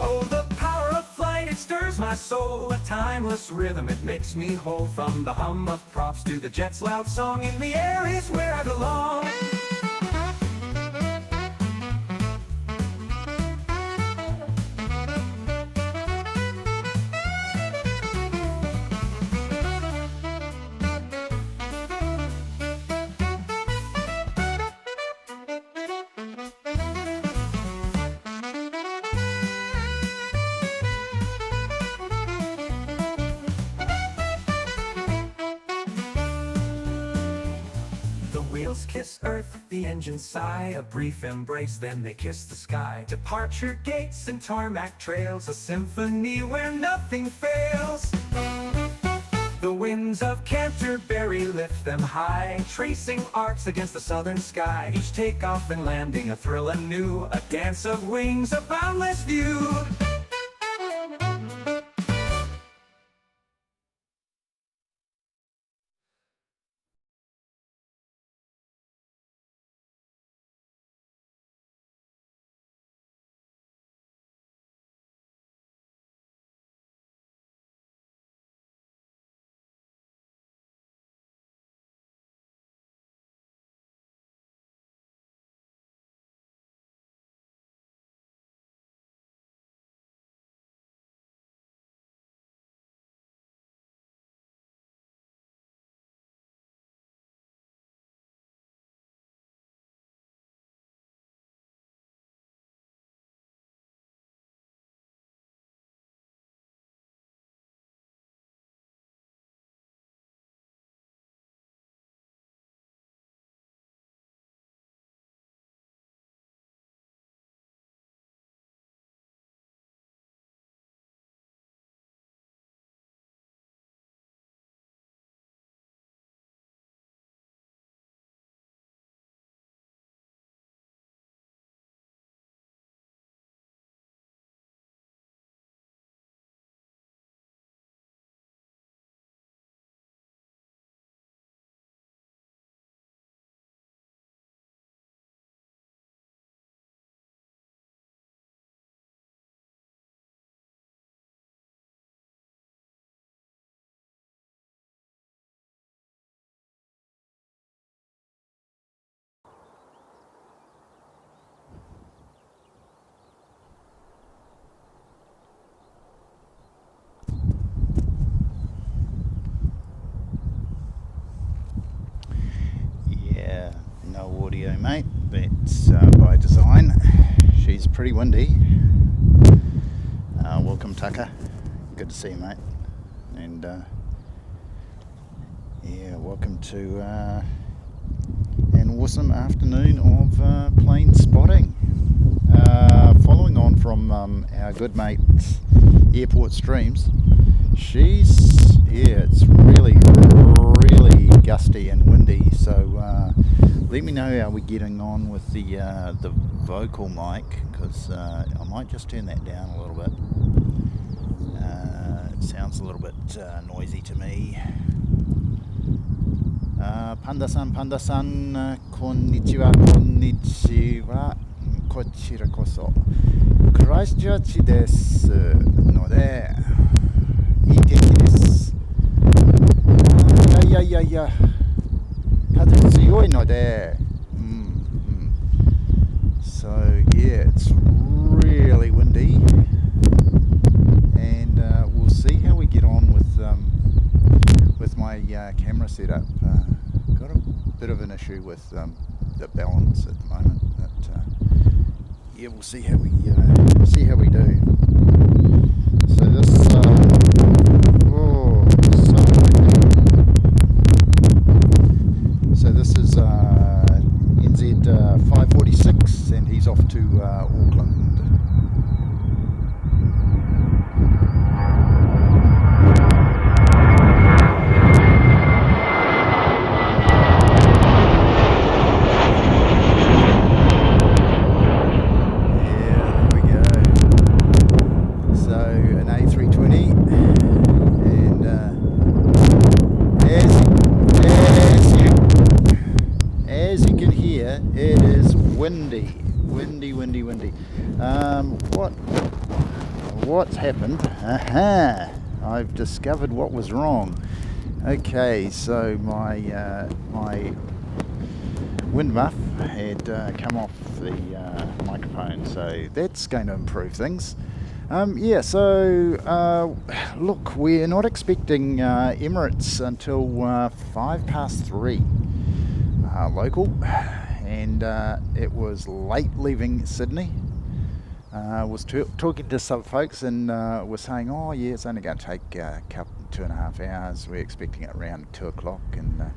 Oh, the power of flight, it stirs my soul. A timeless rhythm, it makes me whole. From the hum of props to the jet's loud song, in the air is where I belong. Wheels kiss earth, the engines sigh, a brief embrace, then they kiss the sky. Departure gates and tarmac trails, a symphony where nothing fails. The winds of Canterbury lift them high, tracing arcs against the southern sky. Each takeoff and landing a thrill anew, a dance of wings, a boundless view. Audio, mate, but by design. She's pretty windy. Welcome, Tucker. Good to see you, mate. And yeah, welcome to an awesome afternoon of plane spotting. Following on from our good mate Airport Streams, it's really gusty and windy, so let me know how we're getting on with the vocal mic, because I might just turn that down a little bit. It sounds a little bit noisy to me. Panda-san, konnichiwa, kochira koso. Christchurch desu node, ii tenki desu. いや風強いので So yeah, it's really windy, and we'll see how we get on with my camera setup. Got a bit of an issue with the balance at the moment, but yeah, we'll see how we do. So this So this is NZ 546, and he's off to Auckland. what's happened. Aha! I've discovered what was wrong. Okay, so my wind muff had come off the microphone, so that's going to improve things. Yeah, so look, we're not expecting Emirates until 3:05 local, and it was late leaving Sydney. Was talking to some folks and was saying, oh yeah, it's only going to take a couple 2.5 hours. We're expecting it around 2 o'clock, and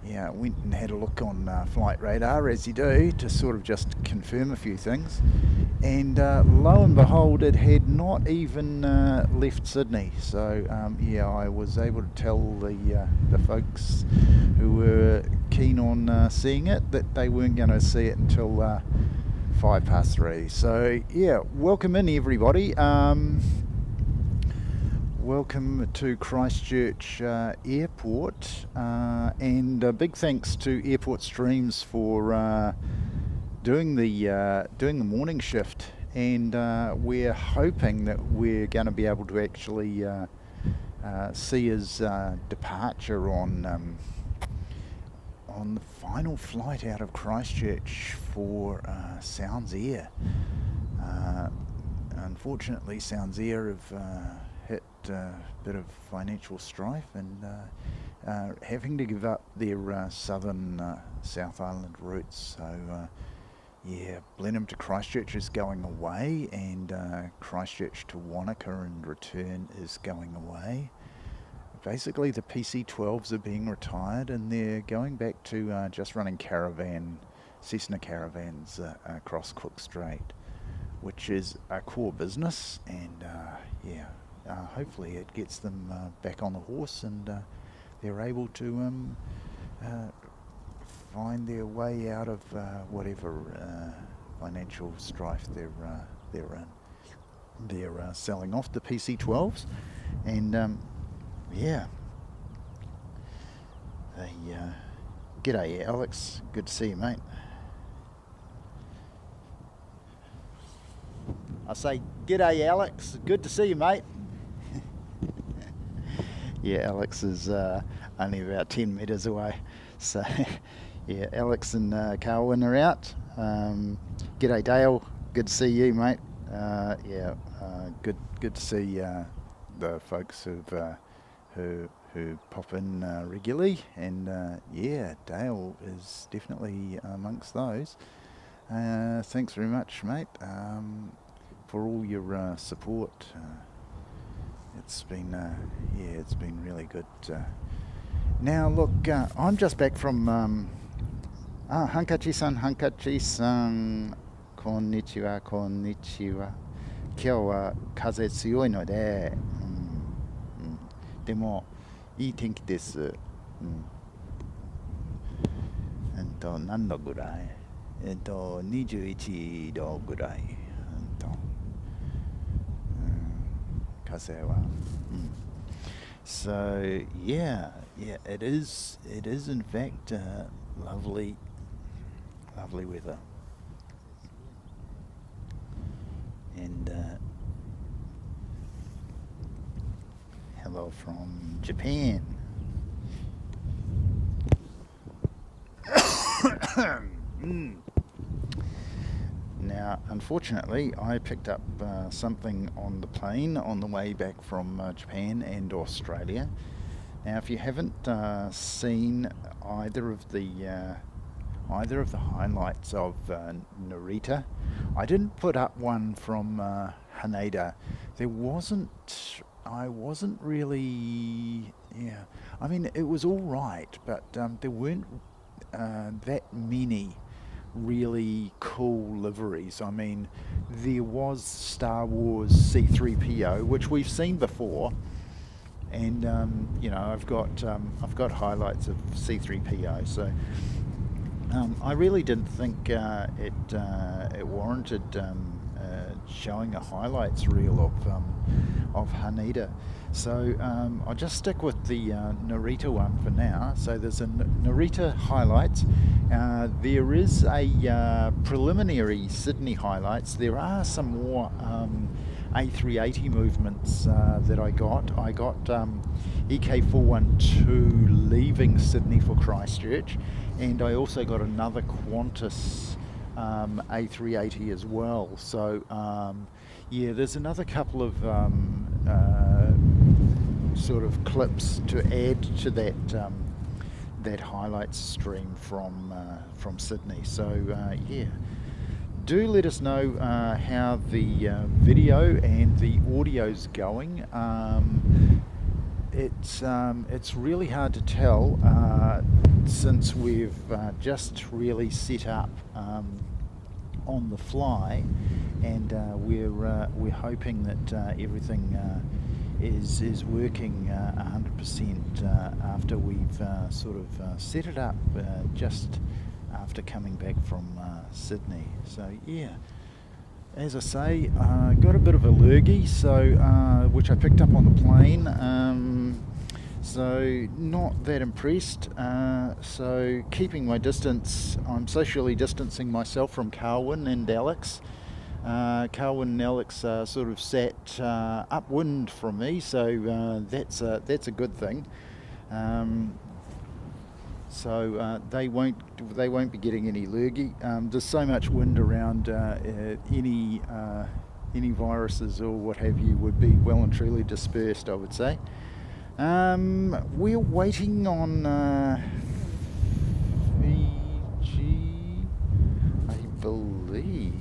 yeah, went and had a look on flight radar, as you do, to sort of just confirm a few things, and lo and behold, it had not even left Sydney. So yeah, I was able to tell the folks who were keen on seeing it that they weren't going to see it until 3:05. So yeah, welcome in everybody. Welcome to Christchurch Airport, and big thanks to Airport Streams for doing the morning shift. And we're hoping that we're going to be able to actually see his departure on the final flight out of Christchurch for Sounds Air. Unfortunately, Sounds Air have hit a bit of financial strife and having to give up their southern South Island routes. So yeah, Blenheim to Christchurch is going away, and Christchurch to Wanaka and return is going away. Basically, the PC-12s are being retired, and they're going back to just running Cessna caravans across Cook Strait, which is a core business, and yeah, hopefully it gets them back on the horse, and they're able to find their way out of whatever financial strife they're in. They're selling off the PC-12s, and yeah. G'day, Alex. Good to see you, mate. I say, g'day, Alex. Good to see you, mate. Yeah, Alex is only about 10 metres away. So, yeah, Alex and Carwyn are out. G'day, Dale. Good to see you, mate. Yeah, good to see the folks who pop in regularly, and yeah, Dale is definitely amongst those. Thanks very much, mate, for all your support. It's been yeah, it's been really good. Now look, I'm just back from Hankachi-san, konnichiwa, konnichiwa. 今日は風強いので、でもいい天気です。何度ぐらい？21度ぐらい。風は。So yeah, it is in fact lovely weather. And hello from Japan. Now, unfortunately, I picked up something on the plane on the way back from Japan and Australia. Now, if you haven't seen either of the highlights of Narita, I didn't put up one from Haneda. I wasn't really, yeah, I mean, it was all right, but there weren't that many really cool liveries. I mean, there was Star Wars C-3PO, which we've seen before, and you know, I've got highlights of C-3PO, so I really didn't think it warranted showing a highlights reel of Haneda. So I'll just stick with the Narita one for now. So there's a Narita highlights. There is a preliminary Sydney highlights. There are some more A380 movements that I got. I got EK412 leaving Sydney for Christchurch, and I also got another Qantas A380 as well. So yeah, there's another couple of sort of clips to add to that that highlights stream from Sydney. So yeah, do let us know how the video and the audio's going. It's really hard to tell since we've just really set up on the fly, and we're hoping that everything is working 100% after we've sort of set it up just after coming back from Sydney. So yeah, as I say, got a bit of a lurgy, so which I picked up on the plane. So not that impressed. So keeping my distance, I'm socially distancing myself from Carwyn and Alex. Carwyn and Alex sort of sat upwind from me, so that's a good thing. So they won't be getting any lurgy. There's so much wind around, any viruses or what have you would be well and truly dispersed, I would say. We're waiting on Fiji, I believe.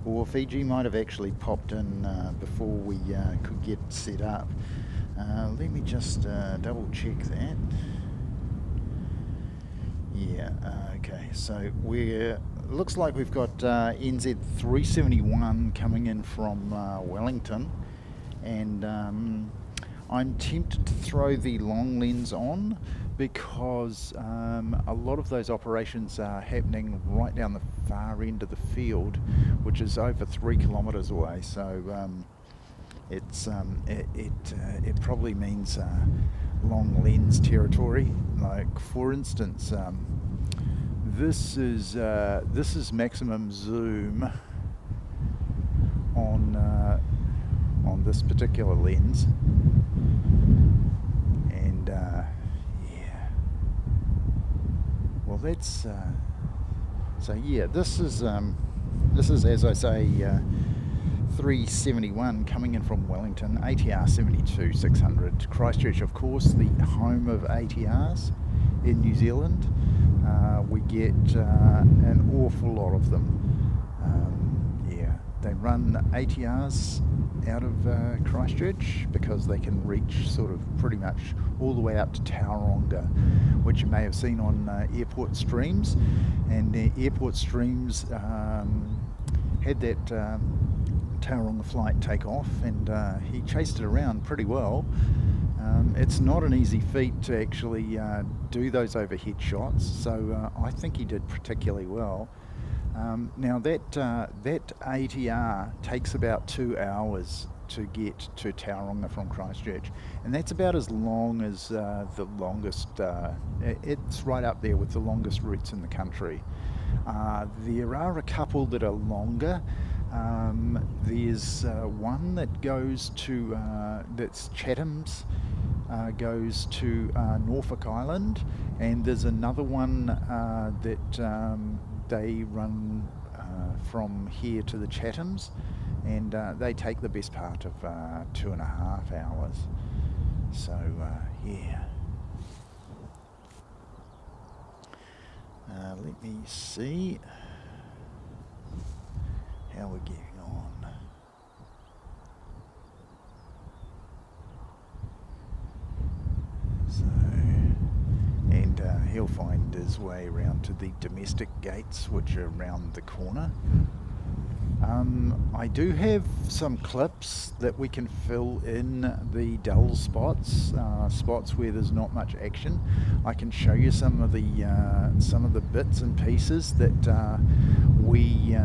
Or Fiji might have actually popped in before we could get set up. Let me just double check that. Yeah, okay, so looks like we've got NZ 371 coming in from Wellington, and I'm tempted to throw the long lens on because a lot of those operations are happening right down the far end of the field, which is over 3 kilometres away. So it probably means long lens territory. Like for instance, this is maximum zoom on this particular lens, and yeah. Well, that's so yeah. This is as I say. 371 coming in from Wellington, ATR 72-600. Christchurch, of course, the home of ATRs in New Zealand. We get an awful lot of them. Yeah, they run ATRs out of Christchurch because they can reach sort of pretty much all the way up to Tauranga, which you may have seen on airport streams. And airport streams had that Tauranga flight take off, and he chased it around pretty well. It's not an easy feat to actually do those overhead shots, so I think he did particularly well. Now that ATR takes about 2 hours to get to Tauranga from Christchurch, and that's about as long as the longest, it's right up there with the longest routes in the country. There are a couple that are longer. There's one that goes to, that's Chatham's, goes to Norfolk Island, and there's another one that they run from here to the Chathams, and they take the best part of 2.5 hours. So yeah. Let me see how we're getting on. So, and he'll find his way around to the domestic gates, which are around the corner. I do have some clips that we can fill in the dull spots, spots where there's not much action. I can show you some of the bits and pieces that we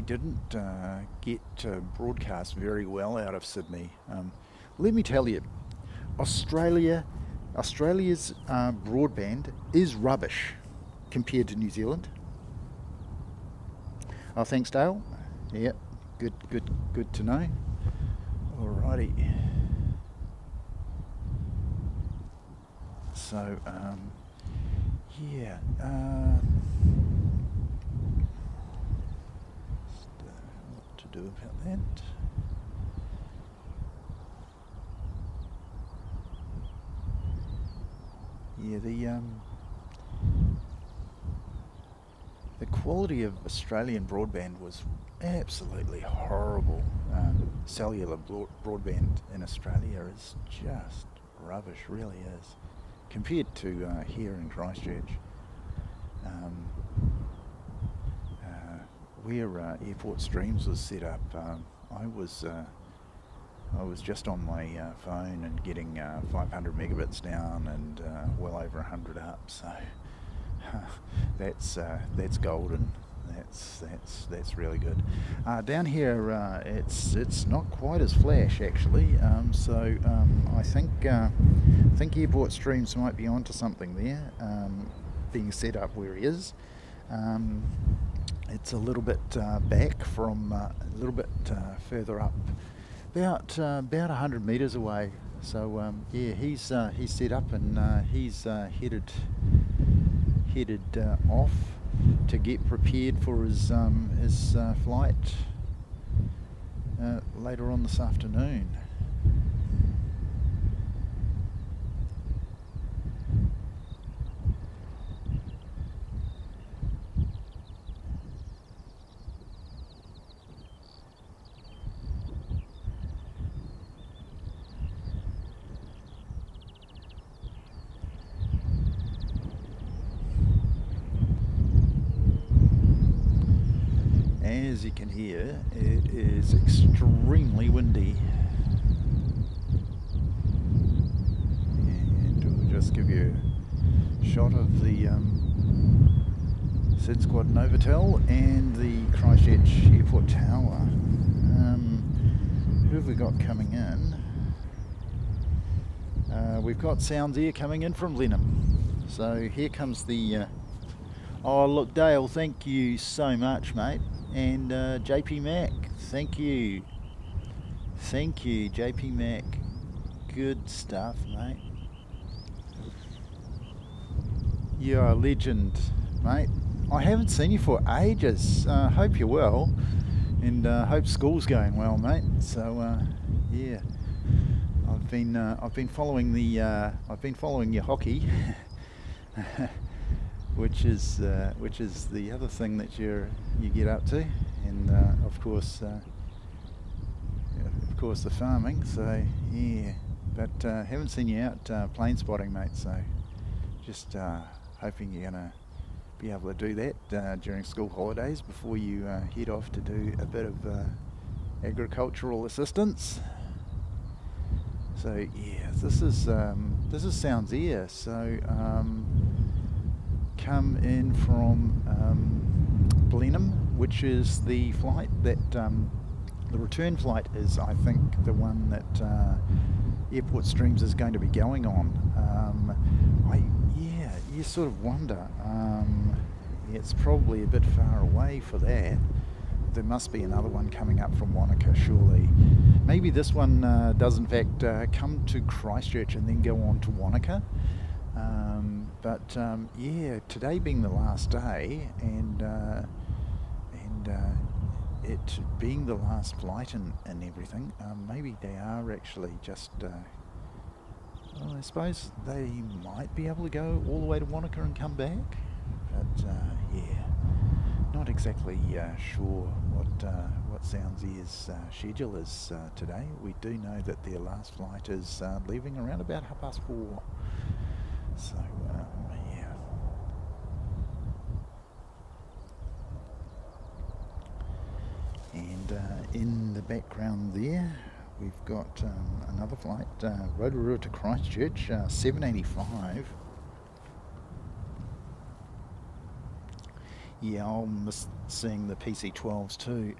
didn't get broadcast very well out of Sydney. Let me tell you, Australia's broadband is rubbish. compared to New Zealand. Oh, thanks, Dale. Yeah, good to know. Alrighty. So, yeah. What to do about that? Yeah, the quality of Australian broadband was absolutely horrible. Cellular broadband in Australia is just rubbish, really is, compared to here in Christchurch, where Airport Streams was set up. I was just on my phone and getting 500 megabits down and well over 100 up. So that's golden. That's really good. Down here, it's not quite as flash actually. So I think Airport Streams might be onto something there, being set up where he is. It's a little bit back from a little bit further up, about 100 meters away. So yeah, he's set up and he's headed off to get prepared for his flight later on this afternoon. As you can hear, it is extremely windy, and we'll just give you a shot of the Sid Squad Novotel and the Christchurch Airport Tower. Who have we got coming in? We've got Sounds Air coming in from Blenheim. So here comes the oh look, Dale, thank you so much, mate. And JP Mac, thank you, JP Mac, good stuff, mate. You're a legend, mate. I haven't seen you for ages. Hope you're well, and hope school's going well, mate. So yeah, I've been following your hockey. Which is the other thing that you get up to, and of course the farming. So yeah, but haven't seen you out plane spotting, mate. So just hoping you're gonna be able to do that during school holidays before you head off to do a bit of agricultural assistance. So yeah, this is Sounds Air. So come in from Blenheim, which is the flight that the return flight is, I think, the one that Airport Streams is going to be going on. You sort of wonder. It's probably a bit far away for that. There must be another one coming up from Wanaka, surely. Maybe this one does in fact come to Christchurch and then go on to Wanaka. But yeah, today being the last day, and it being the last flight and everything, maybe they are actually just, well, I suppose they might be able to go all the way to Wanaka and come back, but yeah, not exactly sure what Sounds Air's schedule is today. We do know that their last flight is leaving around about 4:30. So yeah. And in the background there, we've got another flight, Harewood Rd to Christchurch, 785. Yeah, I'll miss seeing the PC-12s too.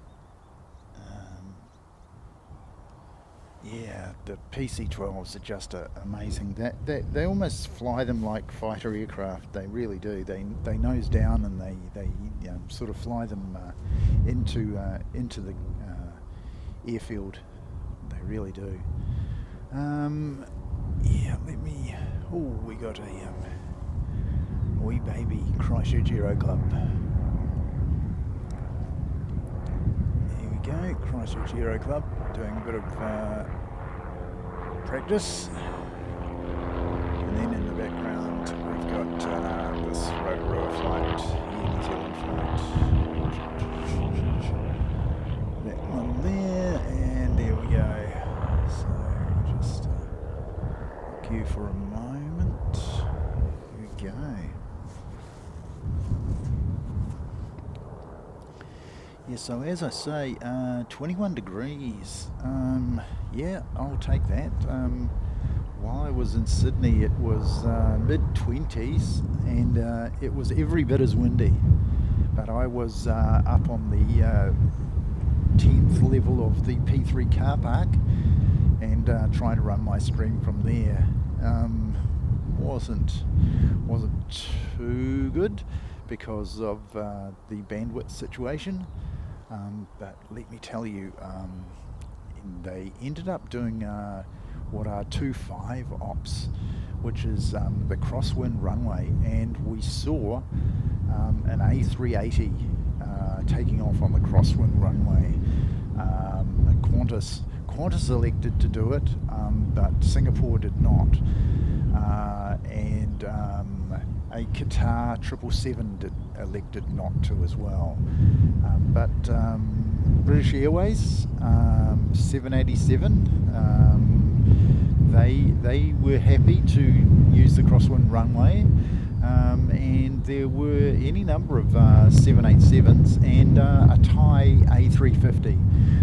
Yeah, yeah, the PC-12s are just amazing. They almost fly them like fighter aircraft. They really do. They nose down and they sort of fly them into the airfield. They really do. Yeah, let me. Oh, we got a wee baby Christchurch Aero Club. There we go, Christchurch Aero Club, doing a bit of practice. And then in the background, we've got this Rotorua flight, Air New Zealand flight. That one there, and there we go. So just queue for a moment. Here we go. Yeah, so as I say, 21 degrees. Yeah, I'll take that. While I was in Sydney, it was mid-20s, and it was every bit as windy. But I was up on the 10th level of the P3 car park, and trying to run my stream from there. Wasn't too good because of the bandwidth situation. But let me tell you, they ended up doing what are 2.5 ops, which is the crosswind runway, and we saw an A380 taking off on the crosswind runway. Qantas elected to do it, but Singapore did not, and a Qatar 777 elected not to as well. But British Airways 787, they were happy to use the crosswind runway, and there were any number of 787s and a Thai A350.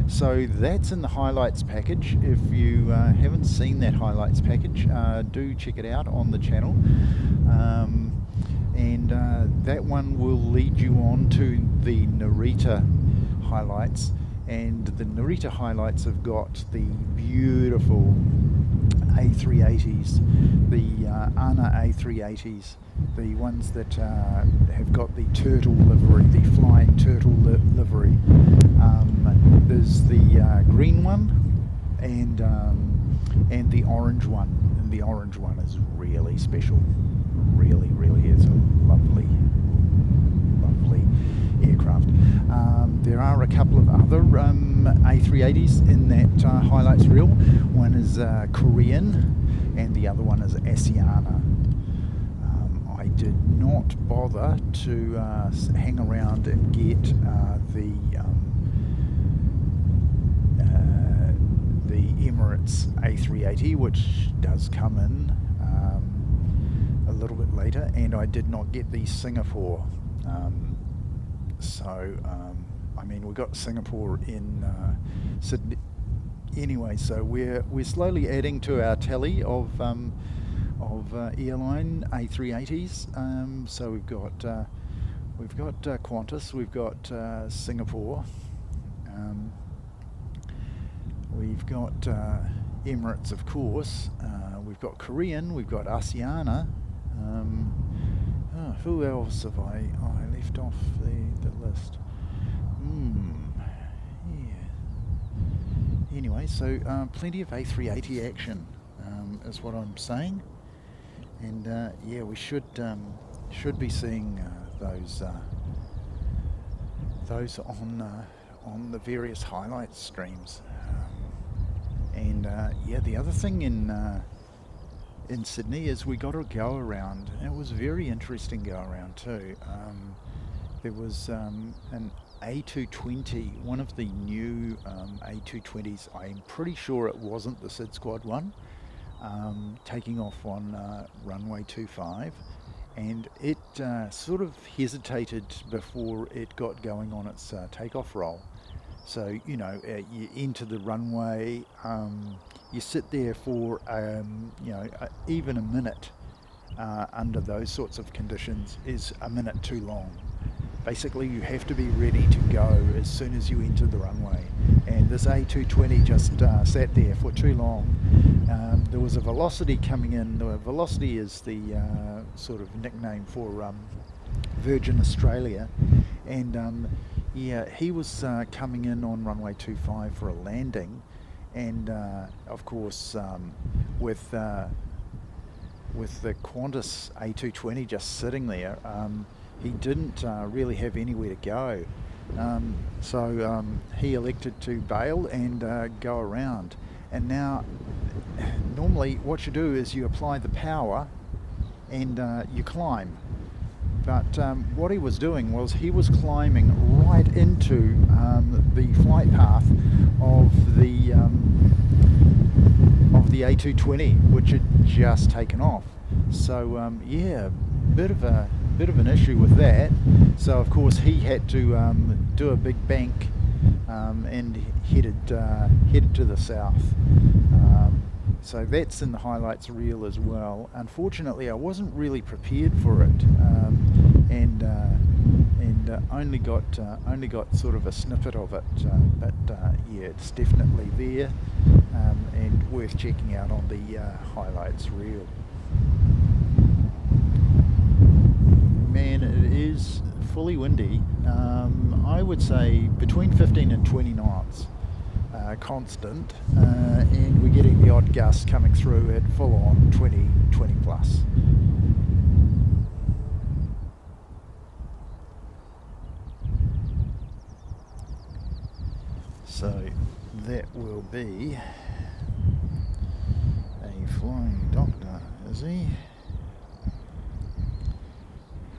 So that's in the highlights package. If you haven't seen that highlights package, do check it out on the channel. And that one will lead you on to the Narita highlights, and the Narita highlights have got the beautiful A380s, the ANA A380s, the ones that have got the turtle livery, the flying turtle livery. There's the green one and the orange one, and the orange one is really special. Really is a lovely aircraft. There are a couple of other A380s in that highlights reel. One is Korean and the other one is Asiana. I did not bother to hang around and get the Emirates A380, which does come in a little bit later, and I did not get the Singapore. I mean, we got Singapore in Sydney anyway, so we're slowly adding to our tally of airline A380s. So we've got Qantas, we've got Singapore, we've got Emirates, of course, we've got Korean, we've got Asiana. Who else have I left off the list? Yeah. Anyway, so plenty of A380 action is what I'm saying, and yeah, we should be seeing those on the various highlights streams. And yeah, the other thing in Sydney is we got a go around. It was a very interesting go around too. There was an A220, one of the new A220s. I'm pretty sure it wasn't the Sid Squad one, taking off on runway 25, and it sort of hesitated before it got going on its takeoff roll. So, you know, you enter the runway, you sit there for, even a minute under those sorts of conditions is a minute too long. basically you have to be ready to go as soon as you enter the runway. And this A220 just sat there for too long. There was a velocity coming in. The velocity is the sort of nickname for Virgin Australia, and he was coming in on runway 25 for a landing, and of course with the Qantas A220 just sitting there, he didn't really have anywhere to go, so he elected to bail and go around. And now normally what you do is you apply the power and you climb, but what he was doing was he was climbing right into the flight path of the A220, which had just taken off. So yeah, bit of an issue with that. So of course he had to do a big bank and headed to the south. So that's in the highlights reel as well. Unfortunately, I wasn't really prepared for it, and only got sort of a snippet of it. But yeah, it's definitely there, and worth checking out on the highlights reel. Man, it is fully windy. I would say between 15 and 20 knots. Constant, and we're getting the odd gust coming through at full on 20 plus. So that will be a Flying Doctor, is he?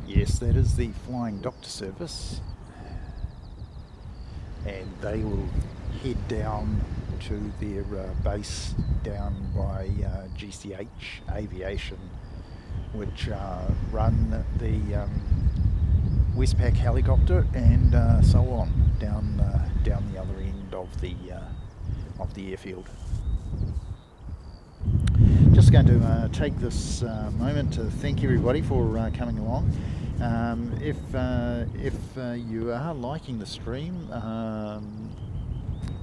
Yes, that is the Flying Doctor service, and they will head down to their base down by GCH Aviation, which run the Westpac helicopter and so on down the other end of the airfield. Just going to take this moment to thank everybody for coming along. If you are liking the stream,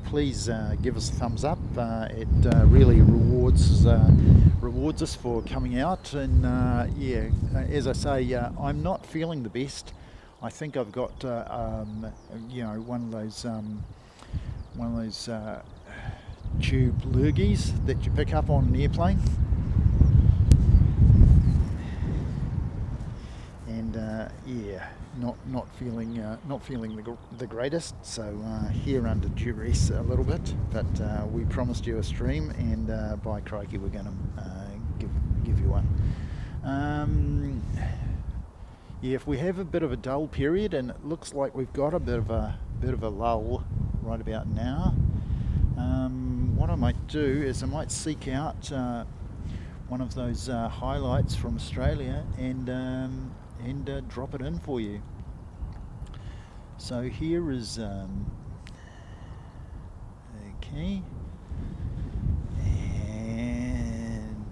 please give us a thumbs up. It really rewards us for coming out. And yeah, as I say, I'm not feeling the best. I think I've got one of those tube lurgies that you pick up on an airplane. And yeah, not feeling the greatest. So here under duress a little bit, but we promised you a stream, and by crikey, we're going to give you one. Yeah, if we have a bit of a dull period, and it looks like we've got a bit of a lull right about now, what I might do is I might seek out one of those highlights from Australia and drop it in for you. So here is okay, and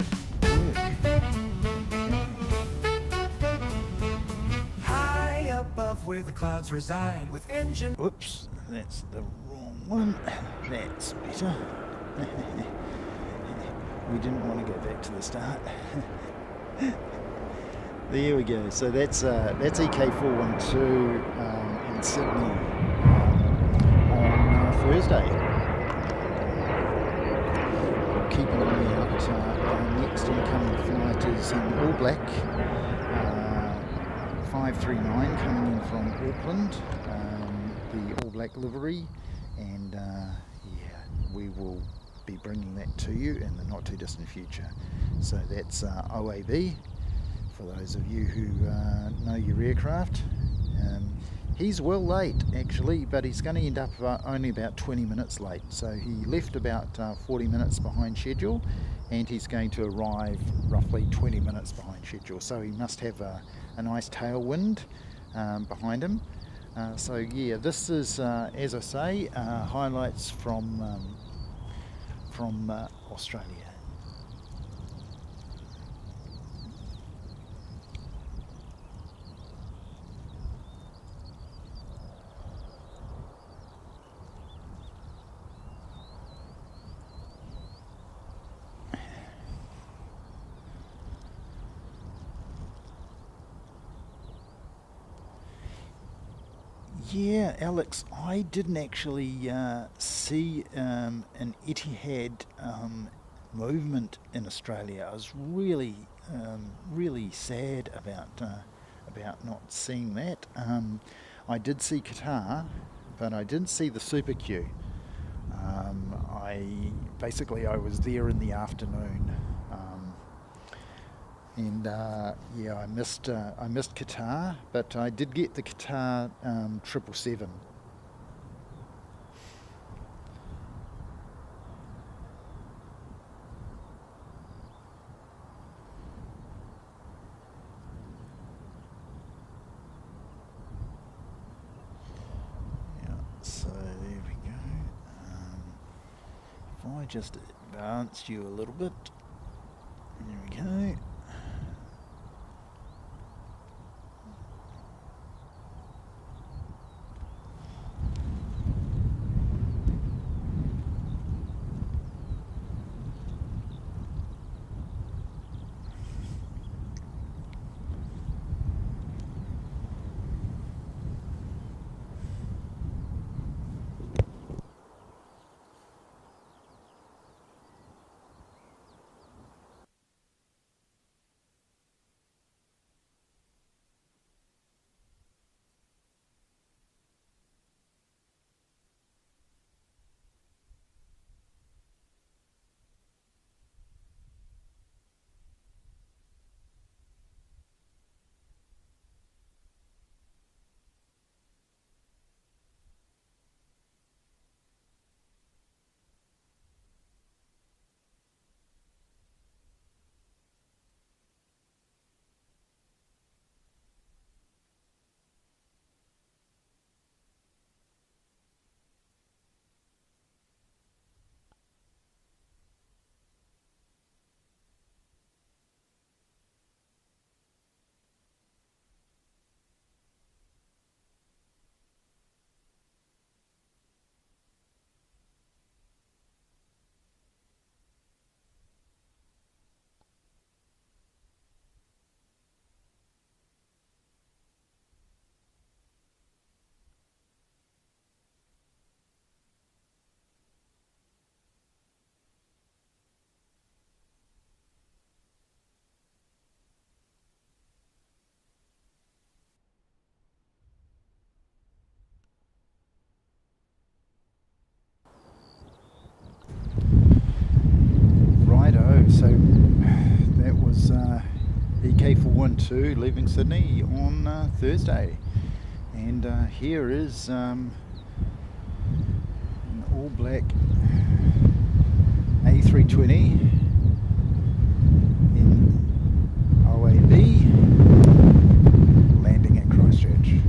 High above where the clouds reside with engine. Whoops, that's the wrong one. That's better. We didn't want to go back to the start. There we go. So that's EK412 in Sydney on Thursday. We'll keep an eye out. Our next incoming flight is in All Black 539 coming in from Auckland, the All Black livery, and yeah, we will be bringing that to you in the not too distant future. So that's OAB. For those of you who know your aircraft, he's well late actually, but he's going to end up only about 20 minutes late. So he left about 40 minutes behind schedule, and he's going to arrive roughly 20 minutes behind schedule. So he must have a nice tailwind behind him. So yeah, this is, as I say, highlights from Australia. Yeah, Alex, I didn't actually see an Etihad movement in Australia. I was really sad about not seeing that. I did see Qatar, but I didn't see the Super Q. I was there in the afternoon, and yeah, I missed Qatar, but I did get the Qatar 777. Yeah, so there we go. If I just advance you a little bit, there we go. Righto, so that was EK412 leaving Sydney on Thursday, and here is an all black A320 in OAB landing at Christchurch.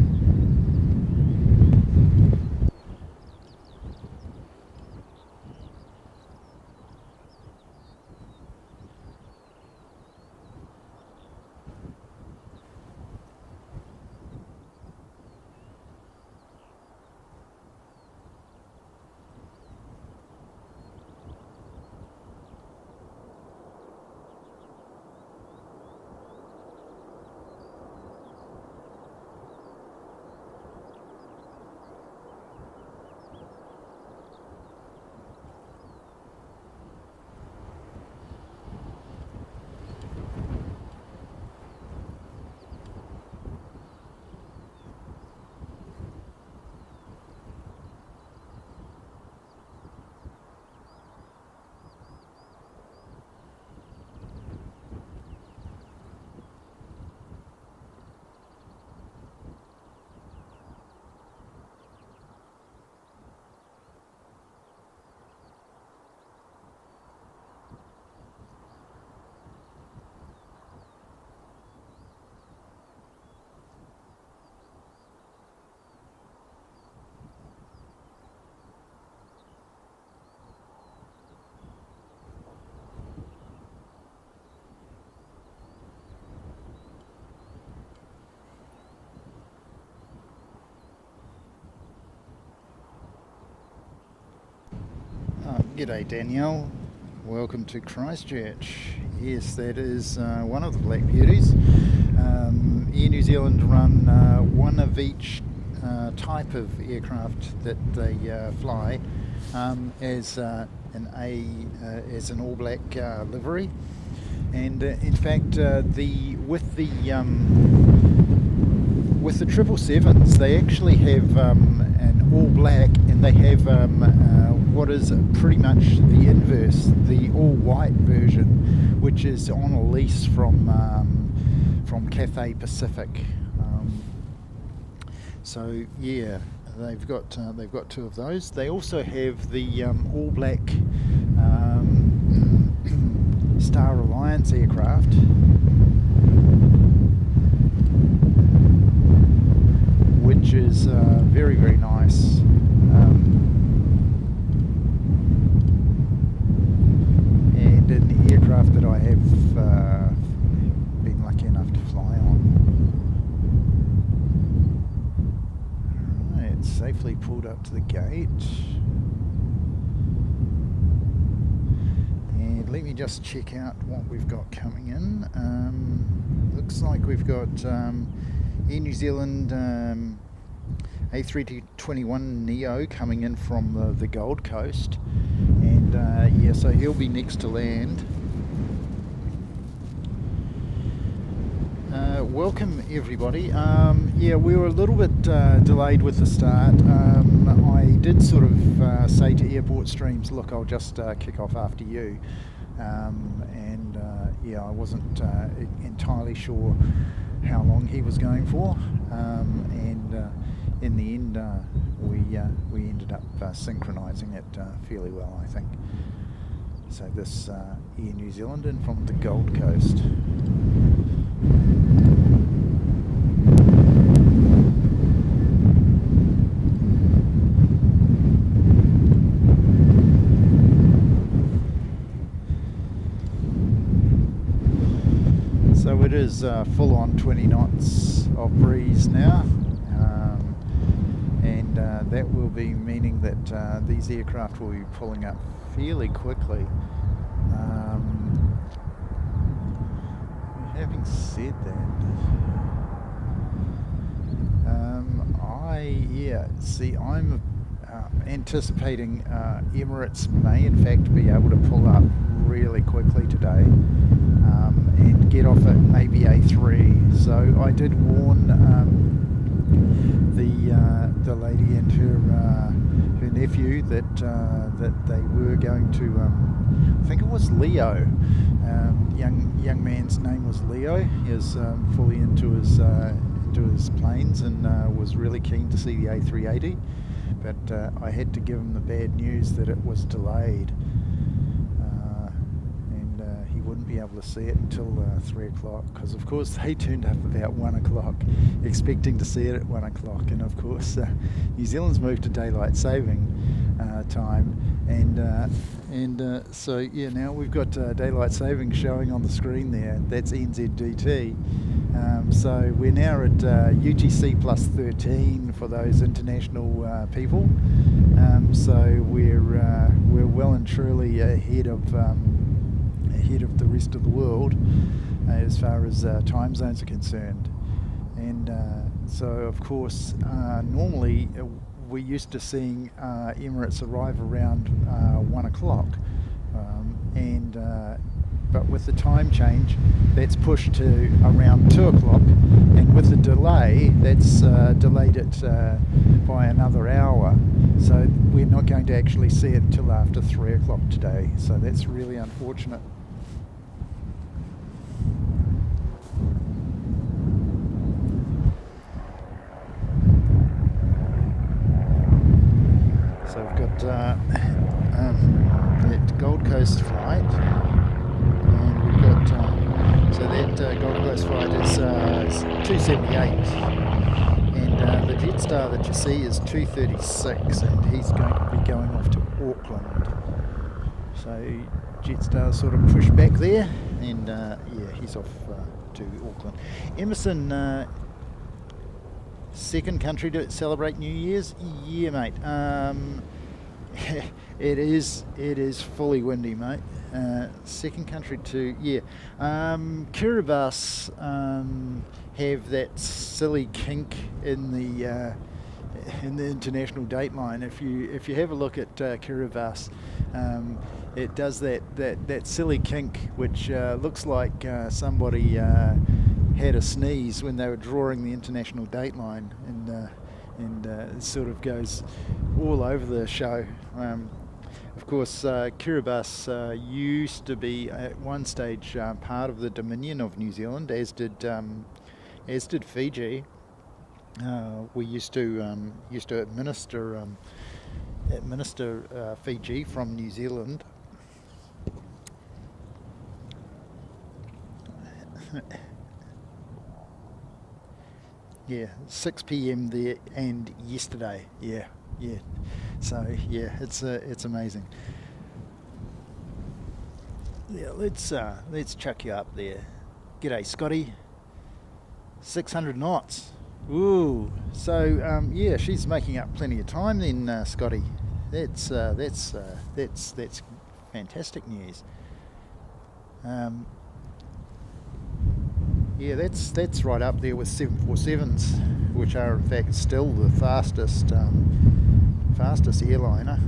G'day Danielle, welcome to Christchurch. Yes, that is one of the Black Beauties. Air New Zealand run one of each type of aircraft that they fly as an all black livery, and in fact with the 777s, they actually have an all black, and they have what is pretty much the inverse, the all white version, which is on a lease from Cathay Pacific. So yeah, they've got two of those. They also have the all black Star Alliance aircraft, which is very, very nice. And an aircraft that I have been lucky enough to fly on. Alright, safely pulled up to the gate. And let me just check out what we've got coming in. Looks like we've got Air New Zealand A321 Neo coming in from the Gold Coast, and yeah, so he'll be next to land. Welcome everybody. Yeah, we were a little bit delayed with the start. I did sort of say to Airport Streams, look, I'll just kick off after you, and yeah, I wasn't entirely sure how long he was going for, and in the end we ended up synchronising it fairly well, I think. So this Air New Zealand in from the Gold Coast. So it is full on 20 knots of breeze now, and that will be meaning that these aircraft will be pulling up fairly quickly. Having said that, I'm anticipating Emirates may in fact be able to pull up really quickly today, and get off at maybe A3. So I did warn the lady and her nephew that they were going to. I think it was Leo. Young man's name was Leo. He was fully into his planes and was really keen to see the A380. But I had to give him the bad news that it was delayed. He wouldn't be able to see it until 3 o'clock, because of course they turned up about 1 o'clock expecting to see it at 1 o'clock, and of course New Zealand's moved to daylight saving time, and so yeah, now we've got daylight saving showing on the screen there. That's NZDT. So we're now at UTC plus 13 for those international people. So we're well and truly ahead of the rest of the world as far as time zones are concerned. And so of course normally we're used to seeing Emirates arrive around 1 o'clock, but with the time change that's pushed to around 2 o'clock, and with the delay that's delayed it by another hour, so we're not going to actually see it until after 3 o'clock today. So that's really unfortunate. So we've got that Gold Coast flight, and we've got so that Gold Coast flight is 278, and the Jetstar that you see is 236, and he's going to be going off to Auckland. So Jetstar sort of pushed back there, and yeah, he's off to Auckland. Emerson, second country to celebrate New Year's? Yeah, mate. It is fully windy, mate. Second country to, yeah. Kiribati have that silly kink in the in the international dateline. If you have a look at Kiribati, it does that silly kink, which looks like somebody had a sneeze when they were drawing the international dateline, and it sort of goes all over the show. Of course, Kiribati used to be at one stage part of the Dominion of New Zealand, as did Fiji. We used to administer Fiji from New Zealand. Yeah, 6 p.m. there and yesterday. Yeah. So yeah, it's amazing. Yeah, let's chuck you up there. G'day, Scotty. 600 knots. Ooh. So yeah, she's making up plenty of time then, Scotty. That's fantastic news. Yeah, that's right up there with 747s, which are in fact still the fastest airliner.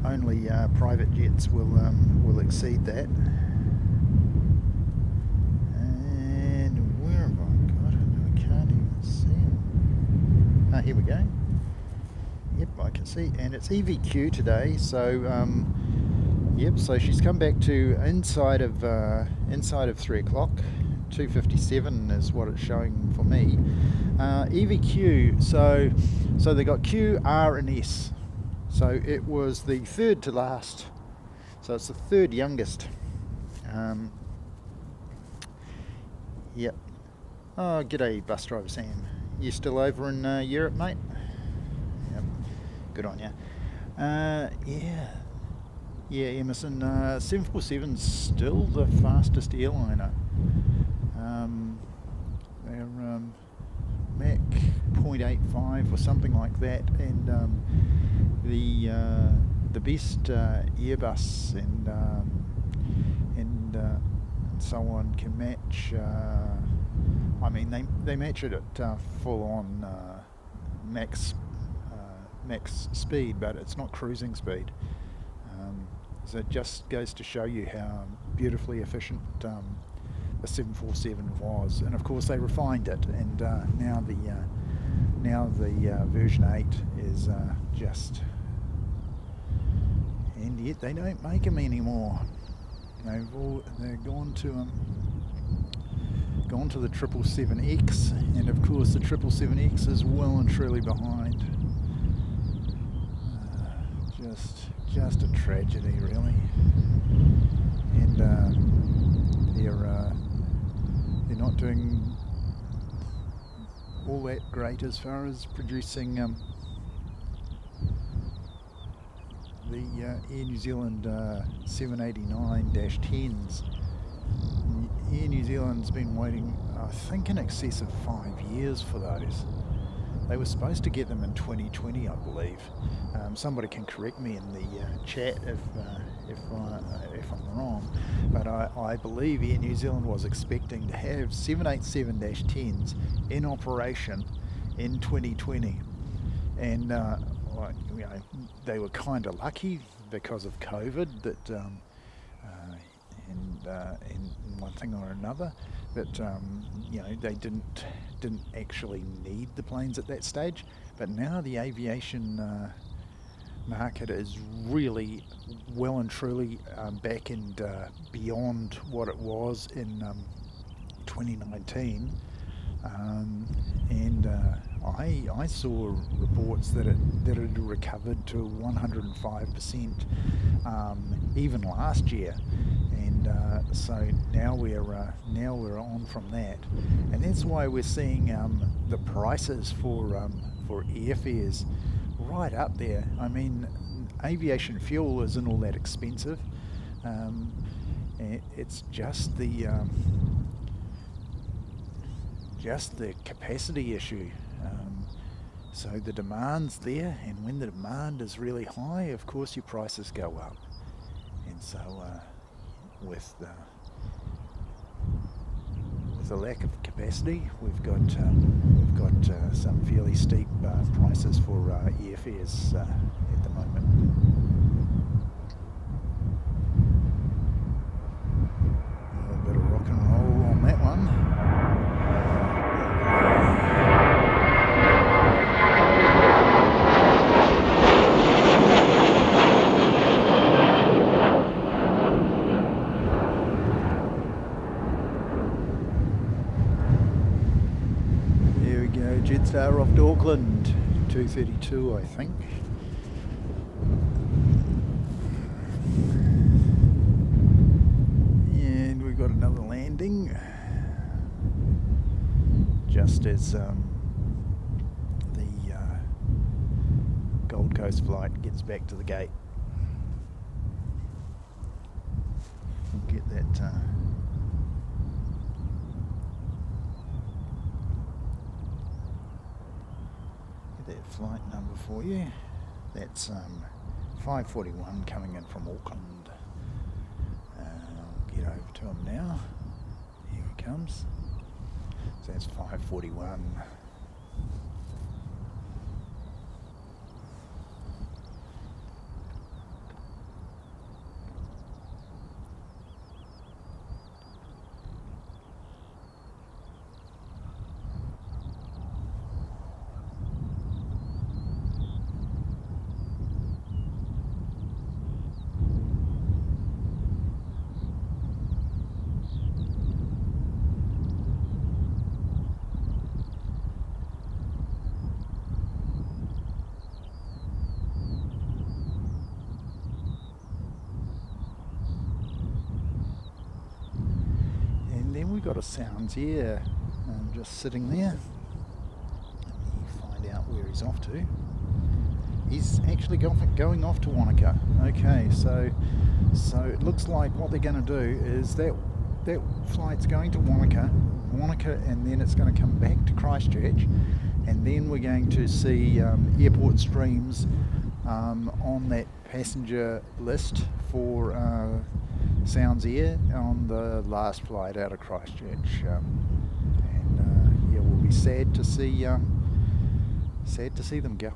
Only private jets will exceed that. And where have I got it? I can't even see them. Ah, here we go. Yep, I can see, and it's EVQ today, so yep. So she's come back to inside of 3 o'clock. 2:57 is what it's showing for me. EVQ. So they got Q, R, and S. So it was the third to last. So it's the third youngest. Yep. Oh, g'day, bus driver Sam. You still over in Europe, mate? Yep. Good on you. Yeah, Emerson. 747's still the fastest airliner. They're Mach 0.85 or something like that, and the best Airbus and so on can match. I mean, they match it at full on max speed, but it's not cruising speed. So it just goes to show you how beautifully efficient the 747 was, and of course they refined it, and now the version 8 is just, and yet they don't make them anymore. They're gone to the 777X, and of course the 777X is well and truly behind. Just a tragedy, really. And they're not doing all that great as far as producing the Air New Zealand 789-10s. Air New Zealand's been waiting, I think, in excess of 5 years for those. They were supposed to get them in 2020, I believe. Somebody can correct me in the chat if I'm wrong, but I believe Air New Zealand was expecting to have 787-10s in operation in 2020, and they were kind of lucky because of COVID that in one thing or another, that they didn't actually need the planes at that stage. But now the aviation market is really well and truly back and beyond what it was in 2019, and I saw reports that it had recovered to 105% even last year, and so now we're on from that, and that's why we're seeing the prices for airfares right up there. I mean, aviation fuel isn't all that expensive. It's just the capacity issue. So the demand's there, and when the demand is really high, of course your prices go up. And so with with the lack of capacity, we've got some fairly steep prices for airfares at the moment. A little bit of rock and roll on that one. Jetstar off to Auckland, 2:32 I think. And we've got another landing just as the Gold Coast flight gets back to the gate. We'll get that flight number for you. That's 541 coming in from Auckland. I'll get over to him now. Here he comes. So that's 541. We've got a Sounds Air just sitting there. Let me find out where he's off to. He's actually going off to Wanaka. Okay, so it looks like what they're going to do is that flight's going to Wanaka, and then it's going to come back to Christchurch, and then we're going to see airport streams on that passenger list for Sounds Air on the last flight out of Christchurch, and yeah, we'll be sad to see them go.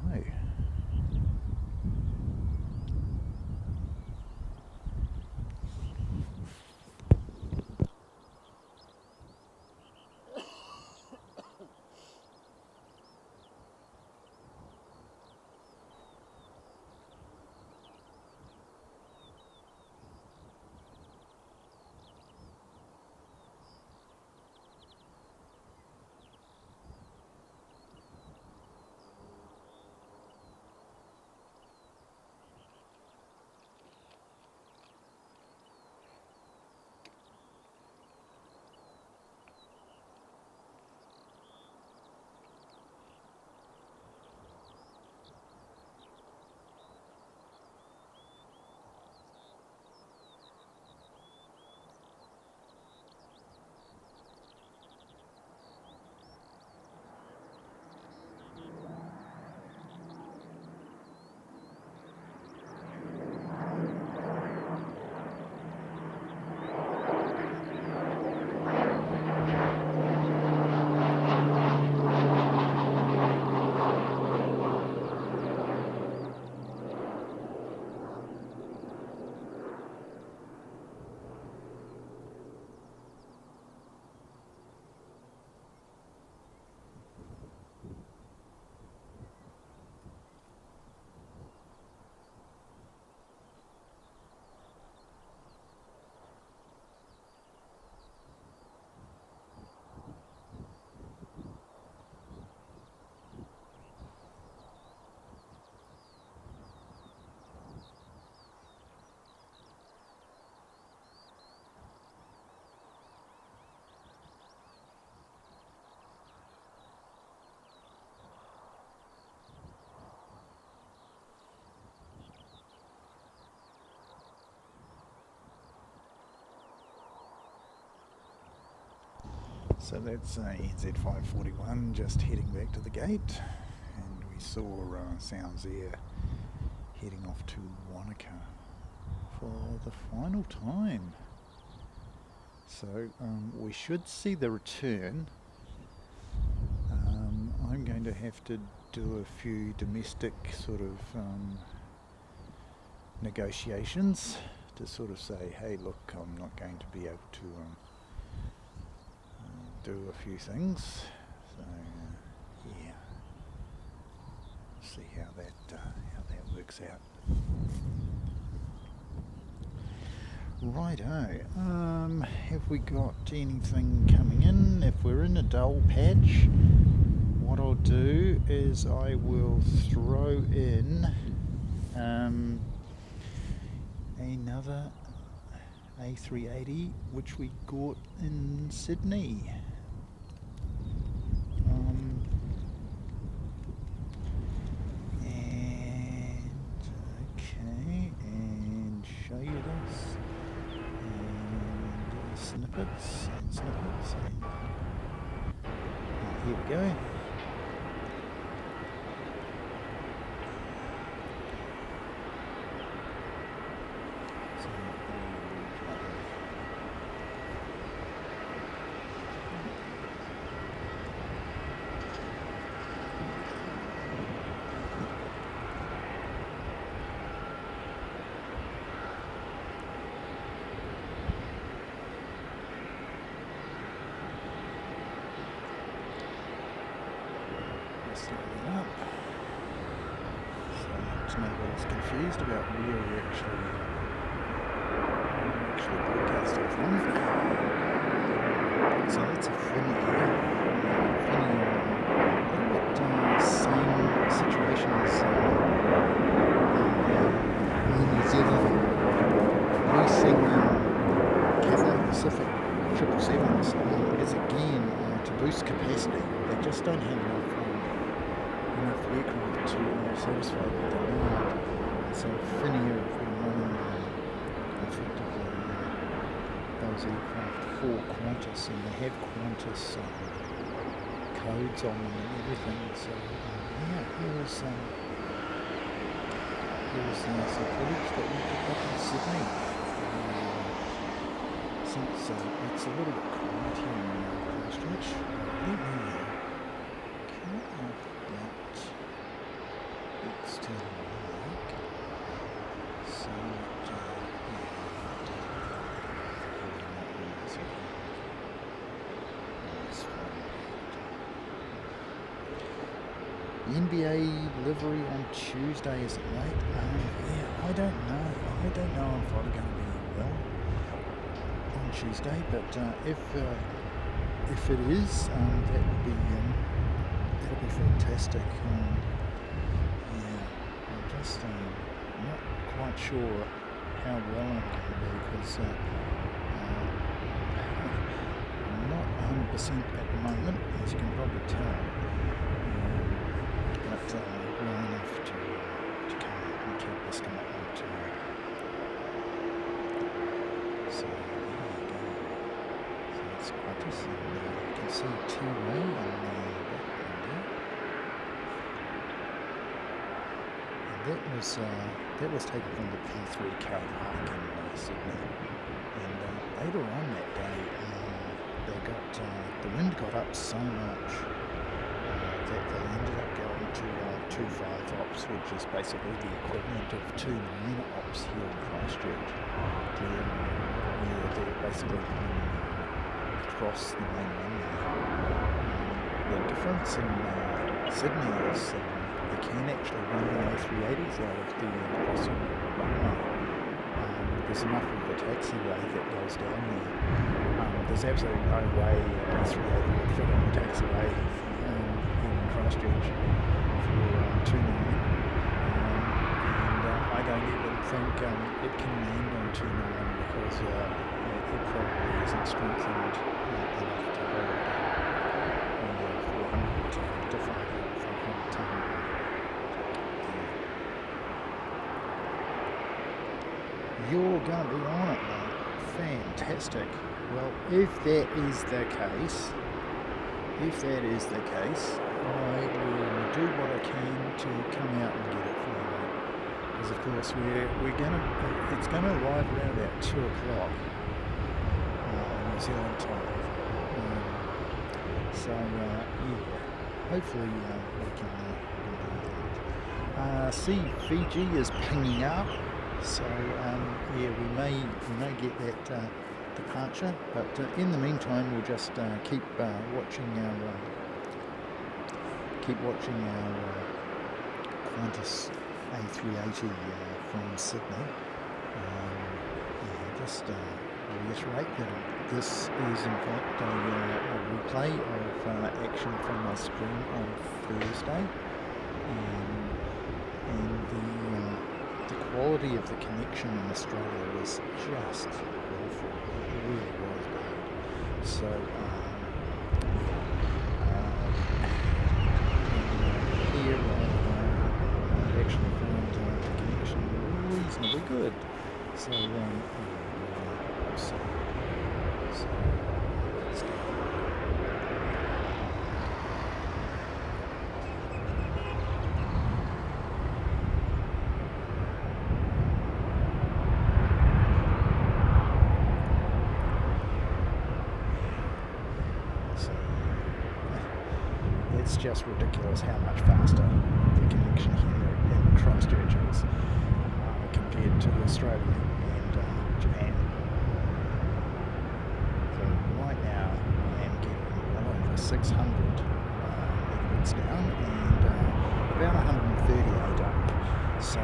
So that's NZ 541 just heading back to the gate, and we saw Sounds Air heading off to Wanaka for the final time. So we should see the return. I'm going to have to do a few domestic sort of negotiations to sort of say, hey, look, I'm not going to be able to do a few things. So yeah, see how that works out. Righto, have we got anything coming in? If we're in a dull patch, what I'll do is I will throw in another A380 which we got in Sydney. And okay, and show you this. Snippets and here we go. Nobody's confused about where we're actually broadcasting from. So that's a Finny here. A little bit same situation as in New Zealand. Racing Cathay Pacific 777s is again to boost capacity. They just don't have enough aircraft to satisfy the demand. So Finny have been running effectively those aircraft for Qantas, and they have Qantas codes on them and everything. So yeah, here was some footage that we picked up in Sydney. Since it's a little bit quiet here in Christchurch, let me extend the mic so the NBA livery on Tuesday, is it late? Yeah, I don't know. I don't know if I'm going to be well on Tuesday, but if it is, that'll be fantastic. I'm just not quite sure how well I'm going to be, because I'm not 100% at the moment, as you can probably tell, but well enough to come out and keep this commitment. So there you go. So it's Qantas, and you can see T-Ray in the background there. That was taken from the P3 car park in Sydney, and later on that day the wind got up so much that they ended up going to 2.5 ops, which is basically the equivalent of 2.9 ops here in Christchurch, where they're basically running across the main runway. The difference in Sydney is they can actually run the A380s out of the crossing runway. There's enough of a taxiway that goes down there. There's absolutely no way an A380 would fit on the taxiway in Christchurch for 2.9. And I don't even think it can land on 2.9 because it probably isn't strengthened enough to hold 400 to 500 ton. You're going to be on it, mate. Fantastic. Well, if that is the case, I will do what I can to come out and get it for you, mate. Because of course it's going to arrive around about 2 o'clock. We New Zealand time. So yeah, hopefully we can do that. See, Fiji is pinging up, so yeah, we may get that departure, but in the meantime we'll just keep watching our Qantas A380 from Sydney. Yeah, just reiterate that this is in fact a replay of action from my stream on Thursday, and the quality of the connection in Australia was just awful. It really was bad. So here I've actually found the connection reasonably good. So so let's go. So it's just ridiculous how much faster the connection here in Christchurch is compared to Australia and Japan. So right now I am getting well over 600 megabits down and about 138 up. So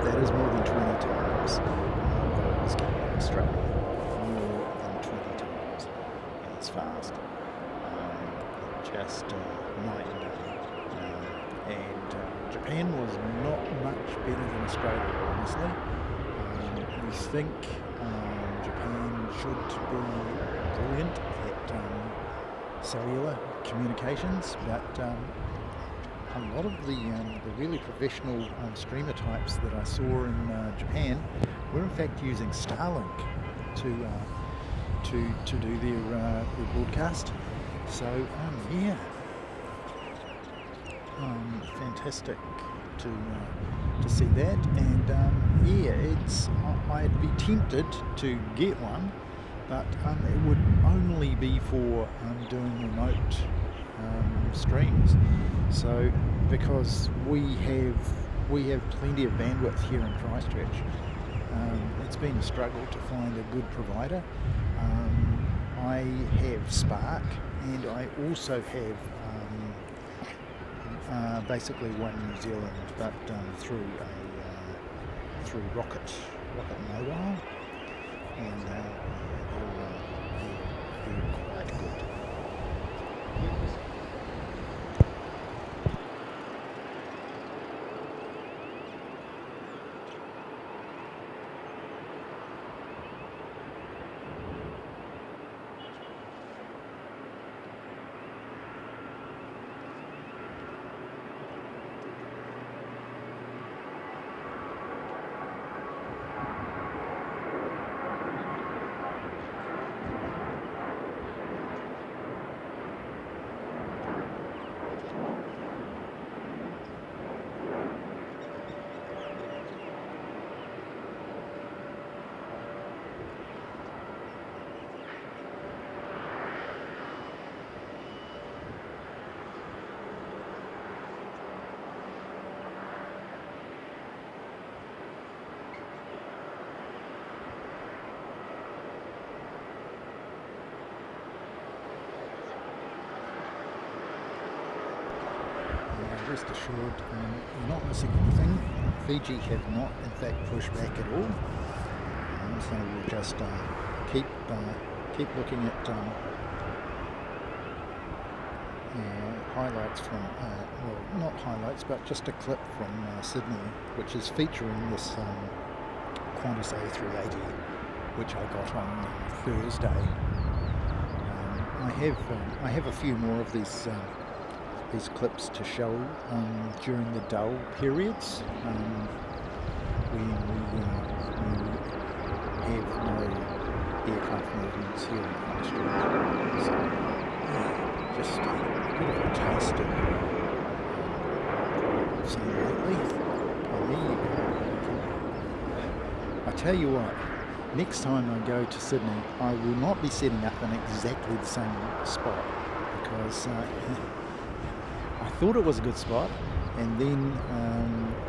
that is more than 20 times what I was getting in Australia. More than 20 times as fast. Just night and day. And Japan was not much better than Australia, honestly. We think Japan should be brilliant at cellular communications, but a lot of the really professional streamer types that I saw in Japan were in fact using Starlink to do their broadcast. So yeah, fantastic to see that, and yeah, I'd be tempted to get one, but it would only be for doing remote streams. So because we have plenty of bandwidth here in Christchurch, it's been a struggle to find a good provider. I have Spark, and I also have basically One New Zealand, but through Rocket Mobile, and they're quite good. Rest assured, you're not missing anything. Fiji have not, in fact, pushed back at all. So we'll just keep looking at highlights from, well, not highlights, but just a clip from Sydney, which is featuring this Qantas A380, which I got on Thursday. I have a few more of these clips to show during the dull periods when we have no aircraft movements here in Christchurch. So yeah, just a bit of a taste of seen lately. And there you go. I tell you what, next time I go to Sydney, I will not be setting up in exactly the same spot, because I thought it was a good spot, and then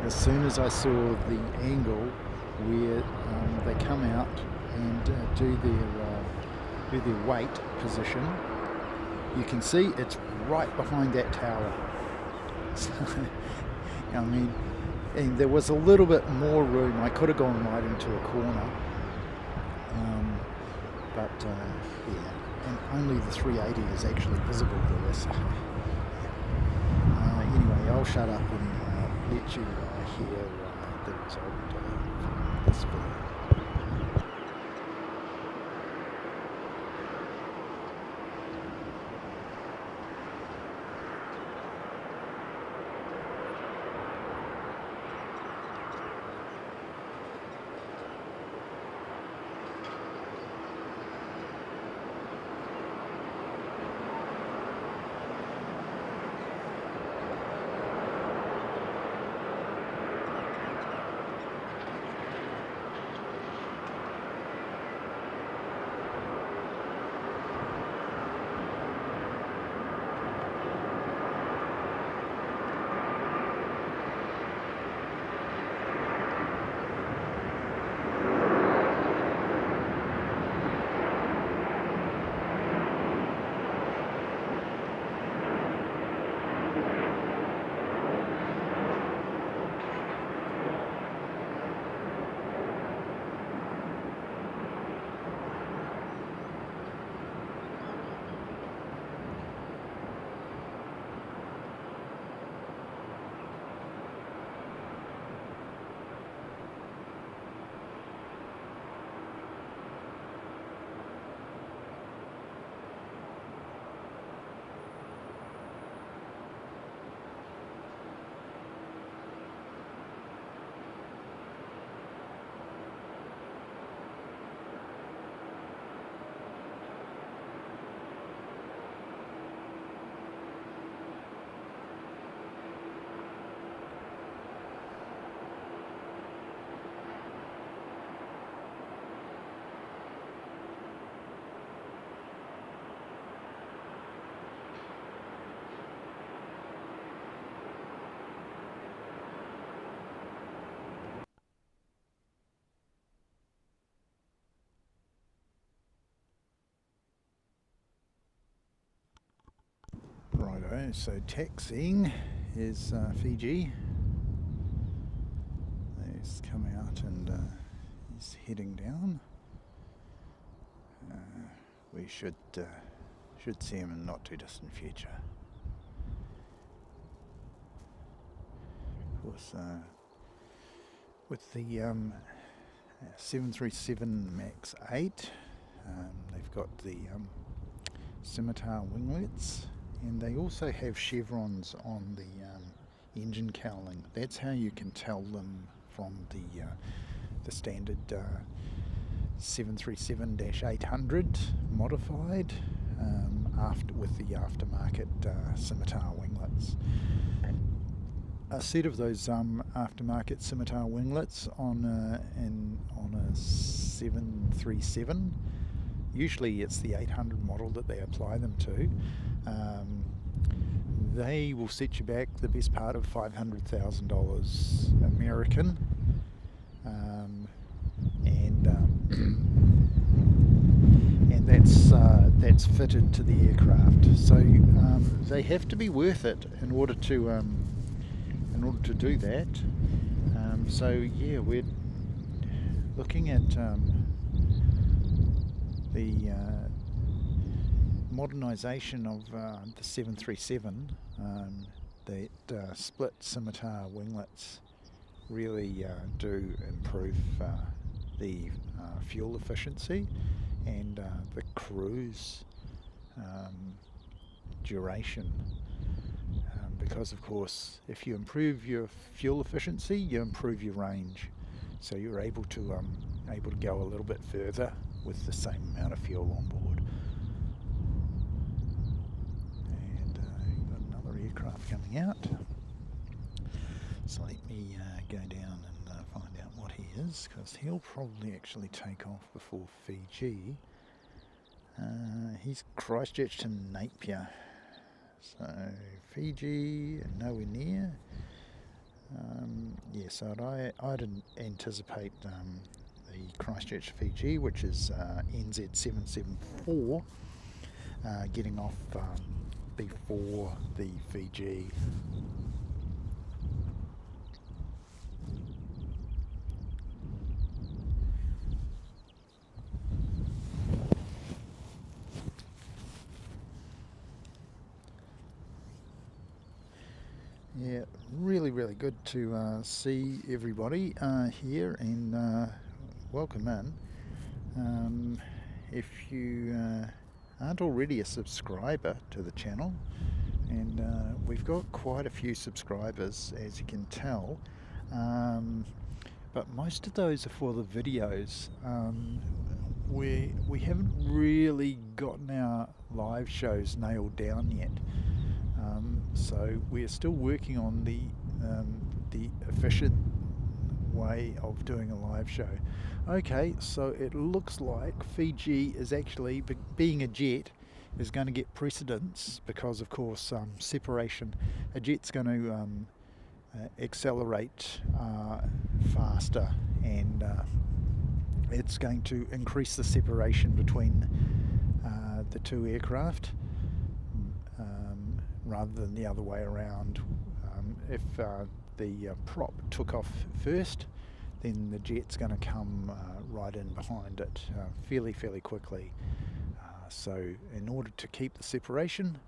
as soon as I saw the angle where they come out and do their weight position, you can see it's right behind that tower. So, I mean, and there was a little bit more room. I could have gone right into a corner, but yeah, and only the 380 is actually visible there. So anyway, I'll shut up and let you hear the result of this video. Righto, so taxiing is Fiji. He's come out and he's heading down. We should see him in not too distant future. Of course, with the 737 MAX 8, they've got the scimitar winglets, and they also have chevrons on the engine cowling. That's how you can tell them from the standard 737-800 modified with the aftermarket scimitar winglets. A set of those aftermarket scimitar winglets on a 737. Usually it's the 800 model that they apply them to. They will set you back the best part of $500,000 American, and that's fitted to the aircraft. So they have to be worth it in order to do that. So yeah, we're looking at the modernisation of the 737. That split scimitar winglets really do improve the fuel efficiency and the cruise duration. Because of course, if you improve your fuel efficiency, you improve your range, so you're able to go a little bit further with the same amount of fuel on board. And you've got another aircraft coming out. So let me go down and find out what he is, because he'll probably actually take off before Fiji. He's Christchurch to Napier. So Fiji, nowhere near. Yeah, so I'd anticipate the Christchurch Fiji, which is NZ774, getting off before the Fiji. Yeah, really good to see everybody here, and welcome in. If you aren't already a subscriber to the channel, and we've got quite a few subscribers, as you can tell, but most of those are for the videos. We haven't really gotten our live shows nailed down yet. So we're still working on the efficient way of doing a live show. Okay, so it looks like Fiji is actually, being a jet, is going to get precedence because, of course, separation. A jet's going to accelerate faster, and it's going to increase the separation between the two aircraft, rather than the other way around. If the prop took off first, then the jet's going to come right in behind it fairly quickly. So in order to keep the separation,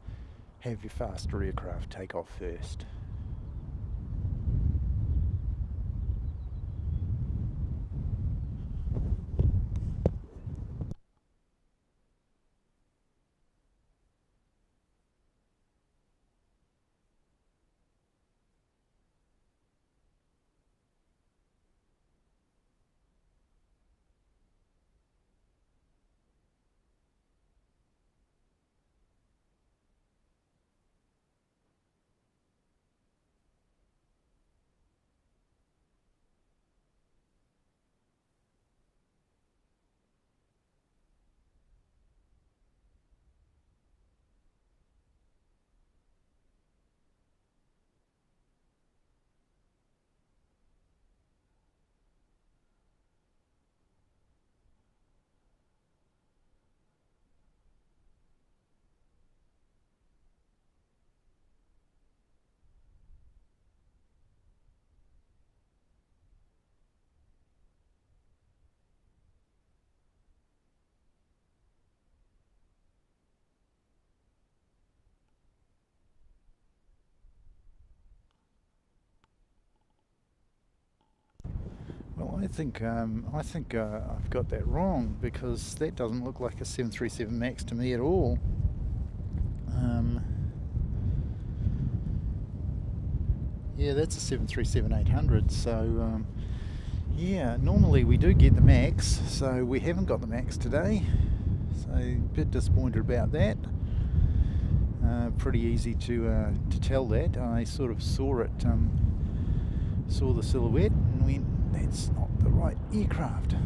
have your faster aircraft take off first. Well, I think I've got that wrong, because that doesn't look like a 737 MAX to me at all. Yeah, that's a 737-800. So yeah, normally we do get the MAX, so we haven't got the MAX today. So a bit disappointed about that. Pretty easy to tell that. I sort of saw it, saw the silhouette, and went, that's not the right aircraft. There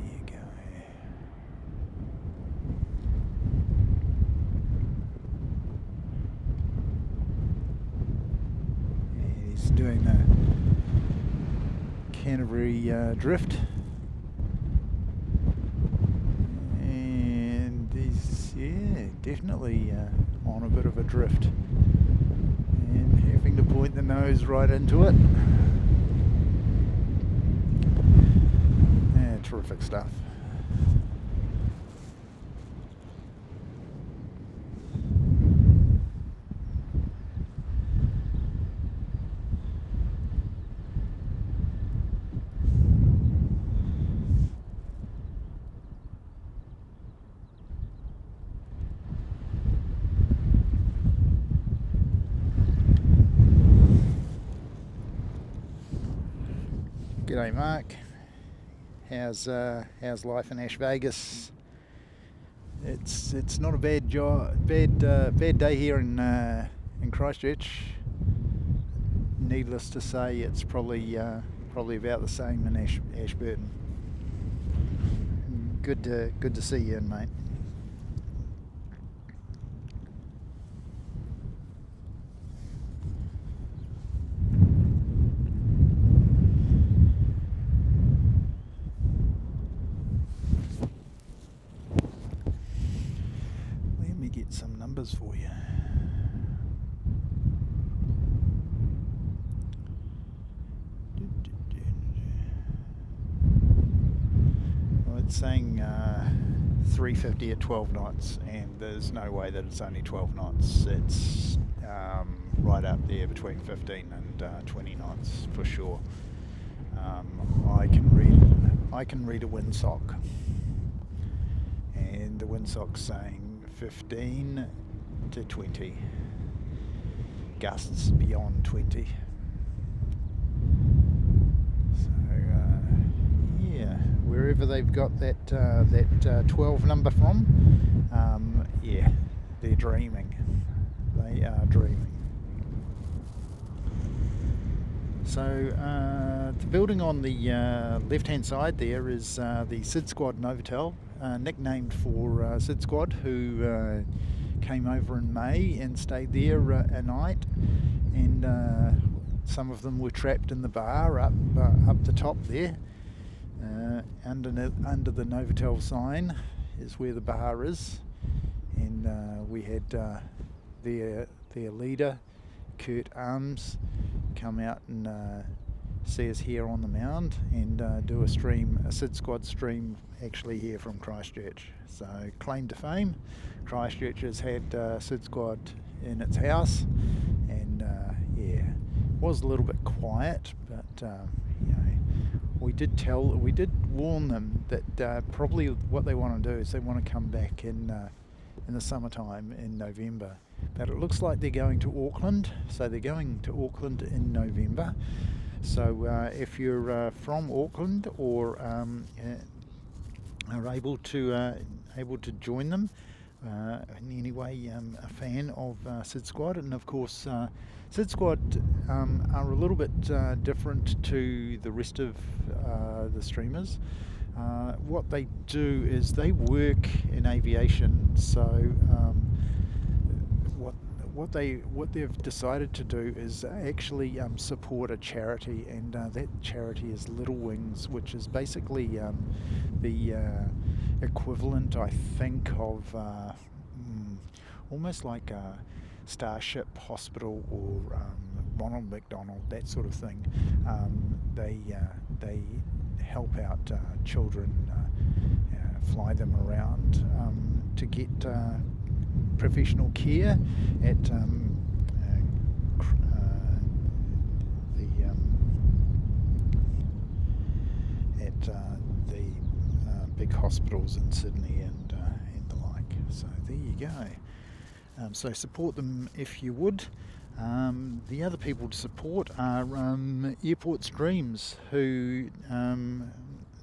you go. And he's doing the Canterbury drift. Yeah, definitely on a bit of a drift, and having to point the nose right into it. Yeah, terrific stuff. G'day, Mark. How's life in Ash Vegas? It's not a bad day here in Christchurch. Needless to say, it's probably about the same in Ashburton. Good to see you, mate. Let me get some numbers for you. Saying 350 at 12 knots, and there's no way that it's only 12 knots. It's right up there between 15 and 20 knots for sure. I can read a windsock, and the windsock's saying 15 to 20, gusts beyond 20. Wherever they've got that 12 number from, they're dreaming. They are dreaming. So the building on the left-hand side there is the Sid Squad Novotel, nicknamed for Sid Squad, who came over in May and stayed there a night, and some of them were trapped in the bar up the top there. Under the Novotel sign is where the bar is, and we had their leader, Kurt Arms, come out and see us here on the Mound and do a Sid Squad stream actually here from Christchurch. So claim to fame, Christchurch has had Sid Squad in its house, and was a little bit quiet, but we did warn them that probably what they want to do is they want to come back in the summertime in November. But it looks like they're going to Auckland, so they're going to Auckland in November. So if you're from Auckland or are able to join them in any way, a fan of Sid Squad, and of course Sid Squad are a little bit different to the rest of the streamers. What they do is they work in aviation, so what they've decided to do is actually support a charity, and that charity is Little Wings, which is basically the equivalent, I think, of almost like a Starship Hospital or Ronald McDonald, that sort of thing. They help out children, fly them around to get professional care at the big hospitals in Sydney and the like. So there you go. So support them if you would. The other people to support are Airport Streams, who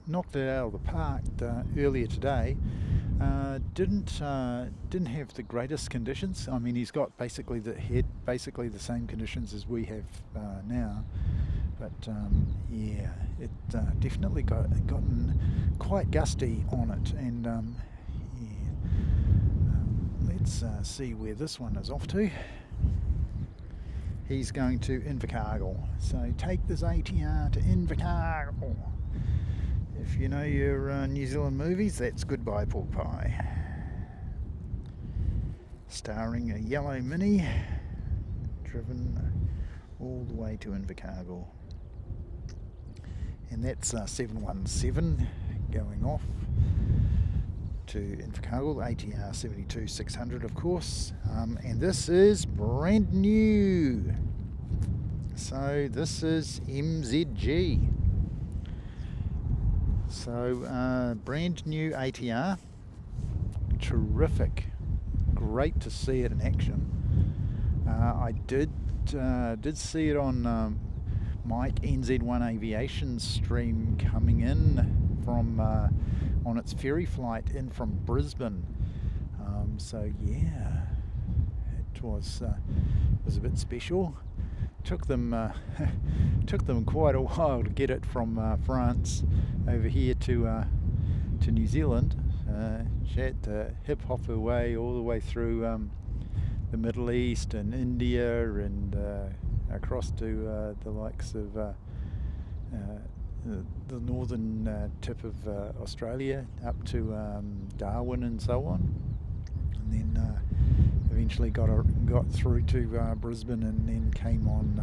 knocked it out of the park earlier today. Didn't have the greatest conditions. I mean, he's got basically the same conditions as we have now, but it definitely gotten quite gusty on it, and let's see where this one is off to. He's going to Invercargill, so take this ATR to Invercargill. If you know your New Zealand movies, that's Goodbye Pork Pie. Starring a yellow Mini, driven all the way to Invercargill. And that's 717 going off to Invercargill, ATR 72-600 of course. And this is brand new. So this is MZG. So brand new ATR, terrific, great to see it in action. I did see it on Mike NZ1 Aviation's stream coming in from on its ferry flight in from Brisbane. So yeah, it was a bit special. Took them quite a while to get it from France over here to New Zealand. She had to hip hop her way all the way through the Middle East and India and across to the likes of the northern tip of Australia up to Darwin and so on, and then eventually got through to Brisbane, and then came on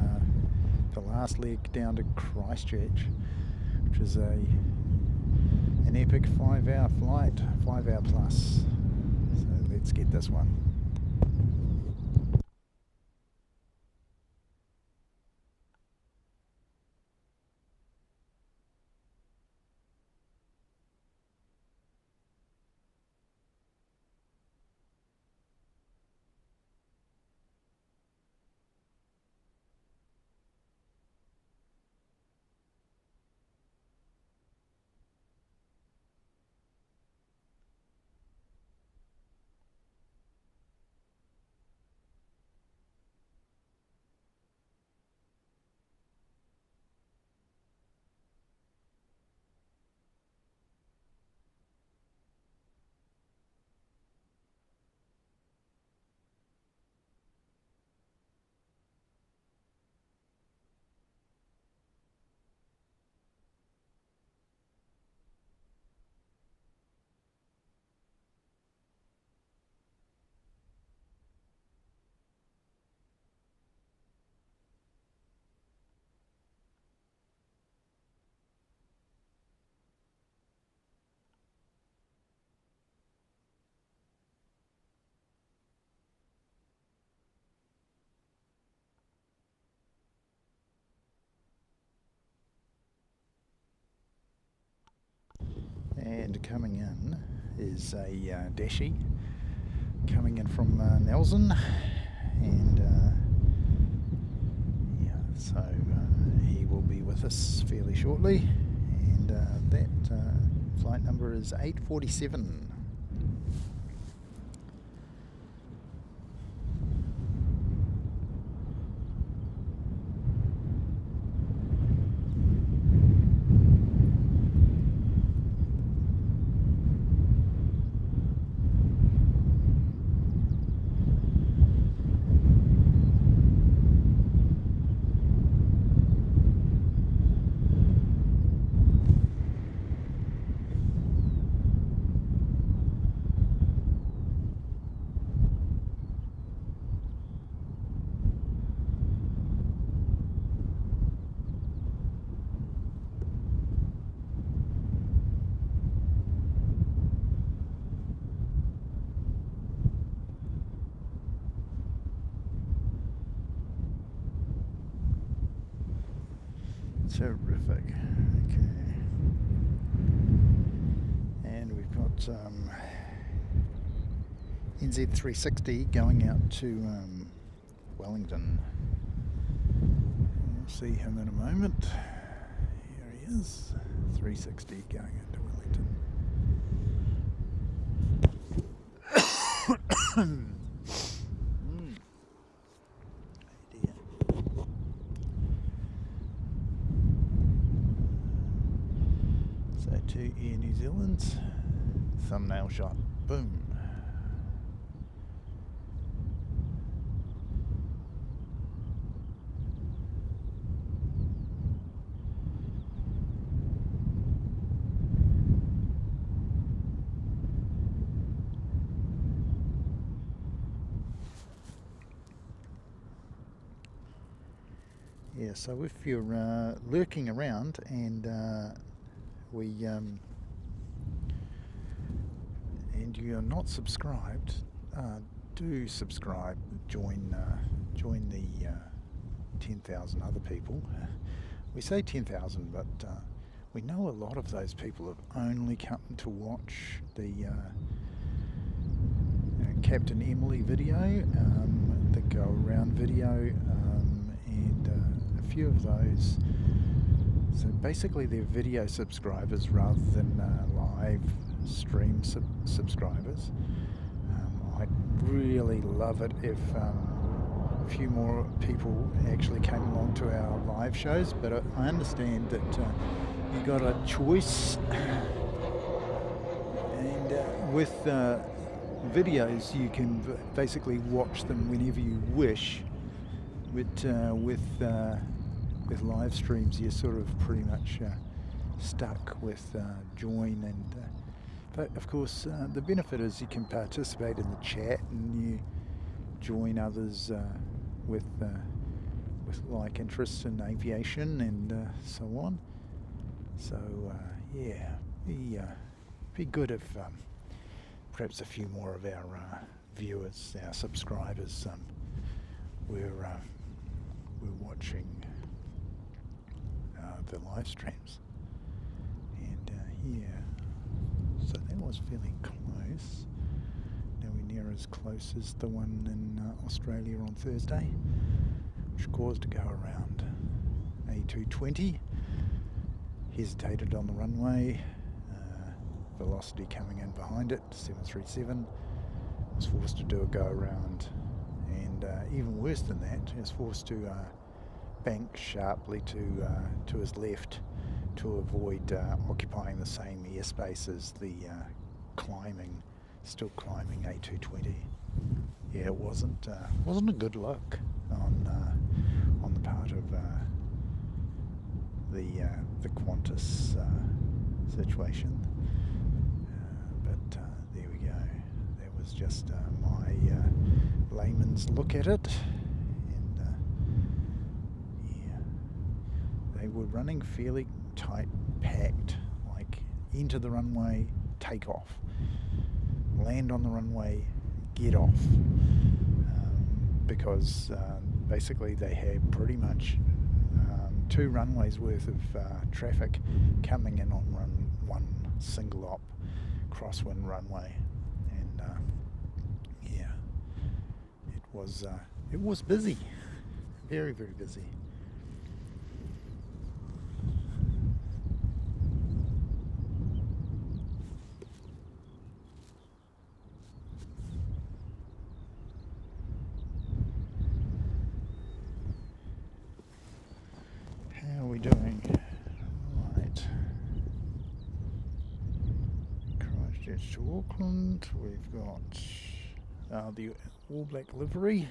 the last leg down to Christchurch, which is an epic 5-hour flight, 5-hour plus. So let's get this one. And coming in is a Dashi coming in from Nelson, and yeah, so he will be with us fairly shortly, and that flight number is 847. Terrific. Okay. And we've got NZ360 going out to Wellington. We'll see him in a moment. Here he is. 360 going into Wellington. To Air New Zealand, thumbnail shot, boom. Yeah, so if you're lurking around and and you're not subscribed, do subscribe. Join the 10,000 other people. We say 10,000, but we know a lot of those people have only come to watch the Captain Emily video, the go around video, and a few of those So basically they're video subscribers rather than live stream subscribers. I'd really love it if a few more people actually came along to our live shows, but I understand that you got a choice, and with videos you can basically watch them whenever you wish. With live streams, you're sort of pretty much stuck with join, and but of course the benefit is you can participate in the chat and you join others with like interests in aviation and so on. So yeah, be good if perhaps a few more of our viewers, our subscribers, were watching the live streams. And yeah, so that was fairly close. Nowhere near as close as the one in Australia on Thursday, which caused a go around A220. Hesitated on the runway, velocity coming in behind it, 737, was forced to do a go around, and even worse than that, he was forced to bank sharply to his left to avoid occupying the same airspace as the still climbing A220. Yeah, it wasn't a good look on the part of the Qantas situation, but there we go. That was just my layman's look at it, and yeah, they were running fairly tight, packed, like enter the runway, take off, land on the runway, get off, because basically they had pretty much 2 runways worth of traffic coming in on one single op crosswind runway, and yeah, it was busy, very, very busy. How are we doing? Right. Christchurch to Auckland. We've got the All Black livery.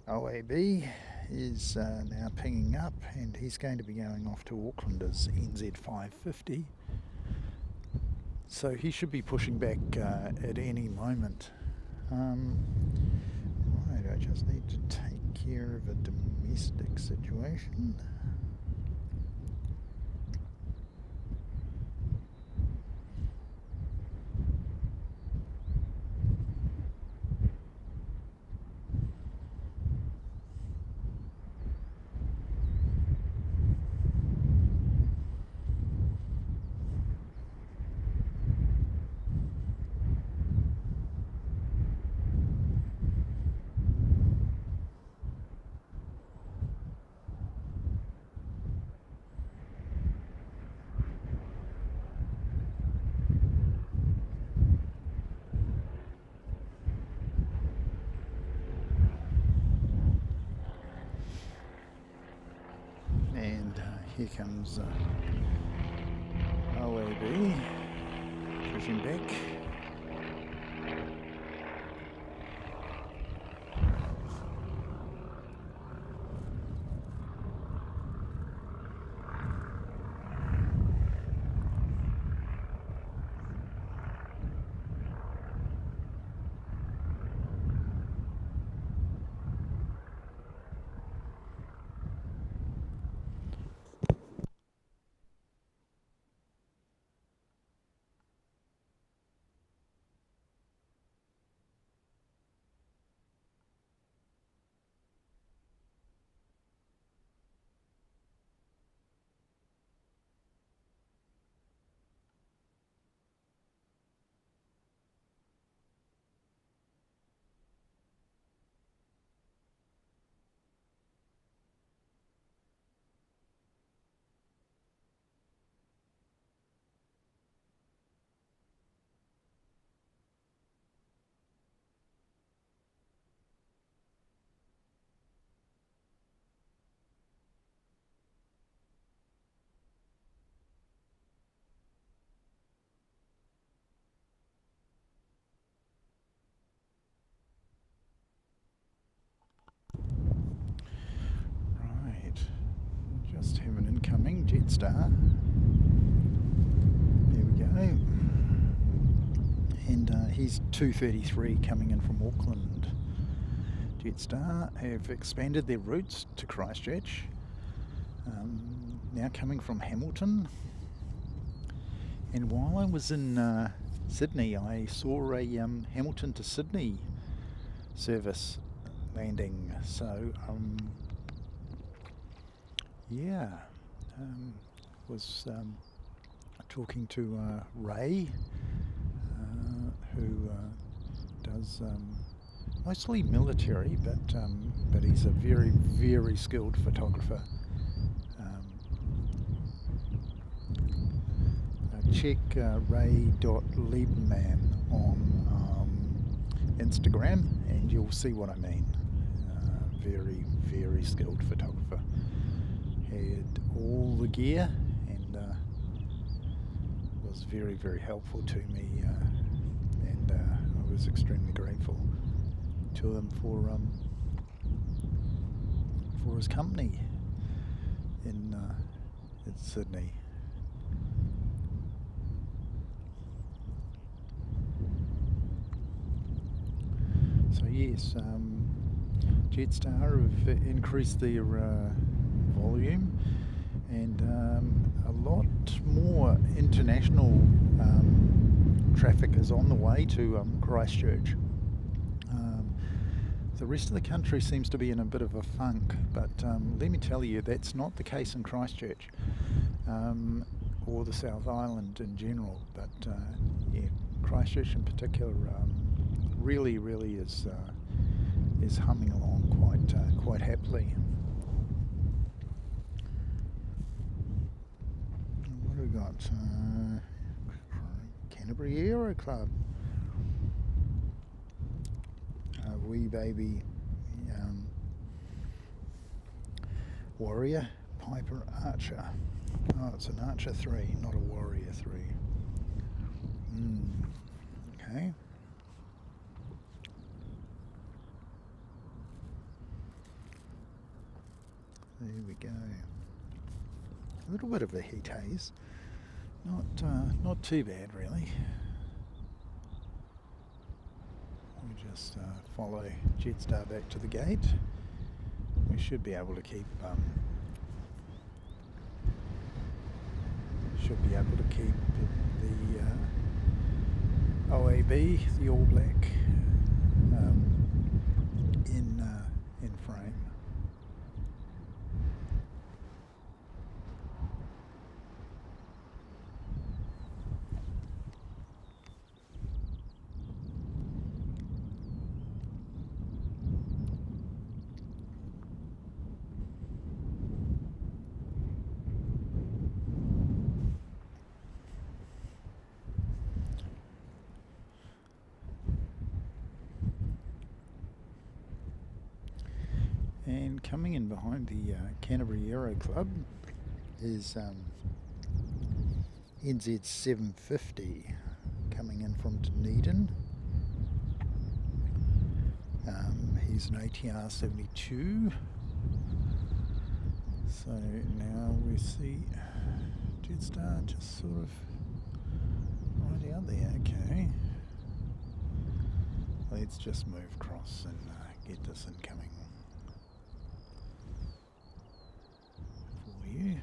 OAB is now pinging up, and he's going to be going off to Auckland as NZ 550. So he should be pushing back at any moment. Right, I just need to take care of a domestic situation. And here comes OAB pushing back. Jetstar. There we go. And he's 2:33 coming in from Auckland. Jetstar have expanded their routes to Christchurch. Now coming from Hamilton. And while I was in Sydney, I saw a Hamilton to Sydney service landing. So was talking to Ray, who does mostly military, but he's a very, very skilled photographer. Check ray.liebman on Instagram and you'll see what I mean. Very, very skilled photographer. Had all the gear and was very, very helpful to me, and I was extremely grateful to him for his company in Sydney. So yes, Jetstar have increased their volume, and a lot more international traffic is on the way to Christchurch. The rest of the country seems to be in a bit of a funk, but let me tell you, that's not the case in Christchurch, or the South Island in general. But Christchurch in particular really is humming along quite happily. What have we got? Canterbury Aero Club. Wee baby Warrior Piper Archer. Oh, it's an Archer 3, not a Warrior 3. Okay. There we go. A little bit of a heat haze. Not too bad really. We just follow Jetstar back to the gate. We should be able to keep the OAB, the All Black, in frame. And coming in behind the Canterbury Aero Club is NZ 750 coming in from Dunedin. He's an ATR 72. So now we see Jetstar just sort of right out there. Okay, let's just move across and get this incoming for you.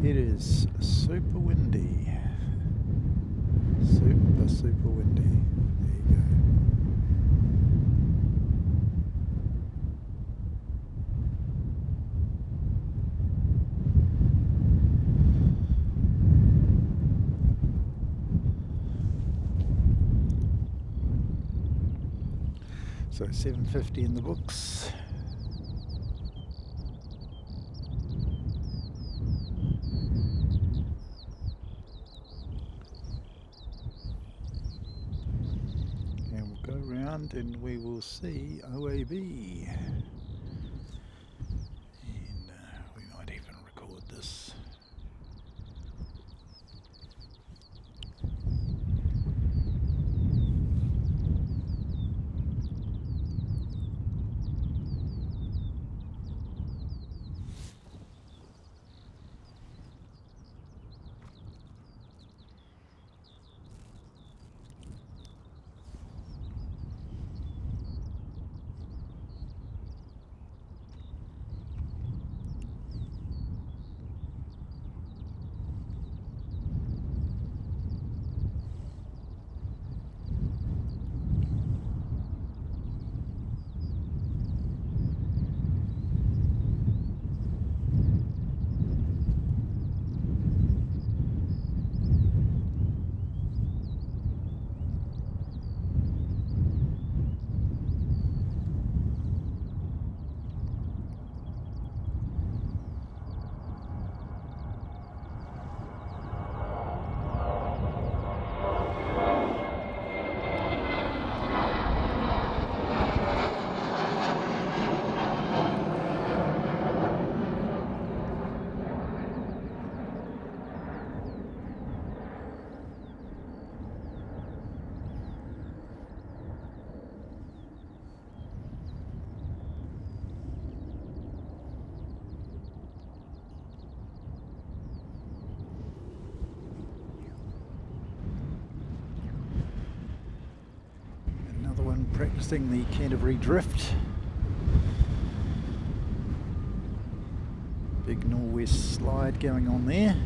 It is super windy. Super windy. There you go. So 750 in the books. around and we will see OAB. And we might even record this. Practicing the Canterbury drift. Big northwest slide going on there.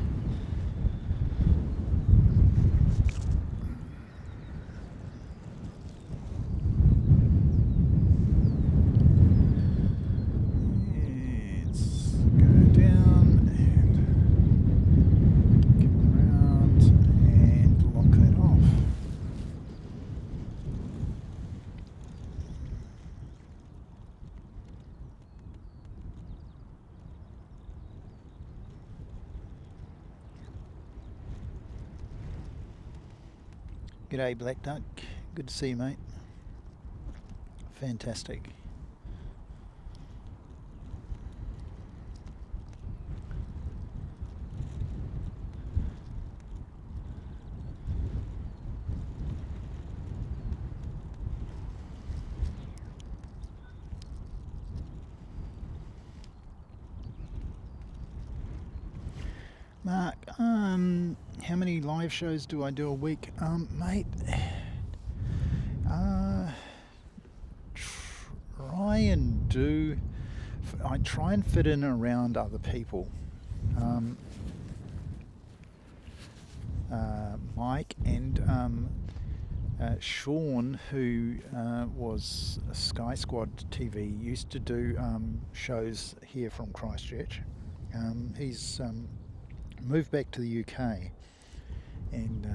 Let's go down and come around and lock that off. G'day Black Duck, good to see you mate. Fantastic. Mark, how many live shows do I do a week? Mate, I try and fit in around other people. Mike and Sean, who was Sky Squad TV, used to do shows here from Christchurch. He's moved back to the UK, and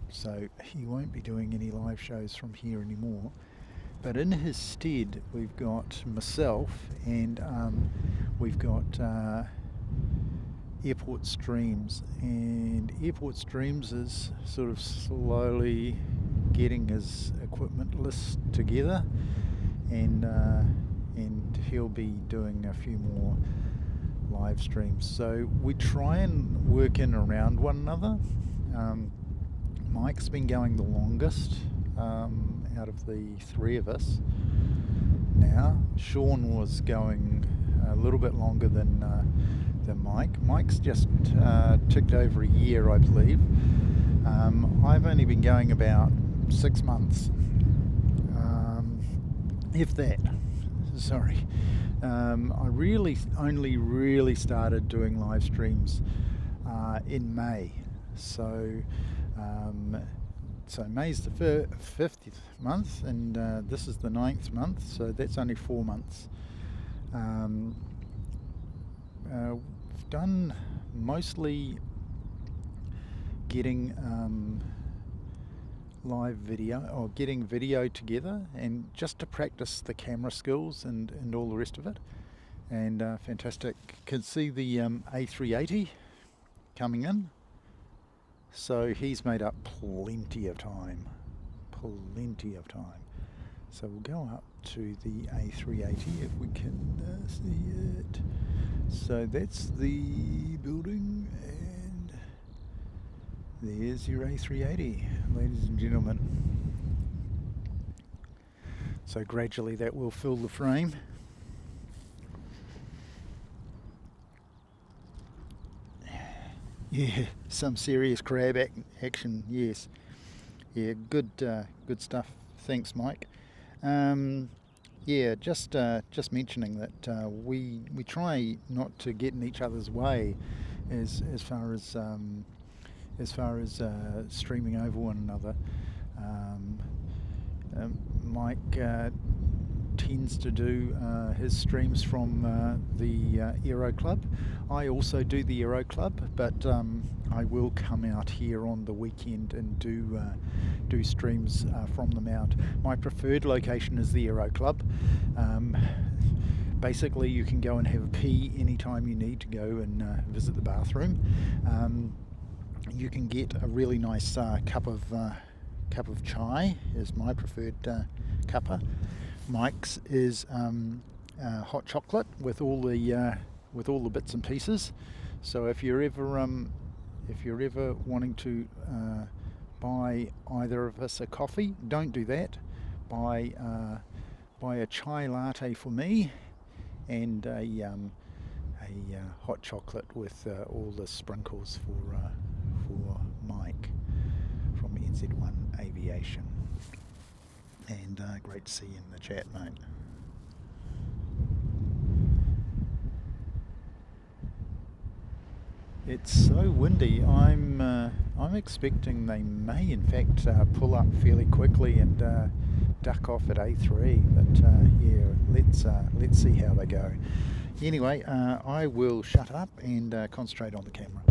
so he won't be doing any live shows from here anymore. But in his stead, we've got myself and we've got Airport Streams, and Airport Streams is sort of slowly getting his equipment list together, and he'll be doing a few more live streams. So we try and work in around one another. Mike's been going the longest out of the three of us now. Sean was going a little bit longer than Mike. Mike's just ticked over a year, I believe. I've only been going about 6 months, if that. Sorry. I only really started doing live streams in May. So May's the 5th month, and this is the 9th month, so that's only 4 months. We've done mostly getting live video, or getting video together, and just to practice the camera skills and all the rest of it. And fantastic. Can see the A380 coming in. So he's made up plenty of time. So we'll go up to the A380 if we can see it. So that's the building, and there's your A380, ladies and gentlemen. So gradually that will fill the frame. Yeah, some serious crab action, yes. Yeah, good stuff. Thanks, Mike. Yeah, just mentioning that we try not to get in each other's way as far as streaming over one another. Mike tends to do his streams from the Aero Club. I also do the Aero Club, but I will come out here on the weekend and do streams from the Mound. My preferred location is the Aero Club. Basically, you can go and have a pee anytime you need to go and visit the bathroom. You can get a really nice cup of chai, is my preferred cuppa. Mike's is hot chocolate with all the bits and pieces. So if you're ever wanting to buy either of us a coffee, don't do that. Buy a chai latte for me and a hot chocolate with all the sprinkles for Mike from NZ1 Aviation. And great to see you in the chat, mate. It's so windy. I'm expecting they may, in fact, pull up fairly quickly and duck off at A3. But yeah, let's see how they go. Anyway, I will shut up and concentrate on the camera.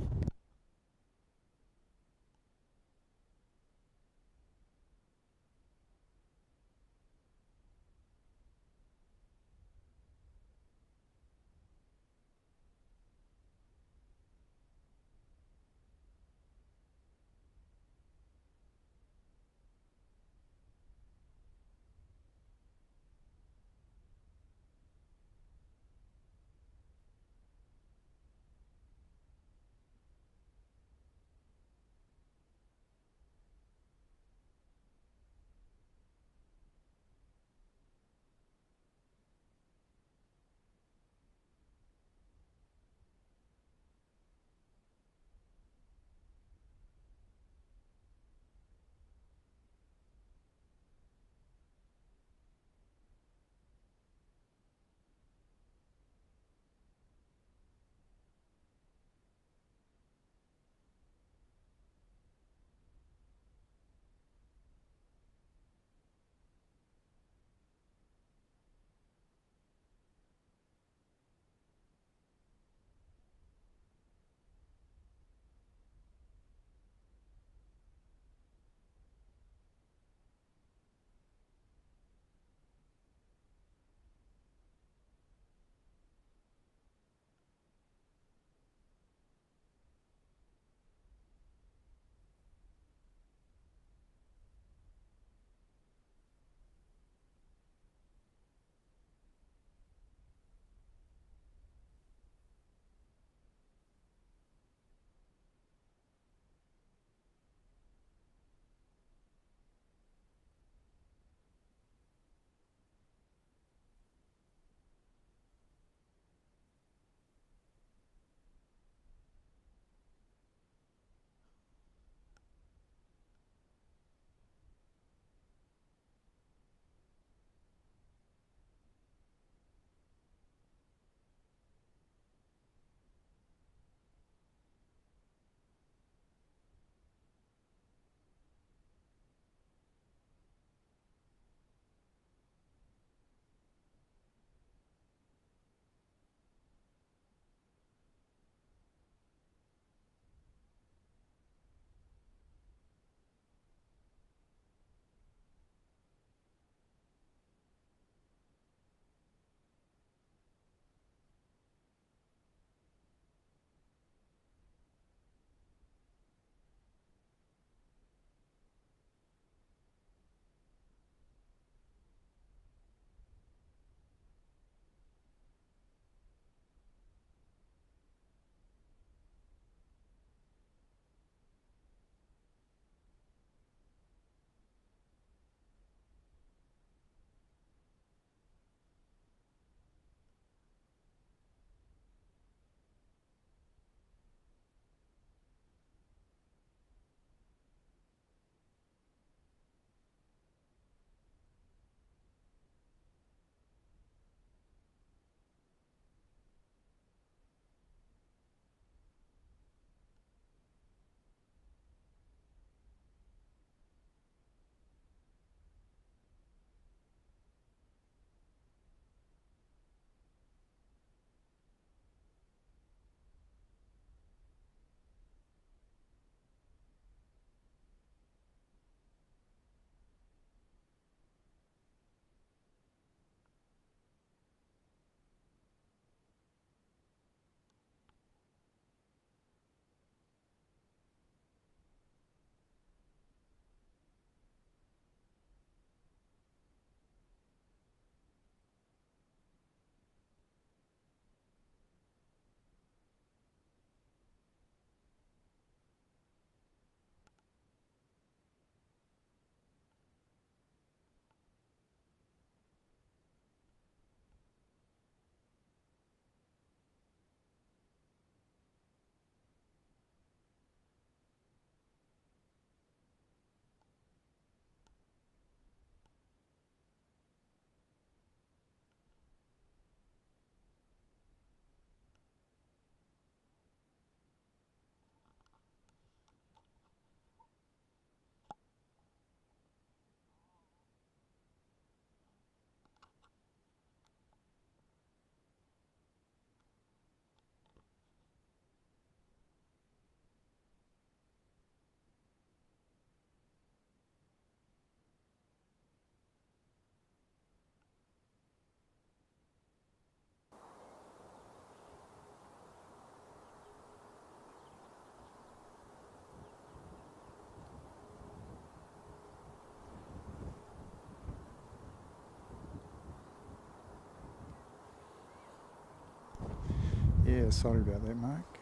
Yeah, sorry about that, Mark.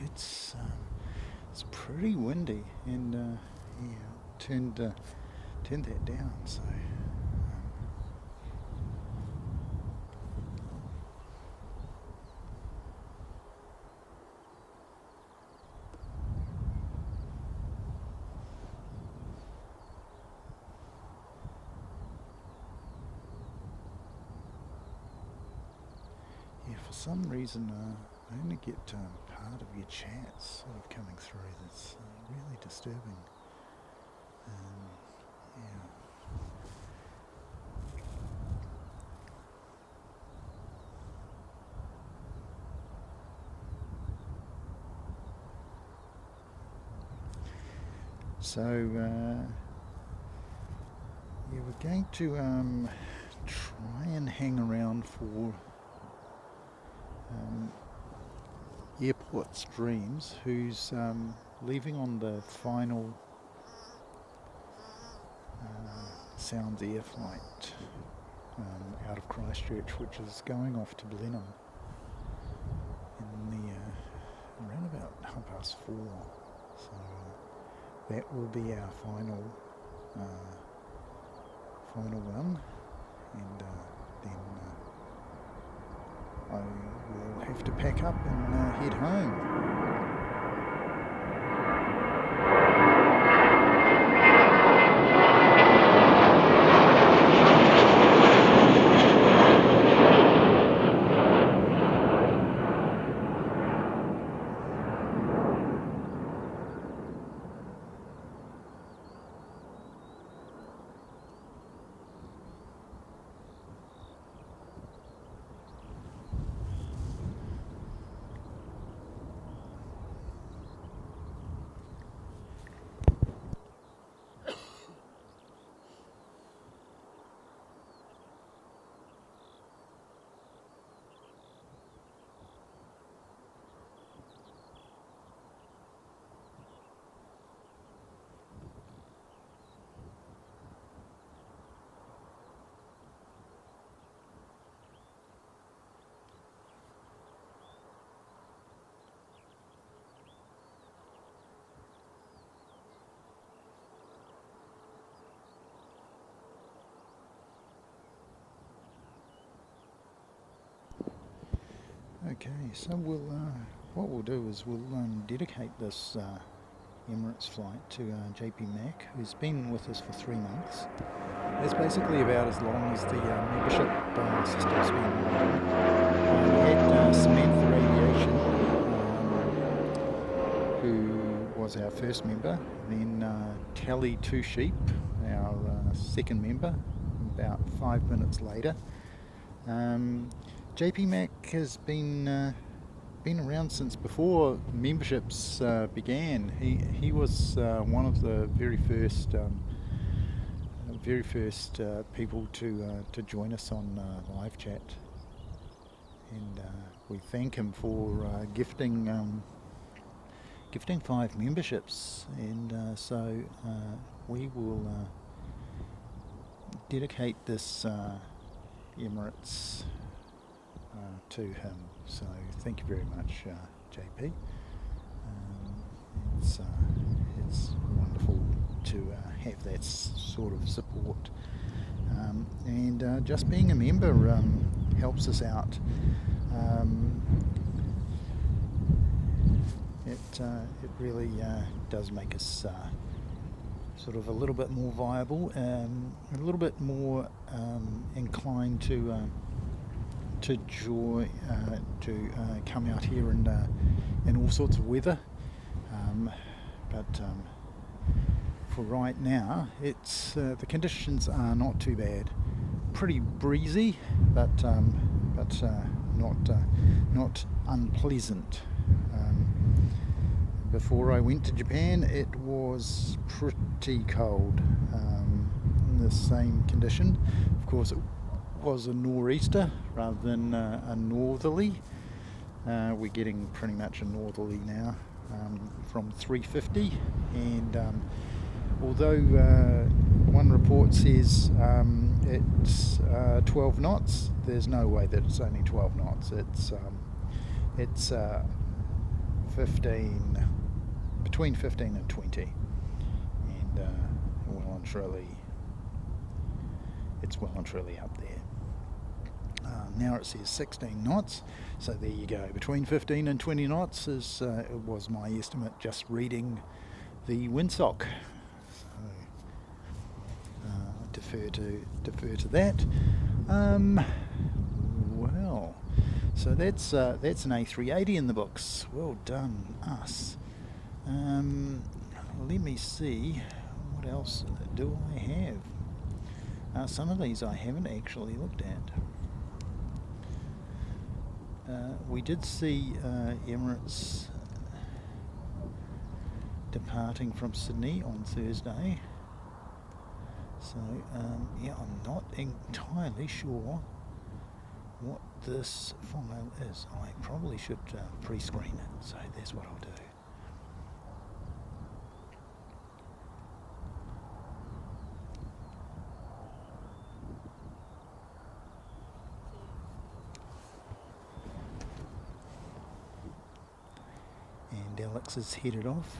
It's pretty windy, and turned that down. So for some reason, I only get part of your chats sort of coming through. That's really disturbing. Yeah. So, we're going to try and hang around for Airport Streams, who's leaving on the final Sounds Air flight out of Christchurch, which is going off to Blenheim in the around about 4:30. So that will be our final one, and then I will have to pack up and head home. Okay, so what we'll do is we'll dedicate this Emirates flight to JP Mac, who's been with us for 3 months. That's basically about as long as the membership system's been running. We had Samantha Aviation, who was our first member, then Tally Two Sheep, our second member, about 5 minutes later. JP Mac has been around since before memberships began. He was one of the very first people to join us on live chat, and we thank him for gifting 5 memberships, and so we will dedicate this Emirates to him. So thank you very much, JP. It's wonderful to have that sort of support, and just being a member helps us out. It really does make us sort of a little bit more viable, a little bit more inclined to come out here in all sorts of weather. But for right now, it's the conditions are not too bad. Pretty breezy, but not unpleasant. Before I went to Japan, it was pretty cold in the same condition. Of course, it was a nor'easter rather than a northerly. We're getting pretty much a northerly now from 350, and although one report says it's 12 knots, there's no way that it's only 12 knots. It's between 15 and 20, and it's well and truly up there. Now it says 16 knots, so there you go. Between 15 and 20 knots was my estimate just reading the windsock. So defer to that. Well, so that's an A380 in the books. Well done, us. Let me see, what else do I have? Some of these I haven't actually looked at. We did see Emirates departing from Sydney on Thursday. So, yeah, I'm not entirely sure what this file is. I probably should pre-screen it, so that's what I'll do. And Alex is headed off.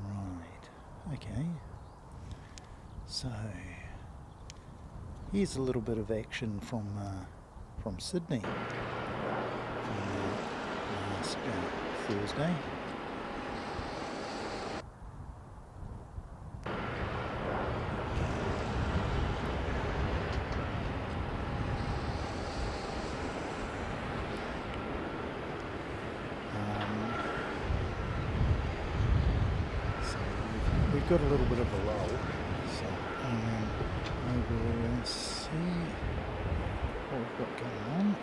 Right, okay. So here's a little bit of action from Sydney from last Thursday. We've got a little bit of a lull, so I will see what we've got going on.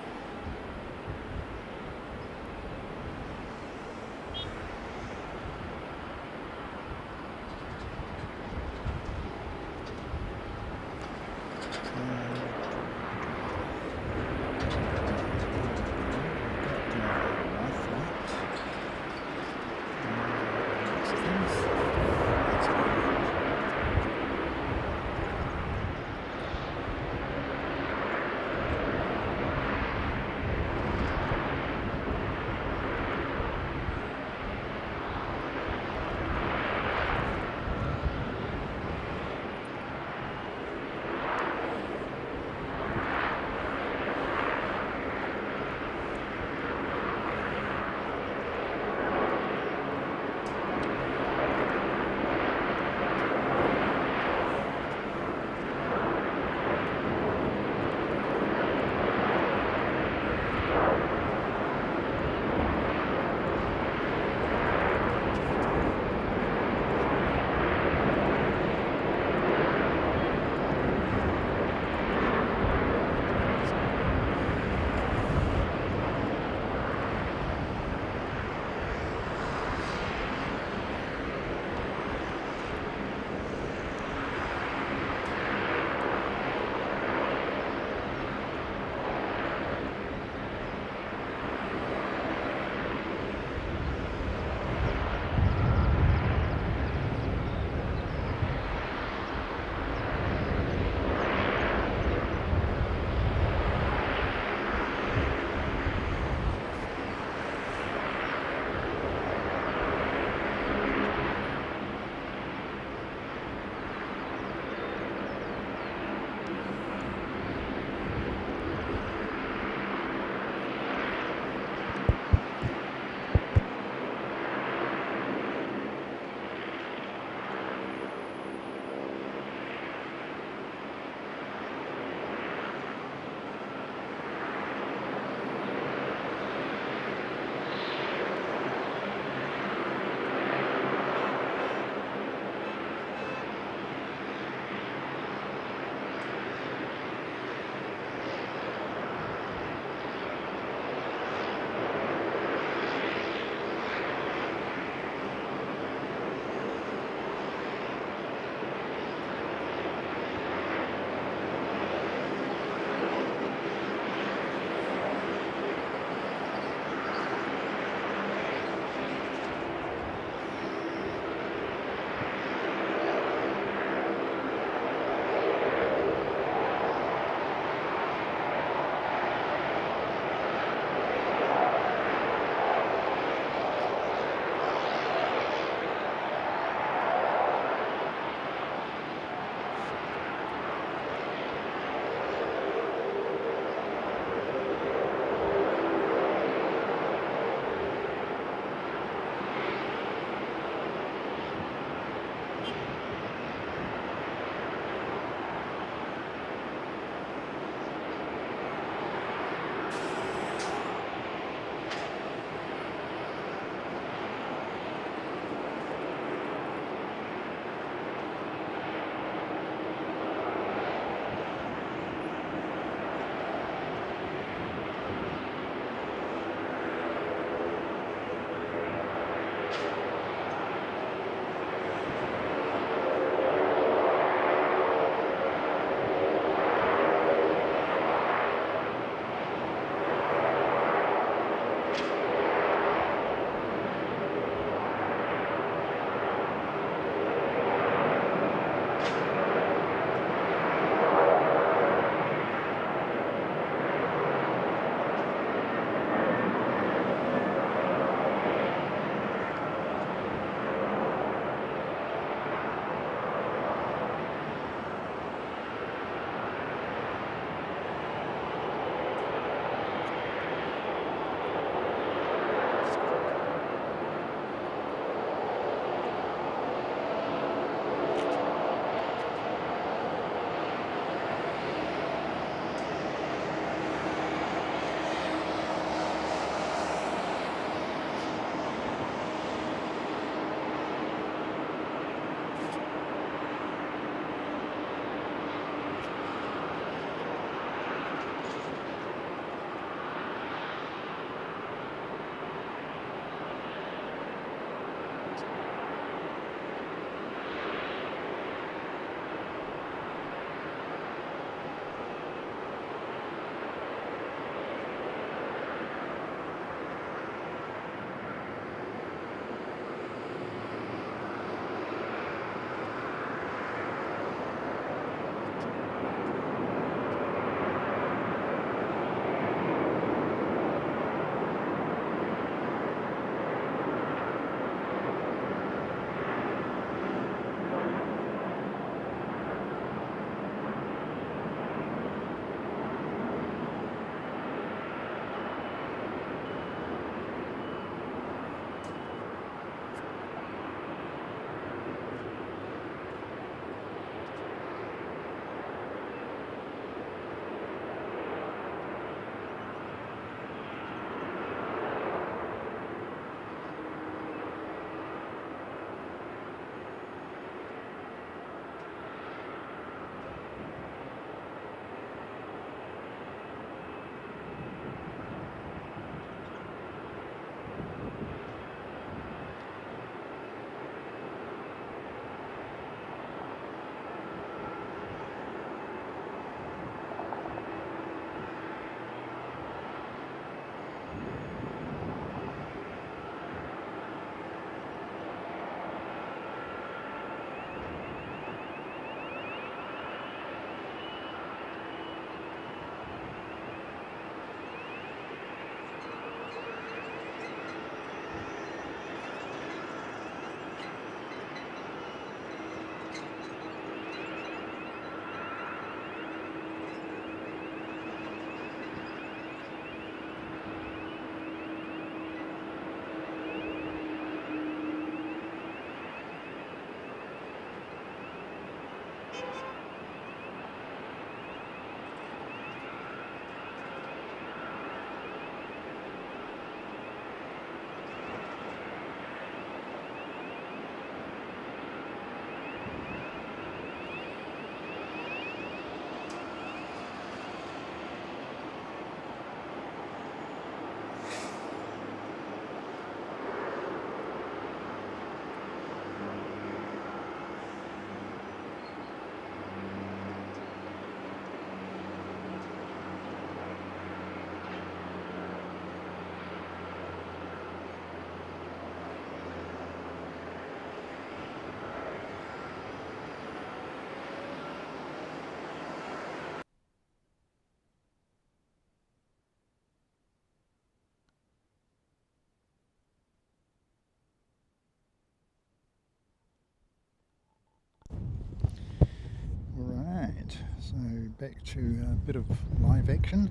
Right, so back to a bit of live action.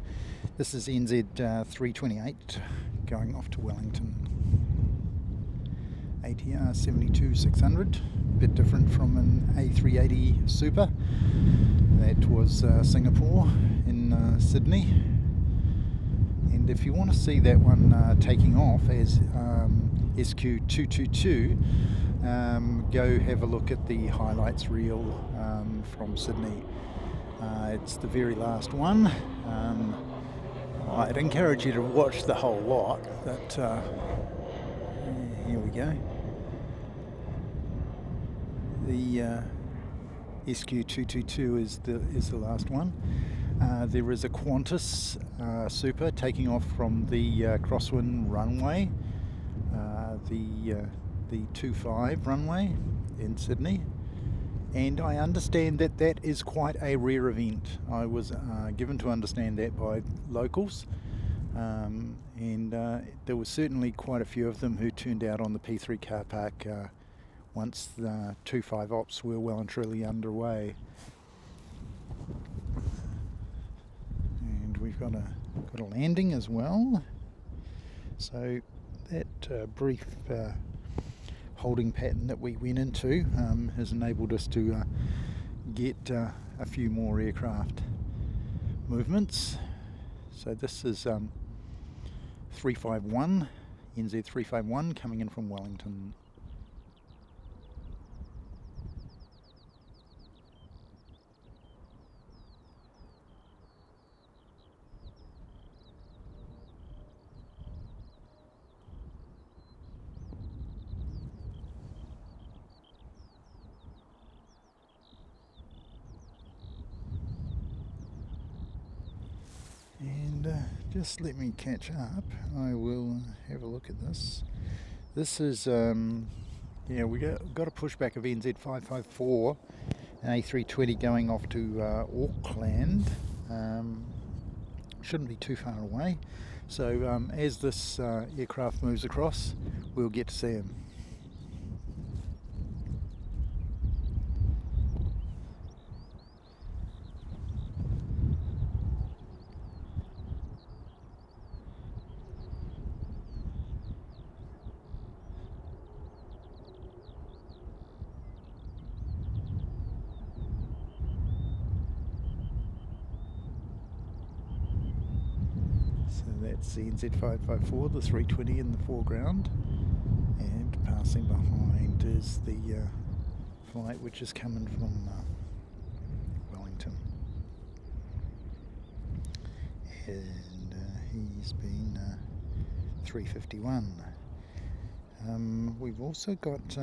This is NZ 328 going off to Wellington. ATR 72-600, a bit different from an A380 Super. That was Singapore in Sydney. And if you want to see that one taking off as SQ222, go have a look at the highlights reel from Sydney. It's the very last one. I'd encourage you to watch the whole lot, but here we go. The SQ222 is the last one. There is a Qantas Super taking off from the crosswind runway, the 25 runway in Sydney, and I understand that that is quite a rare event. I was given to understand that by locals, and there were certainly quite a few of them who turned out on the P3 car park once the 25 ops were well and truly underway. And we've got a landing as well. So that brief holding pattern that we went into has enabled us to get a few more aircraft movements. So this is 351, NZ 351 coming in from Wellington. And just let me catch up. I will have a look at this. This is, we got a pushback of NZ 554, an A320 going off to Auckland. Shouldn't be too far away. So as this aircraft moves across, we'll get to see him. That's the NZ 554, the 320 in the foreground, and passing behind is the flight which is coming from Wellington, and he's been 351. We've also got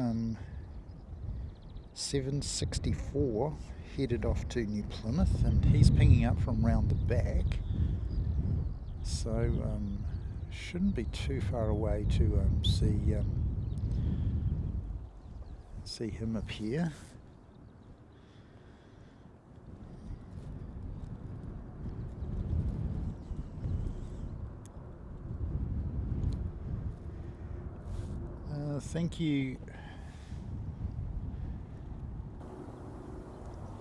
764 headed off to New Plymouth, and he's pinging up from round the back. So shouldn't be too far away to see him appear. Thank you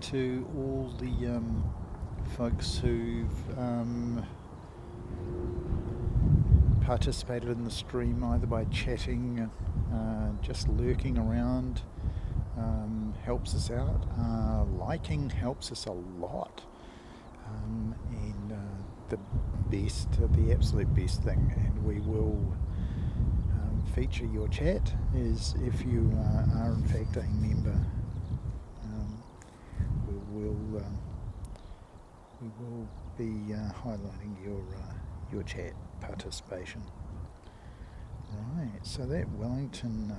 to all the folks who've participated in the stream, either by chatting, just lurking around, helps us out. Liking helps us a lot, and the absolute best thing, and we will feature your chat, is if you are in fact a member. We will be highlighting your chat participation. Right, so that Wellington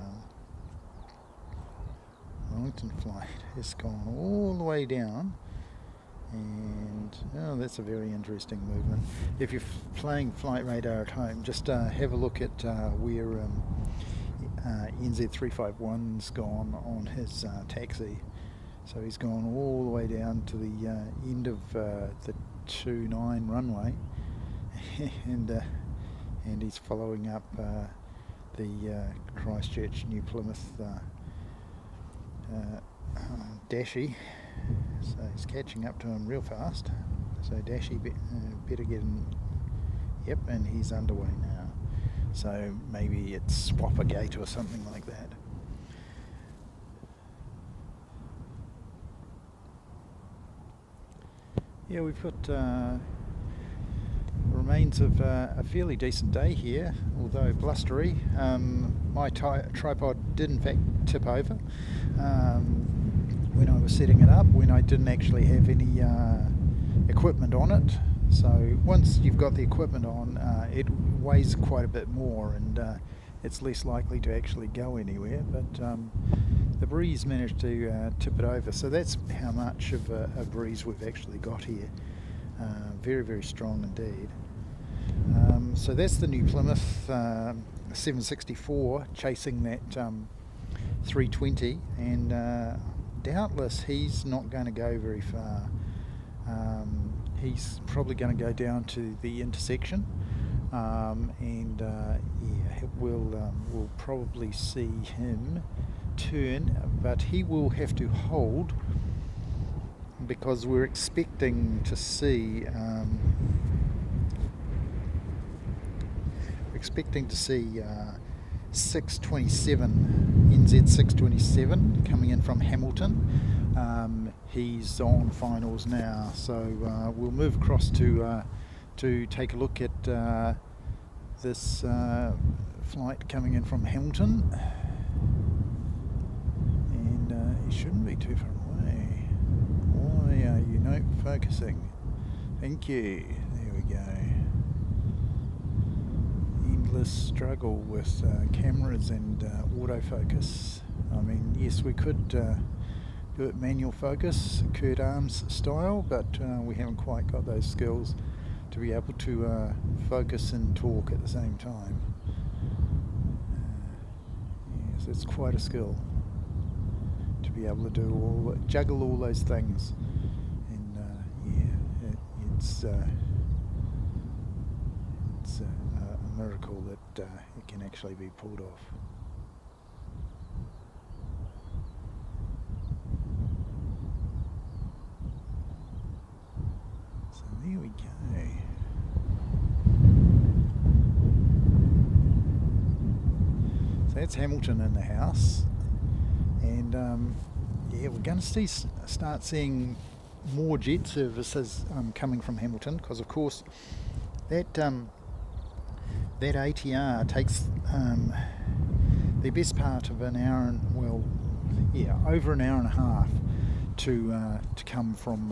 flight has gone all the way down, and that's a very interesting movement. If you're playing flight radar at home, just have a look at where NZ 351's gone on his taxi. So he's gone all the way down to the end of the 29 runway, and he's following up the Christchurch New Plymouth Dashi So he's catching up to him real fast. So Dashy better get in. Yep, and he's underway now. So maybe it's swap a gate or something like that. Yeah, we've got remains of a fairly decent day here, although blustery. My tripod did in fact tip over when I was setting it up, when I didn't actually have any equipment on it. So once you've got the equipment on, it weighs quite a bit more, and it's less likely to actually go anywhere. But the breeze managed to tip it over, so that's how much of a breeze we've actually got here. Very, very strong indeed. So that's the new Plymouth 764 chasing that 320, and doubtless he's not going to go very far. He's probably going to go down to the intersection, and yeah, we'll probably see him turn, but he will have to hold because we're expecting to see 627 NZ 627 coming in from Hamilton. He's on finals now, so we'll move across to take a look at this flight coming in from Hamilton, and he shouldn't be too far away. Why are you not focusing? Thank you. There we go. Endless struggle with cameras and autofocus. I mean, yes, we could do it manual focus, Kurt Arms style, but we haven't quite got those skills to be able to focus and talk at the same time. Yes, it's quite a skill to be able to do juggle all those things, and yeah, it's a miracle that it can actually be pulled off. So there we go. So that's Hamilton in the house, and yeah, we're going to start seeing more jet services coming from Hamilton, because of course that ATR takes the best part of an hour and, well, yeah, over an hour and a half to come from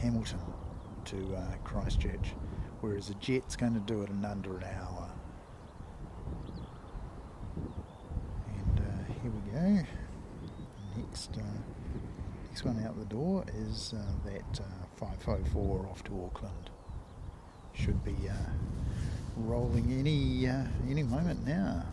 Hamilton to Christchurch, whereas a jet's going to do it in under an hour. And here we go. Next one out the door is that 504 off to Auckland. Should be rolling any moment now.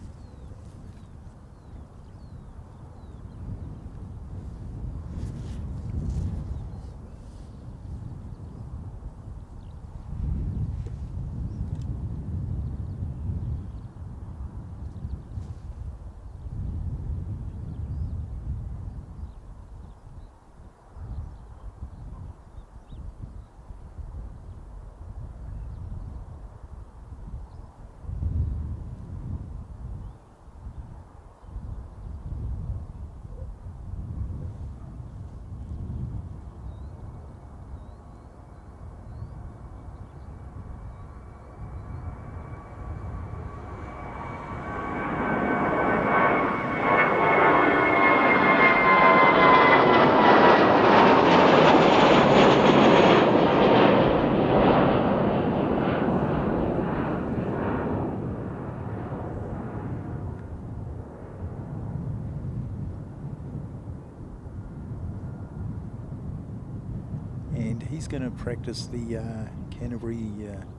And he's going to practice the Canterbury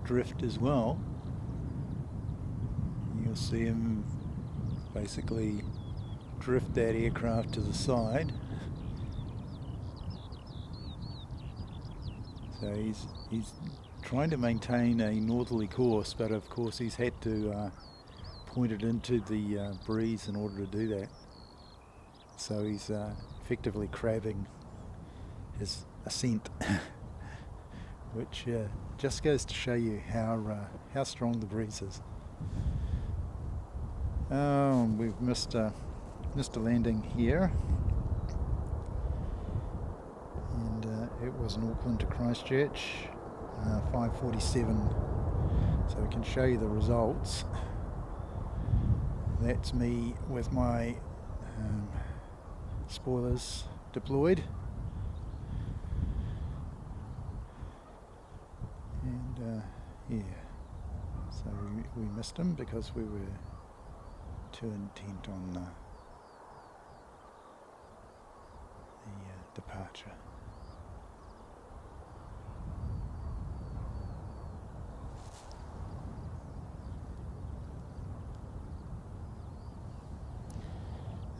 drift as well. You'll see him basically drift that aircraft to the side. So he's trying to maintain a northerly course, but of course he's had to point it into the breeze in order to do that. So he's effectively crabbing his ascent, which just goes to show you how strong the breeze is. Oh, we've missed a landing here, and it was in Auckland to Christchurch, 5:47. So we can show you the results. That's me with my spoilers deployed, and yeah, so we missed him because we were too intent on the departure.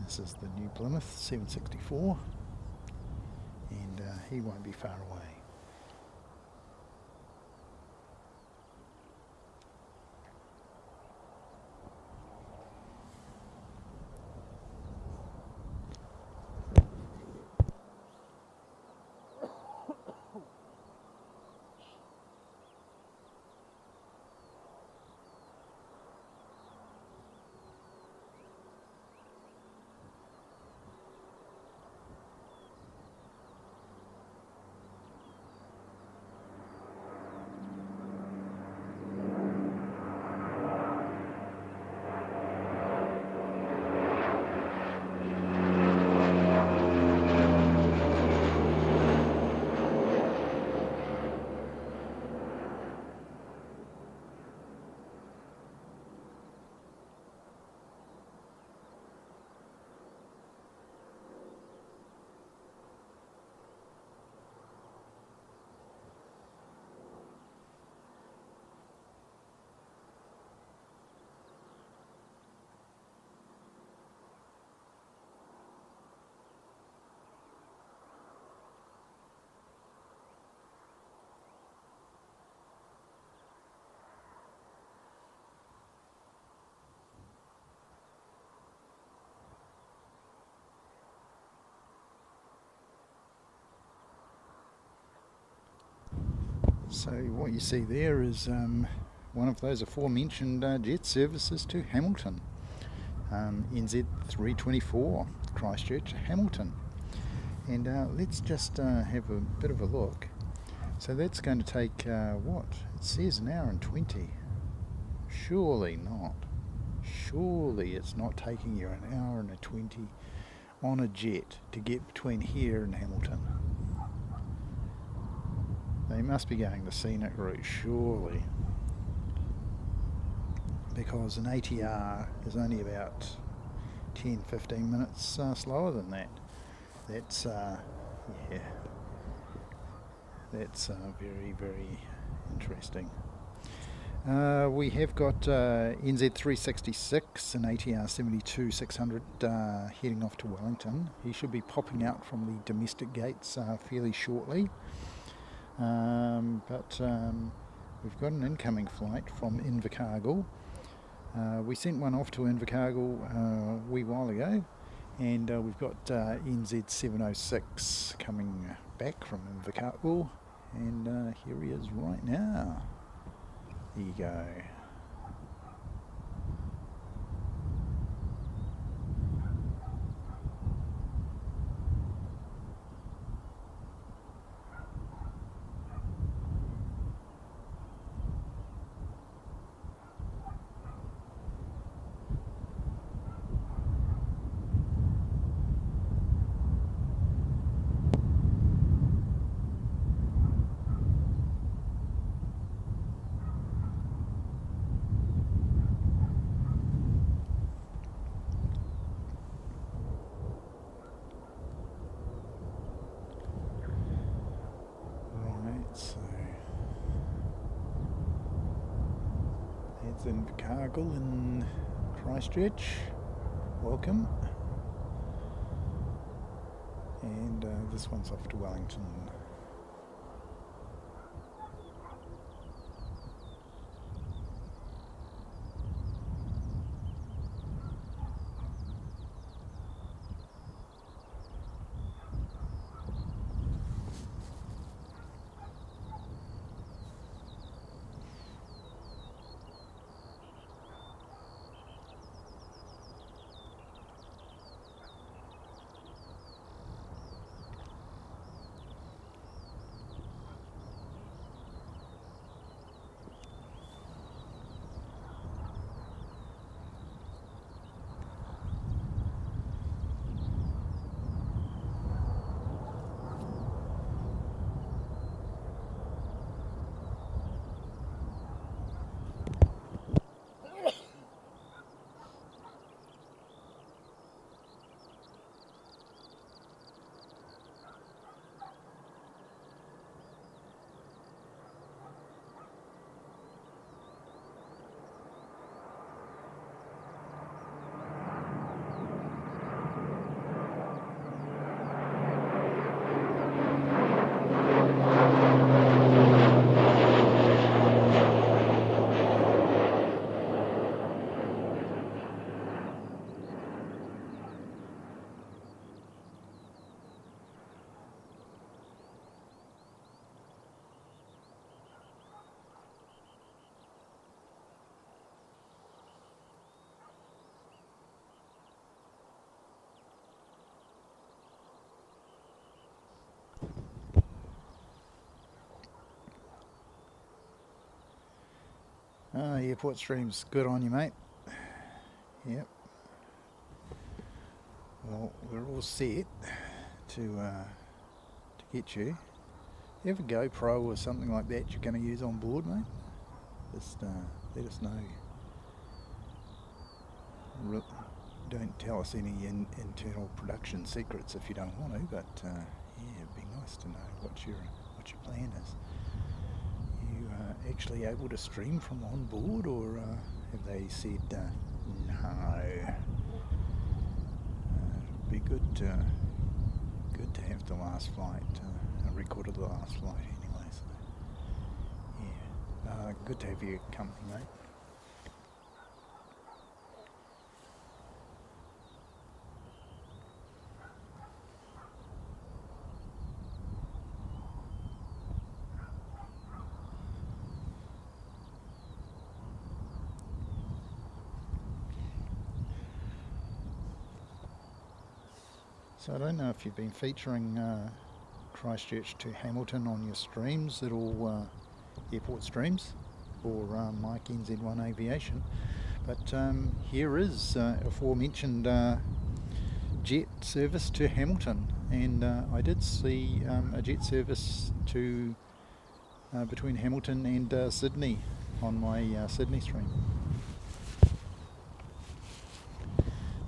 This is the new Plymouth 764, and he won't be far away. So what you see there is one of those aforementioned jet services to Hamilton, NZ 324, Christchurch, Hamilton. And let's just have a bit of a look. So that's going to take, what? It says an hour and 20. Surely not. Surely it's not taking you an hour and 20 on a jet to get between here and Hamilton. They must be going the scenic route, surely, because an ATR is only about 10-15 minutes slower than that. That's yeah, that's very, very interesting. We have got NZ 366 and ATR 72-600 heading off to Wellington. He should be popping out from the domestic gates fairly shortly. But we've got an incoming flight from Invercargill. We sent one off to Invercargill a wee while ago, and we've got NZ 706 coming back from Invercargill, and here he is right now. There you go. Invercargill in Christchurch, welcome, and this one's off to Wellington. Airport streams, good on you, mate. Yep. Well, we're all set to get you. You have a GoPro or something like that you're going to use on board, mate? Just let us know. Don't tell us any internal production secrets if you don't want to, but yeah, it'd be nice to know what your plan is. You actually able to stream from on board, or have they said no? It'd be good to have the last flight, recorded the last flight anyway. So yeah, good to have your company, mate. So I don't know if you've been featuring Christchurch to Hamilton on your streams, little airport streams, or Mike NZ1 Aviation, but here is aforementioned jet service to Hamilton, and I did see a jet service to between Hamilton and Sydney on my Sydney stream.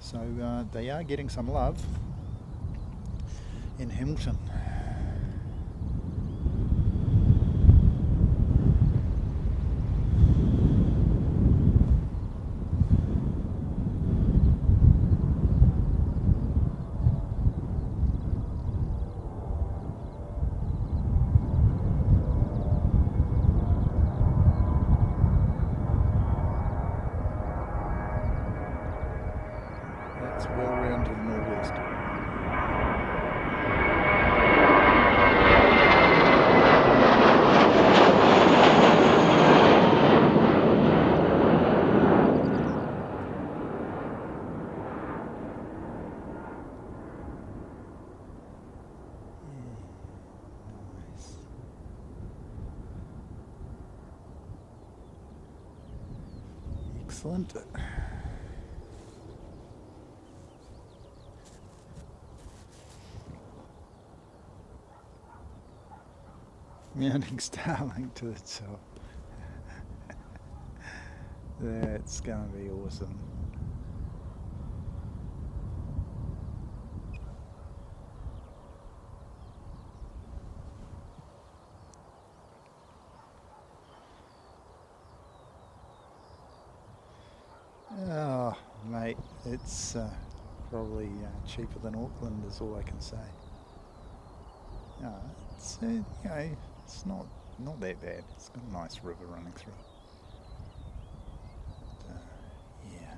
So they are getting some love in Hamilton. That's well round to the northwest. Excellent. Mounting Starlink to the top. That's going to be awesome. Oh, mate, it's probably cheaper than Auckland is all I can say. It's you know, it's not that bad. It's got a nice river running through it. But, yeah,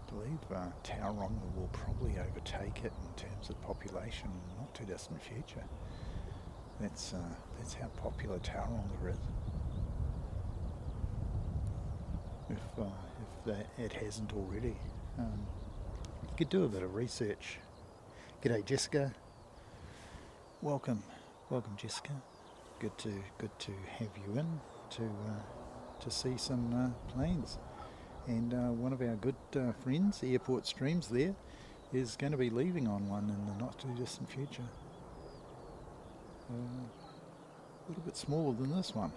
I believe Tauranga will probably overtake it in terms of population in the not too distant future. That's how popular Tauranga is. If it hasn't already, you could do a bit of research. G'day, Jessica. Welcome, Jessica. Good to have you in to see some planes. And one of our good friends, Airport Streams, there is going to be leaving on one in the not too distant future. A little bit smaller than this one.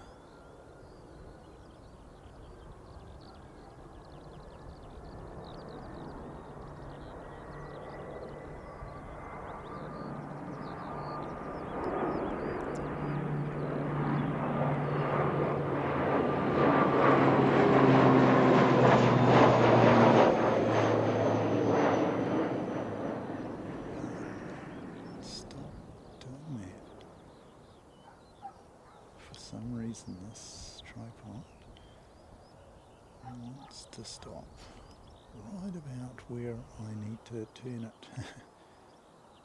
This tripod wants to stop right about where I need to turn it.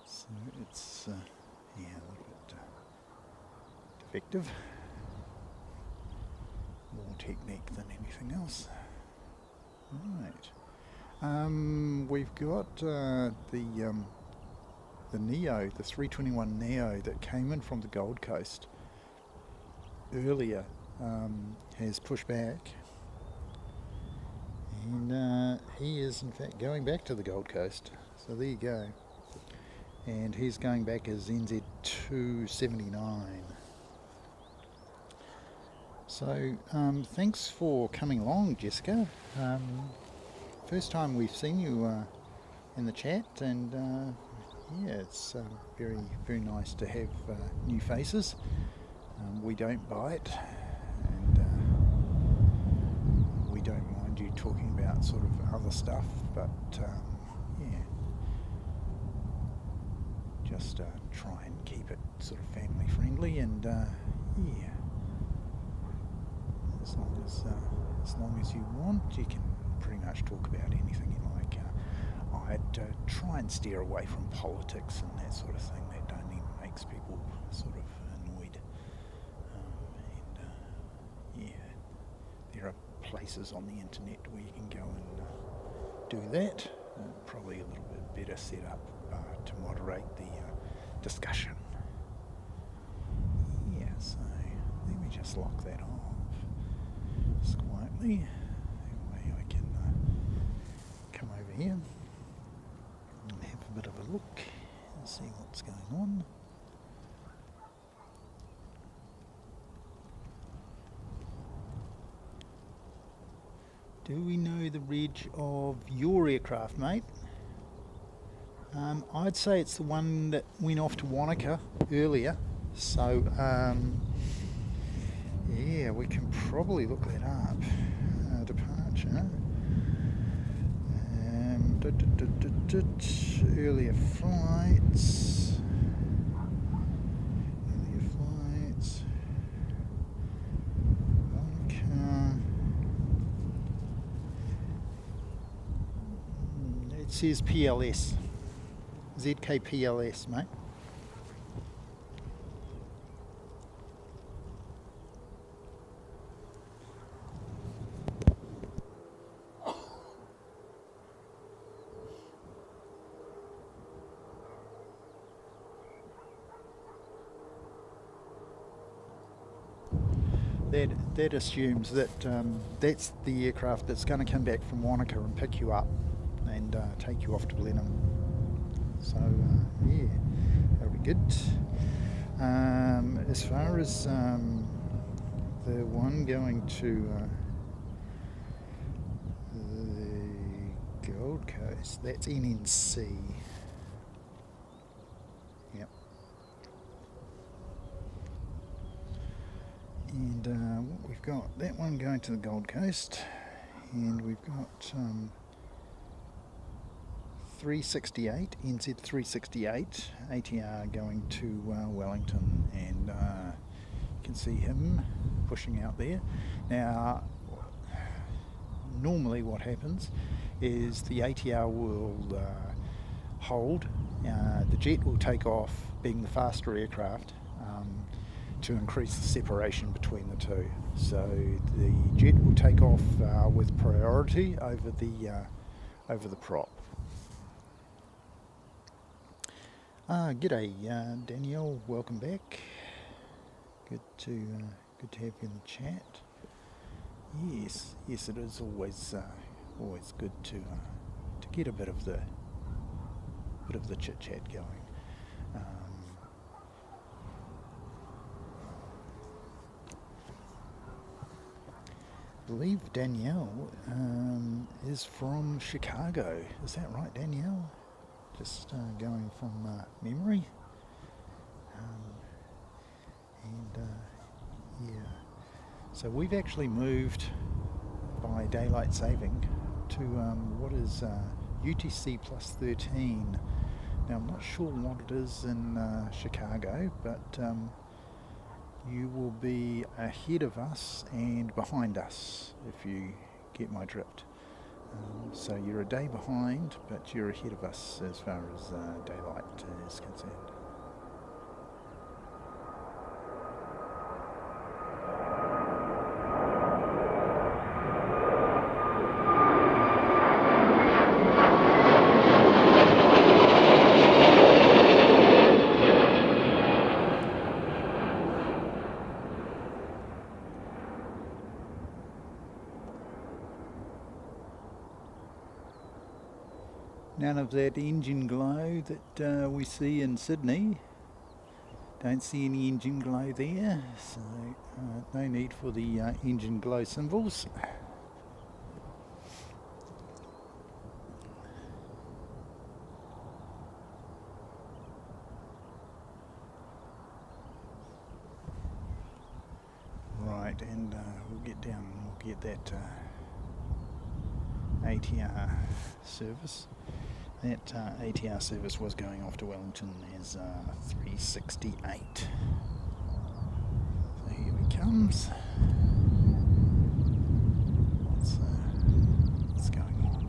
So it's yeah, a little bit defective. More technique than anything else. Right. We've got the Neo, the 321 Neo that came in from the Gold Coast. earlier has pushed back, and he is in fact going back to the Gold Coast. So there you go. And he's going back as NZ279. So thanks for coming along, Jessica. First time we've seen you in the chat, and yeah, it's very, very nice to have new faces. We don't bite, and we don't mind you talking about sort of other stuff, but yeah, just try and keep it sort of family friendly, and yeah, as long as you want, you can pretty much talk about anything you like. I'd try and steer away from politics and that sort of thing. That only makes people sort of annoyed. And yeah, there are places on the internet where you can go and do that. Probably a little bit better set up to moderate the discussion. Yeah, so let me just lock that off just quietly. That way I can come over here and have a bit of a look and see what's going on. Do we know the reg of your aircraft, mate? I'd say it's the one that went off to Wanaka earlier, so yeah, we can probably look that up. Departure. Earlier flights. Wanaka. It says PLS. ZKPLS, mate. That assumes that that's the aircraft that's going to come back from Wanaka and pick you up and take you off to Blenheim. So yeah, that'll be good. As far as the one going to the Gold Coast, that's NNC. Yep. And what we've got, that one going to the Gold Coast, and we've got 368, NZ 368, ATR going to Wellington, and you can see him pushing out there. Now, normally what happens is the ATR will hold, the jet will take off, being the faster aircraft, to increase the separation between the two. So the jet will take off with priority over the prop. G'day, Danielle. Welcome back. Good to have you in the chat. Yes, it is always good to get a bit of the chit chat going. I believe Danielle is from Chicago. Is that right, Danielle? Just going from memory. Yeah. So we've actually moved by daylight saving to what is UTC plus 13. Now I'm not sure what it is in Chicago, but you will be ahead of us and behind us, if you get my drift. So you're a day behind, but you're ahead of us as far as daylight is concerned. None of that engine glow that we see in Sydney. Don't see any engine glow there, so no need for the engine glow symbols. Right, and we'll get down and we'll get that ATR service. That ATR service was going off to Wellington as 368. So here he comes. What's going on?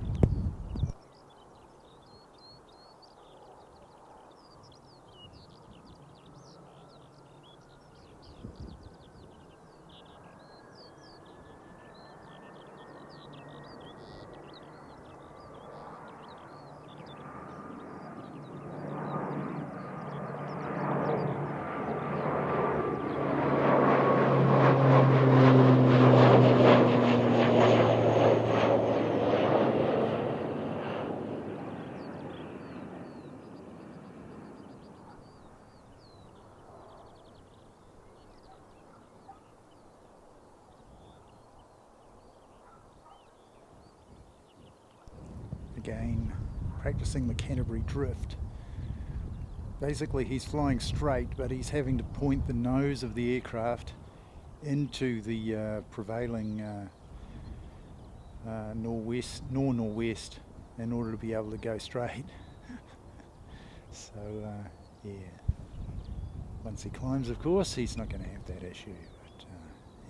Again, practicing the Canterbury drift. Basically he's flying straight, but he's having to point the nose of the aircraft into the prevailing northwest in order to be able to go straight. So yeah, once he climbs, of course, he's not going to have that issue. But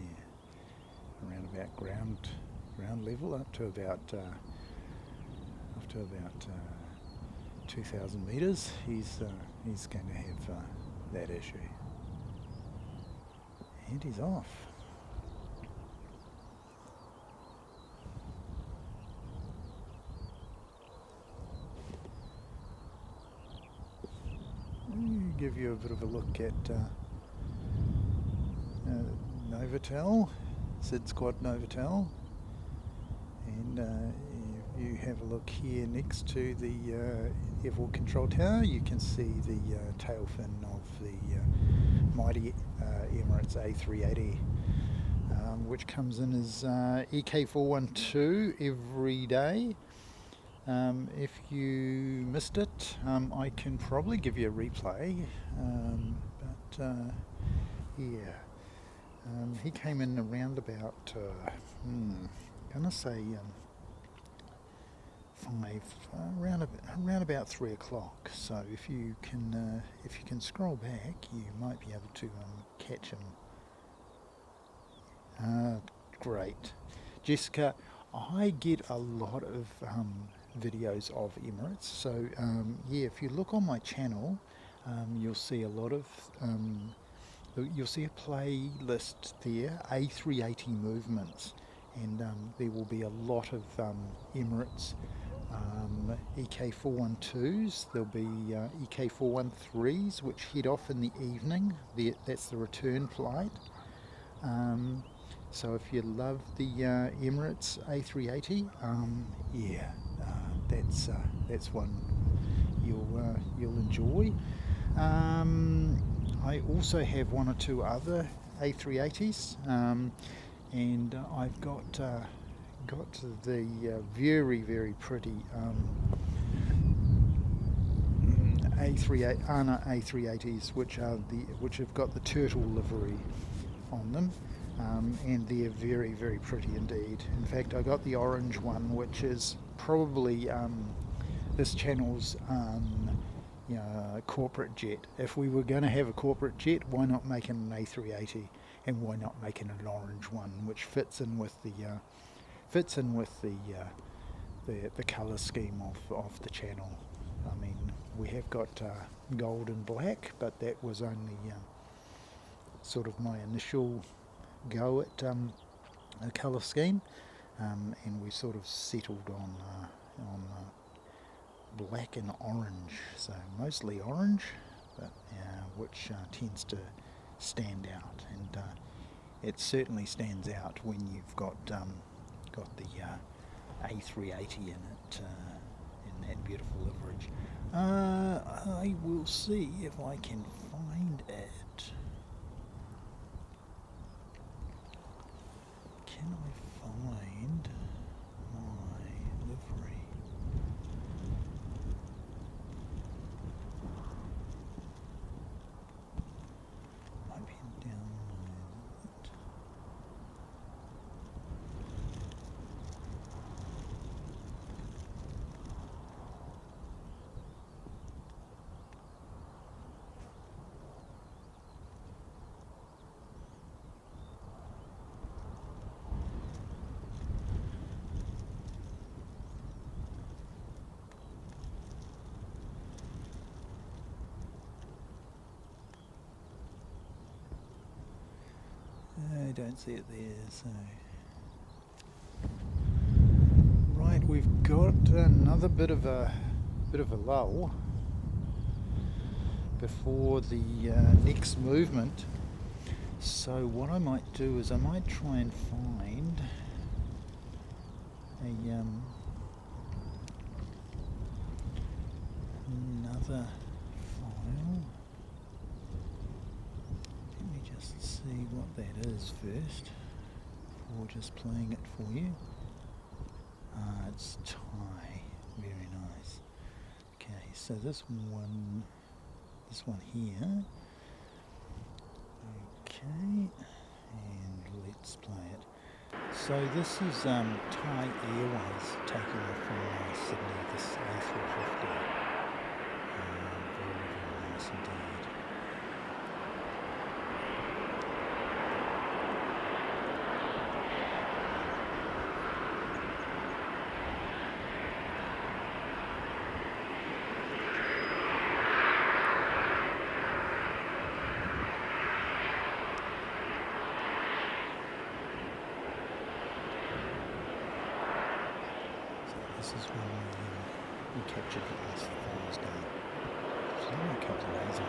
yeah, around about ground level up to about 2,000 metres, he's going to have that issue. And he's off. Give you a bit of a look at Novotel, Sid Squad Novotel, and you have a look here next to the airport control tower. You can see the tail fin of the mighty Emirates A380, which comes in as EK412 every day. If you missed it, I can probably give you a replay, but yeah, he came in around about, I'm gonna say around about 3 o'clock. So if you can scroll back, you might be able to catch him. Great, Jessica. I get a lot of videos of Emirates. So yeah, if you look on my channel, you'll see a lot of you'll see a playlist there, A380 movements, and there will be a lot of Emirates EK412s. There'll be EK413s which head off in the evening. That's the return flight. So if you love the Emirates A380, yeah, that's one you'll enjoy. I also have one or two other A380s, and I've got the very pretty ANA A380s, which have got the turtle livery on them. And they're very pretty indeed. In fact, I got the orange one, which is probably this channel's corporate jet. If we were going to have a corporate jet, why not make it an A380, and why not make it an orange one, which fits in with the colour scheme of the channel. I mean, we have got gold and black, but that was only sort of my initial go at a colour scheme, and we sort of settled on black and orange, so mostly orange, but which tends to stand out, and it certainly stands out when you've got the A380 in it, in that beautiful livery. I will see if I can find it. Can I find my livery? Might be downloaded. I don't see it there, so... Right, we've got another bit of a lull before the next movement. So what I might do is I might try and find another file. Let me just see what that is first before just playing it for you. It's Thai, very nice. Okay, so this one here. Okay, and let's play it. So this is Thai Airways taking off from Sydney, this A350. Very, very nice indeed. This is when we captured the last Thursday. It's only a couple of days ago.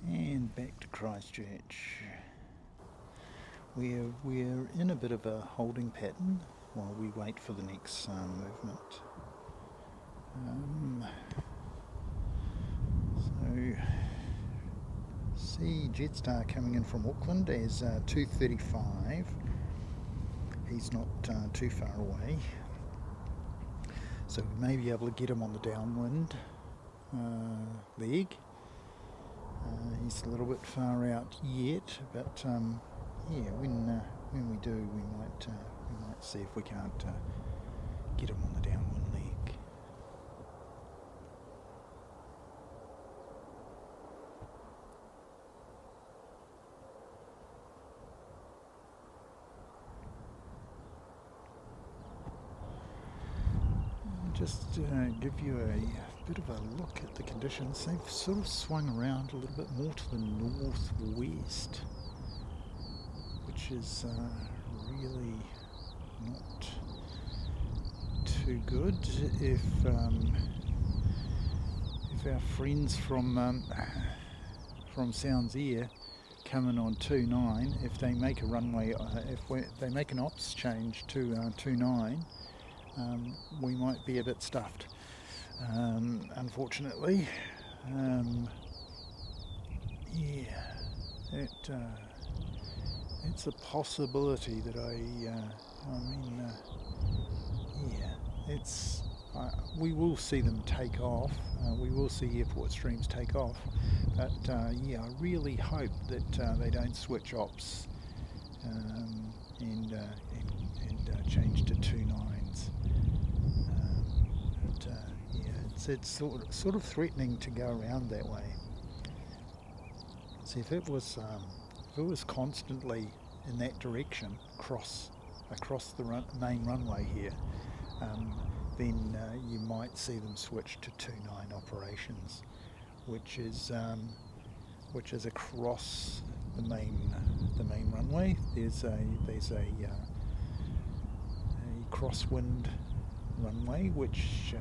And back to Christchurch. We're in a bit of a holding pattern while we wait for the next movement. So see Jetstar coming in from Auckland as 2:35. He's not too far away, so we may be able to get him on the downwind leg. He's a little bit far out yet, but yeah, when we do, we might see if we can't get him on the downwind leg. Just give you a bit of a look at the conditions. They've sort of swung around a little bit more to the northwest, which is really not too good. If our friends from Sounds Air coming on 29, if they make a runway, they make an ops change to 29, we might be a bit stuffed, unfortunately. It's a possibility that we will see them take off. We will see airport streams take off, but I really hope that they don't switch ops and change to 29s. It's sort of threatening to go around that way. See, if it was constantly in that direction across the main runway here, then you might see them switch to 29 operations, which is across the main runway. There's a crosswind runway, which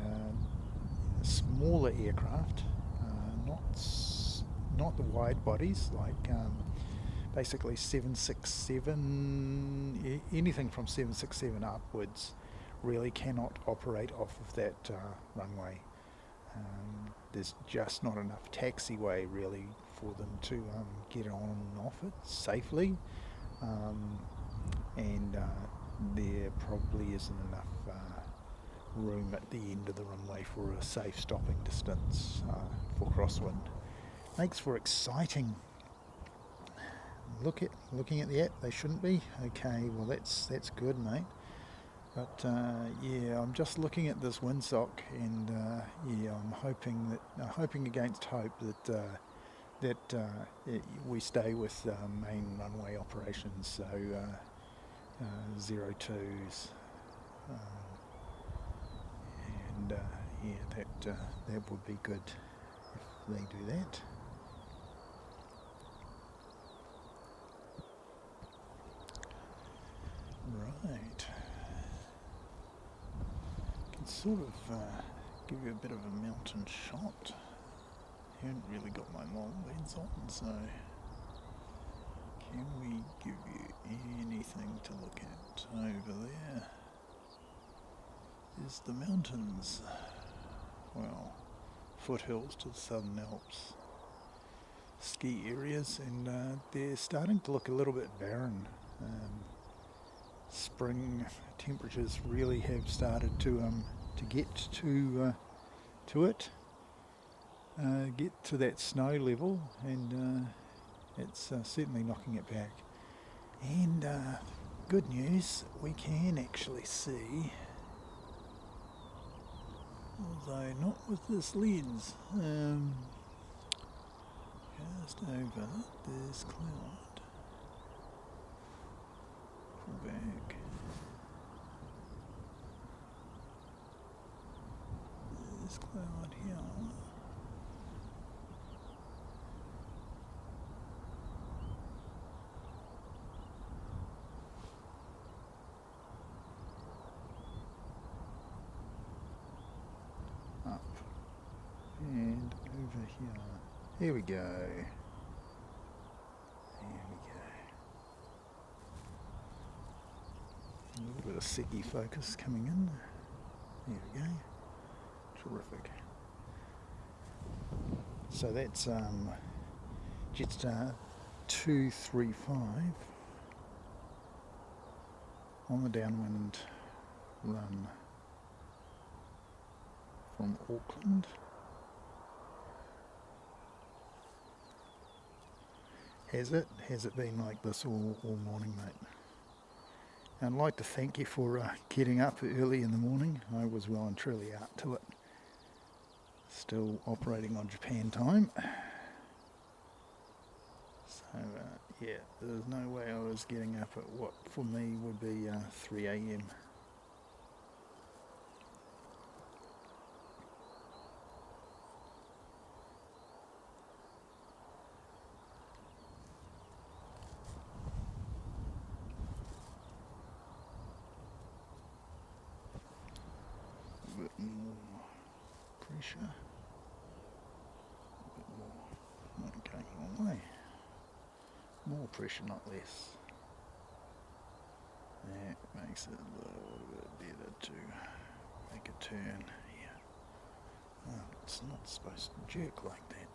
smaller aircraft, not the wide bodies, like basically 767, anything from 767 upwards really cannot operate off of that runway. There's just not enough taxiway really for them to get on and off it safely, and there probably isn't enough room at the end of the runway for a safe stopping distance for crosswind. Makes for exciting. Looking at the app, they shouldn't be. Okay, well that's good, mate. But I'm just looking at this windsock, and I'm hoping against hope that we stay with main runway operations, so 02s, and that would be good if they do that. Right. Can sort of give you a bit of a mountain shot. Haven't really got my long lens on, so can we give you anything to look at over there? Is the mountains, well, foothills to the Southern Alps, ski areas, and they're starting to look a little bit barren. Spring temperatures really have started to get to it, get to that snow level, and it's certainly knocking it back. And good news, we can actually see, although not with this lens, just over this cloud. Back. This cloud here. Up and over here. Here we go. A little bit of SECI focus coming in. There we go. Terrific. So that's Jetstar 235 on the downwind run from Auckland. Has it been like this all morning, mate? I'd like to thank you for getting up early in the morning. I was well and truly out to it. Still operating on Japan time. So there's no way I was getting up at what for me would be 3 a.m. Pressure. A bit more. Not going the wrong way. More pressure, not less. That makes it a little bit better to make a turn here. Oh, it's not supposed to jerk like that.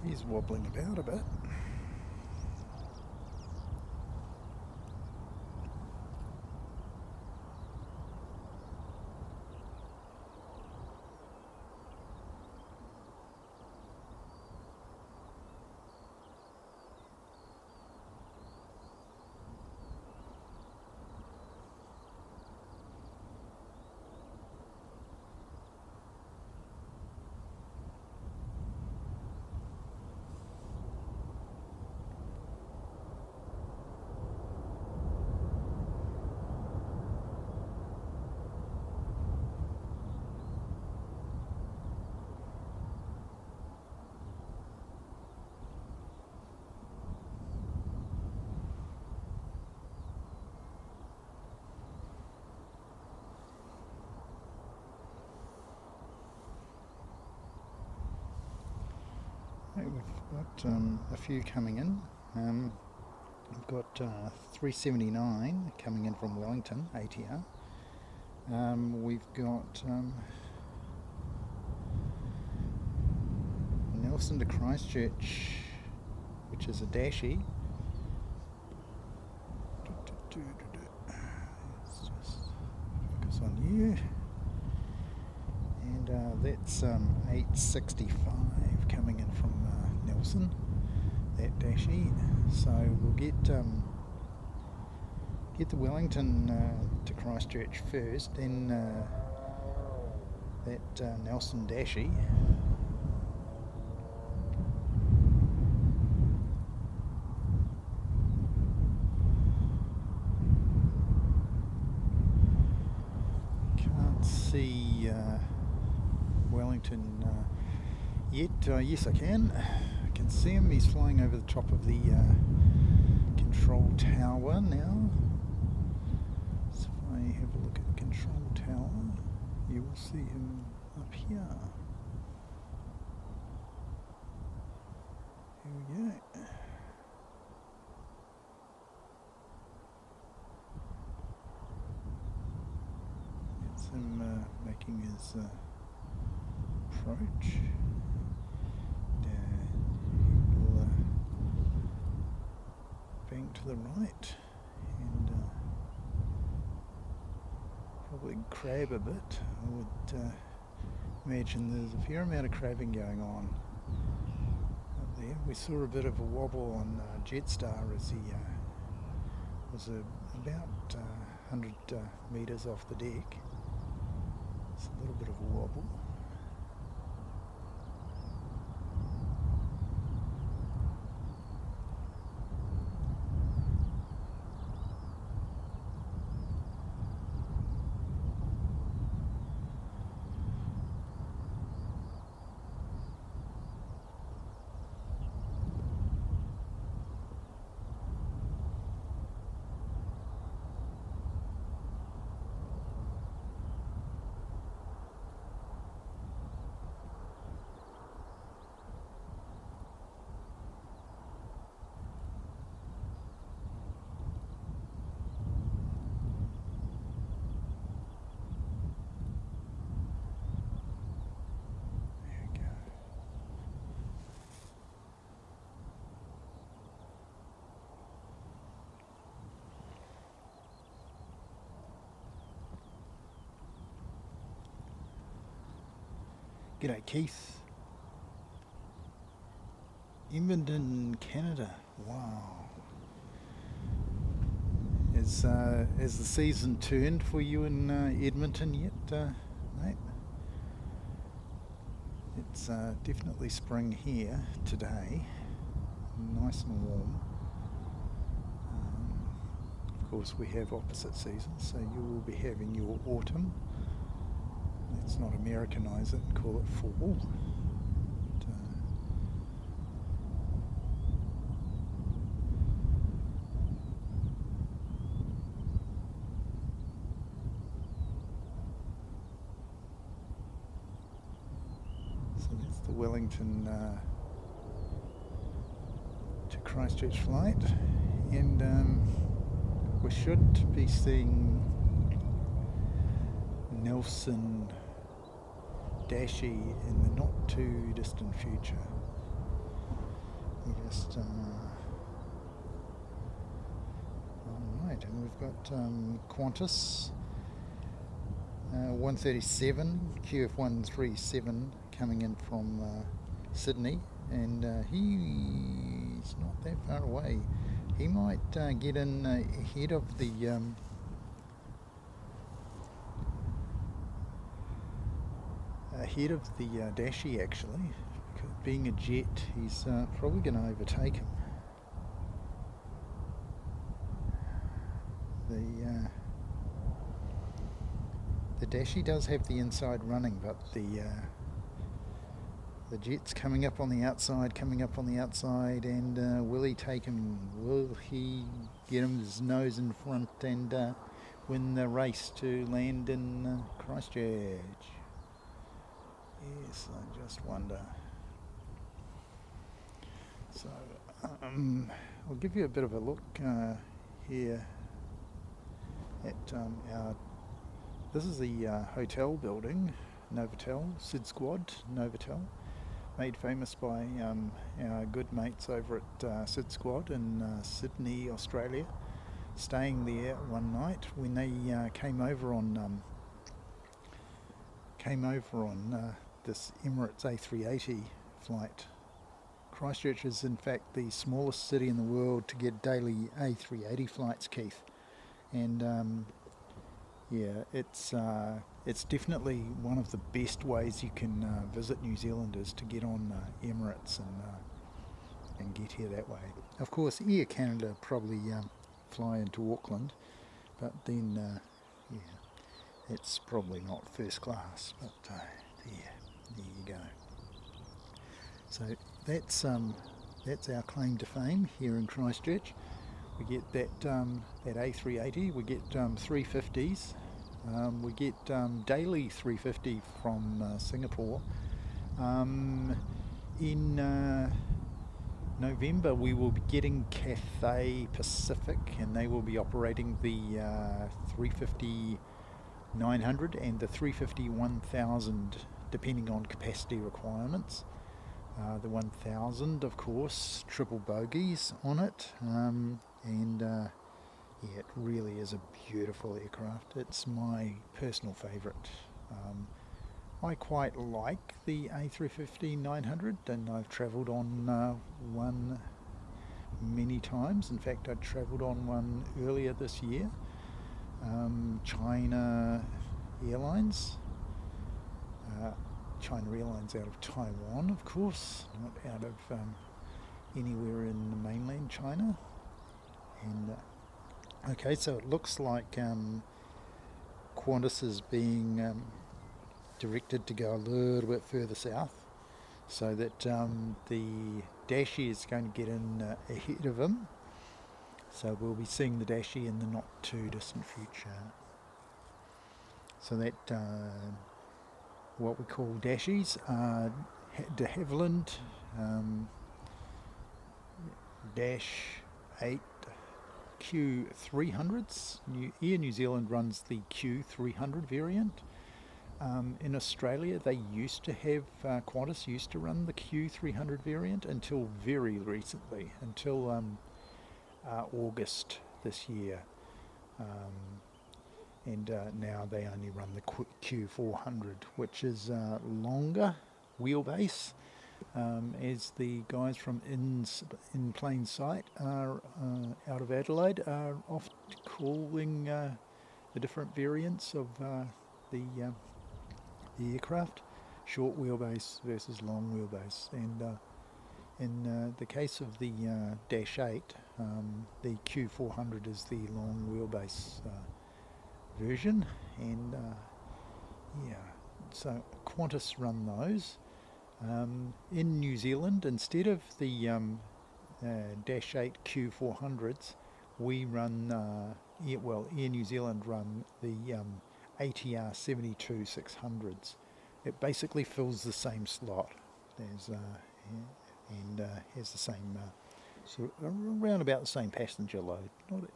He's wobbling about a bit. We've got a few coming in. We've got 379 coming in from Wellington, ATR. We've got Nelson to Christchurch, which is a Dashi. Let's just focus on you. And that's 865 coming in from Nelson, that Dashi. So we'll get the Wellington to Christchurch first, then that Nelson Dashi. Can't see Wellington yet. Yes, I can. I can see him. He's flying over the top of the control tower now. So if I have a look at the control tower, you will see him up here. Here we go. That's him making his approach. He'll bank to the right and probably crab a bit. I would imagine there's a fair amount of crabbing going on up there. We saw a bit of a wobble on Jetstar as he was about 100 metres off the deck. It's a little bit of a wobble. G'day Keith. Edmonton, Canada. Wow. Has the season turned for you in Edmonton yet, mate? It's definitely spring here today. Nice and warm. Of course, we have opposite seasons, so you will be having your autumn. Let's not Americanise it and call it fall. But, so that's the Wellington to Christchurch flight, and we should be seeing Nelson Dashi in the not too distant future. We just alright, and we've got Qantas 137 QF137 coming in from Sydney, and he's not that far away. He might get in ahead of the Dashi, actually. Because being a jet, he's probably going to overtake him. The Dashi does have the inside running, but the jet's coming up on the outside, and will he take him? Will he get him his nose in front and win the race to land in Christchurch? Yes, I just wonder. So, I'll give you a bit of a look here at our. This is the hotel building, Novotel, Sid Squad, Novotel, made famous by our good mates over at Sid Squad in Sydney, Australia, staying there one night when they came over on this Emirates A380 flight. Christchurch is in fact the smallest city in the world to get daily A380 flights, Keith, and yeah, it's definitely one of the best ways you can visit New Zealand is to get on Emirates and get here that way. Of course, Air Canada probably fly into Auckland, but then yeah, it's probably not first class. But there you go. So that's our claim to fame here in Christchurch. We get that A380, we get 350s, we get daily 350 from Singapore. In November we will be getting Cathay Pacific, and they will be operating the 350-900 and the 350-1000 depending on capacity requirements. The 1000, of course, triple bogies on it, and yeah, it really is a beautiful aircraft. It's my personal favourite. I quite like the A350-900, and I've travelled on one many times. In fact, I travelled on one earlier this year. China Airlines out of Taiwan, of course, not out of anywhere in mainland China. And okay, so it looks like Qantas is being directed to go a little bit further south, so that the Dashi is going to get in ahead of him. So we'll be seeing the Dashi in the not too distant future. So that what we call Dashies are de Havilland Dash 8 Q300s. Air New Zealand runs the Q300 variant. In Australia they used to have, Qantas used to run the Q300 variant until very recently, until August this year. And now they only run the Q400, which is longer wheelbase, as the guys from In Plain Sight are out of Adelaide are oft calling the different variants of the aircraft, short wheelbase versus long wheelbase. And in the case of the Dash 8, the Q400 is the long wheelbase version, and so Qantas run those. In New Zealand, instead of the Dash 8 Q400s, we run, Air New Zealand run the ATR 72 600s. It basically fills the same slot as, and has the same, sort of around about the same passenger load.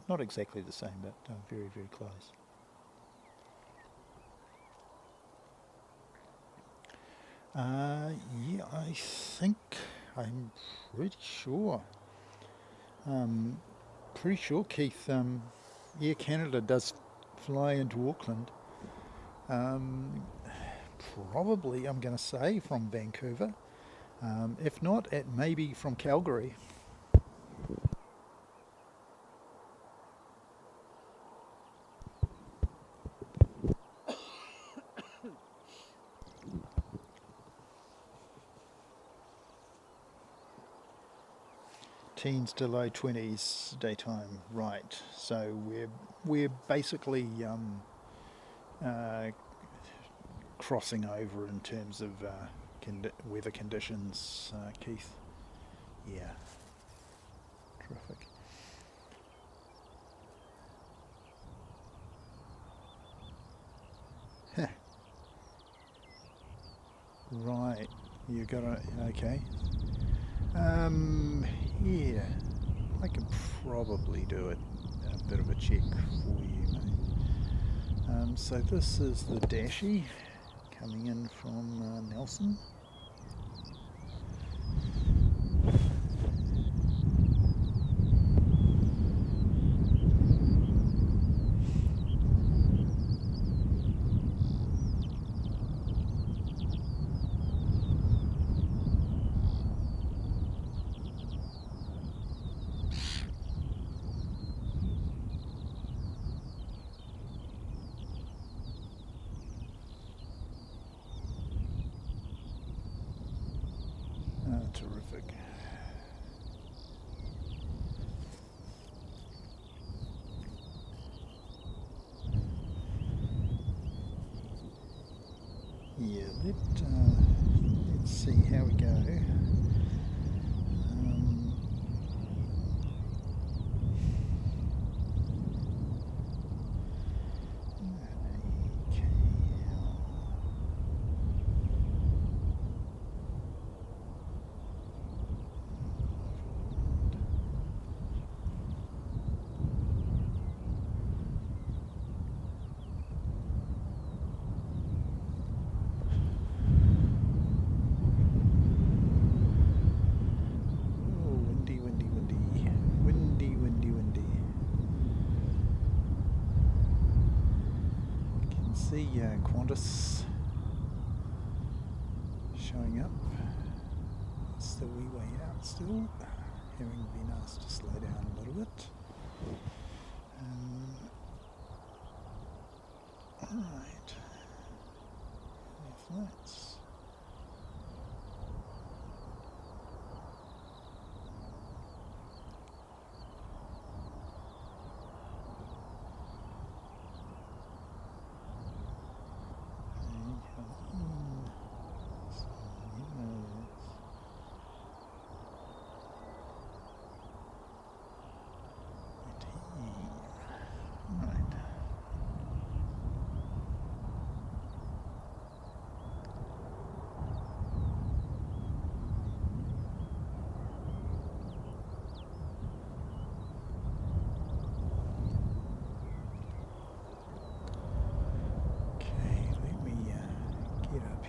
Not exactly the same, but very, very close. Yeah, I think I'm pretty sure. Pretty sure, Keith. Air Canada does fly into Auckland. Probably, I'm going to say, from Vancouver. If not, it may be from Calgary. Teens to low 20s daytime, right? So we're basically crossing over in terms of weather conditions, Keith. Yeah, terrific. Right, you got it. Okay. Yeah, I can probably do it. A bit of a check for you, mate. So this is the Dashie coming in from Nelson. Terrific. Yeah, let's see how we go. See Qantas showing up. It's the wee way out still, having been asked to slow down a little bit. Alright, flights.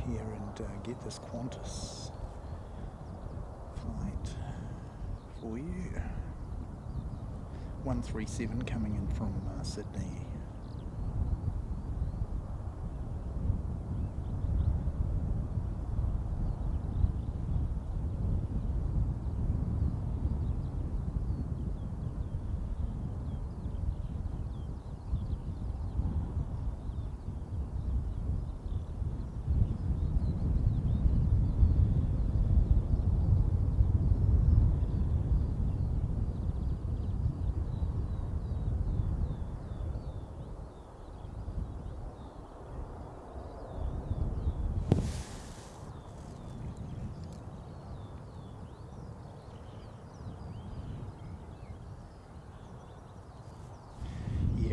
Here and get this Qantas flight for you. 137 coming in from Sydney.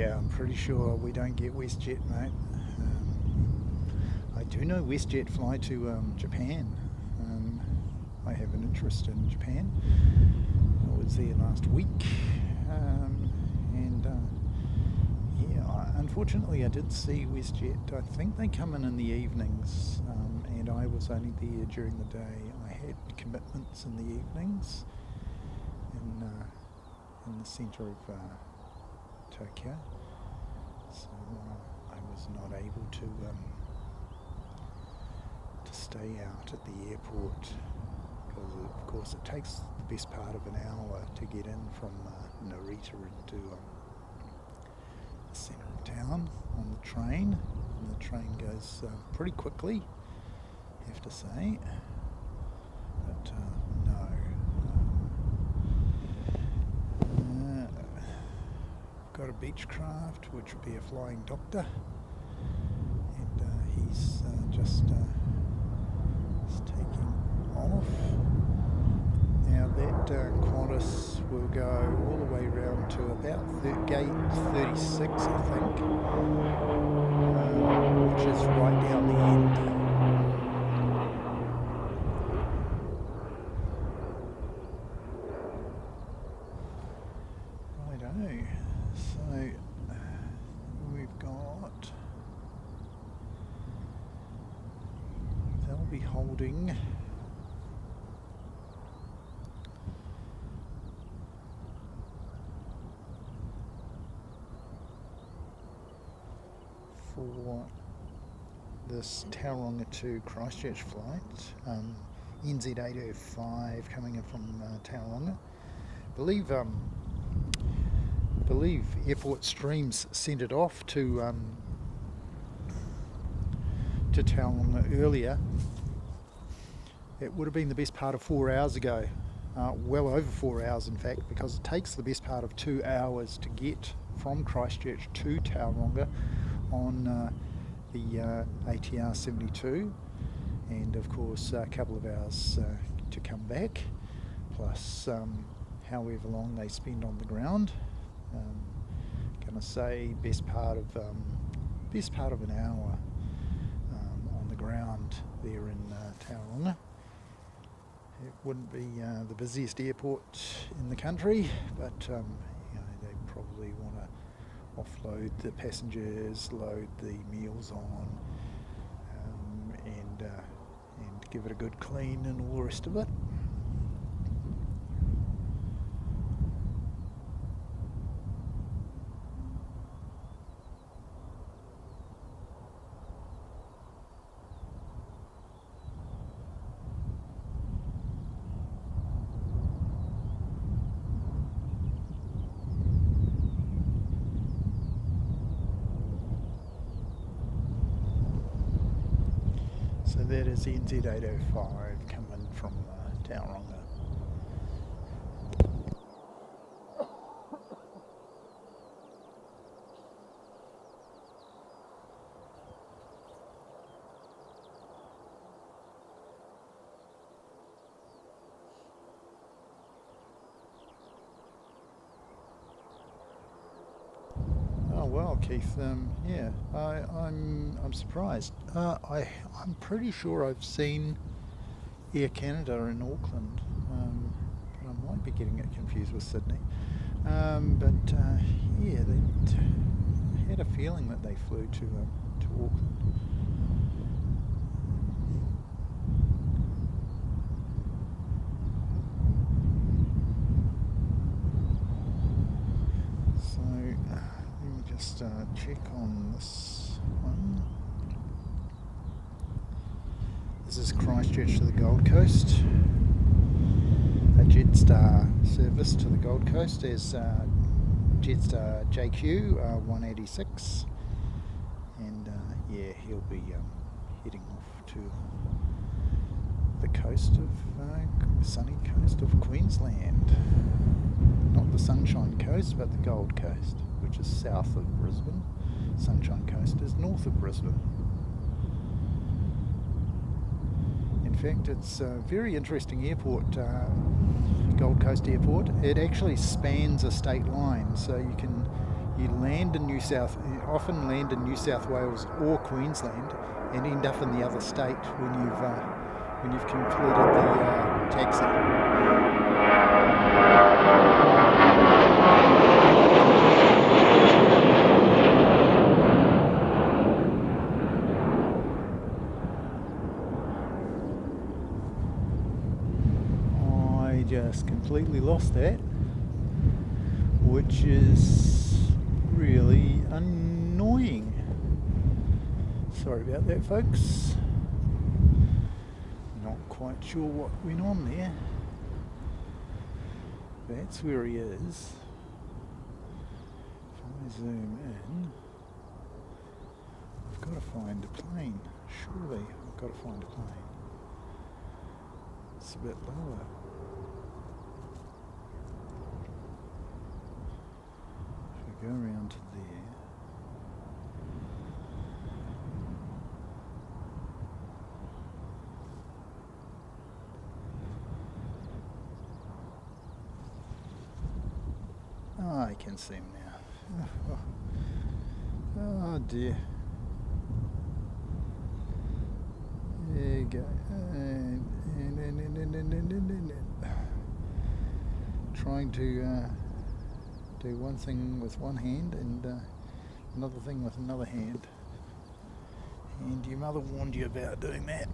Yeah, I'm pretty sure we don't get WestJet, mate. I do know WestJet fly to Japan. I have an interest in Japan. I was there last week, unfortunately I did see WestJet. I think they come in the evenings, and I was only there during the day. I had commitments in the evenings in the centre of Tokyo, so I was not able to stay out at the airport, because of course it takes the best part of an hour to get in from Narita into the centre of town on the train, and the train goes pretty quickly, I have to say. But no. Got a Beechcraft, which would be a flying doctor, and he's just taking off. Now that Qantas will go all the way round to about gate 36, I think, which is right down the end. Righto, so we've got, they'll be holding for this Tauranga to Christchurch flight, NZ805 coming in from Tauranga. Believe Airport Streams sent it off to Tauranga earlier. It would have been the best part of 4 hours ago, well over 4 hours in fact, because it takes the best part of 2 hours to get from Christchurch to Tauranga on the ATR 72, and of course a couple of hours to come back, plus however long they spend on the ground. Gonna say best part of an hour on the ground there in Tauranga. It wouldn't be the busiest airport in the country, but they probably want to offload the passengers, load the meals on, and give it a good clean and all the rest of it. So that is the NZ805 coming from Tauranga. Oh well, Keith. I'm surprised. I'm pretty sure I've seen Air Canada in Auckland, but I might be getting it confused with Sydney. They had a feeling that they flew to Auckland. Just check on this one. This is Christchurch to the Gold Coast. A Jetstar service to the Gold Coast is Jetstar JQ 186, and he'll be heading off to the coast of sunny coast of Queensland. Not the Sunshine Coast, but the Gold Coast, which is south of Brisbane. Sunshine Coast is north of Brisbane. In fact, it's a very interesting airport, Gold Coast Airport. It actually spans a state line, so you you often land in New South Wales or Queensland and end up in the other state when you've completed the taxi. I just completely lost that, which is really annoying. Sorry about that, folks. Not quite sure what went on there. That's where he is. If I zoom in, I've got to find a plane. Surely I've got to find a plane. It's a bit lower. If we go around to there. Oh, I can see him now. Oh dear. There you go. And trying to do one thing with one hand and another thing with another hand. And your mother warned you about doing that.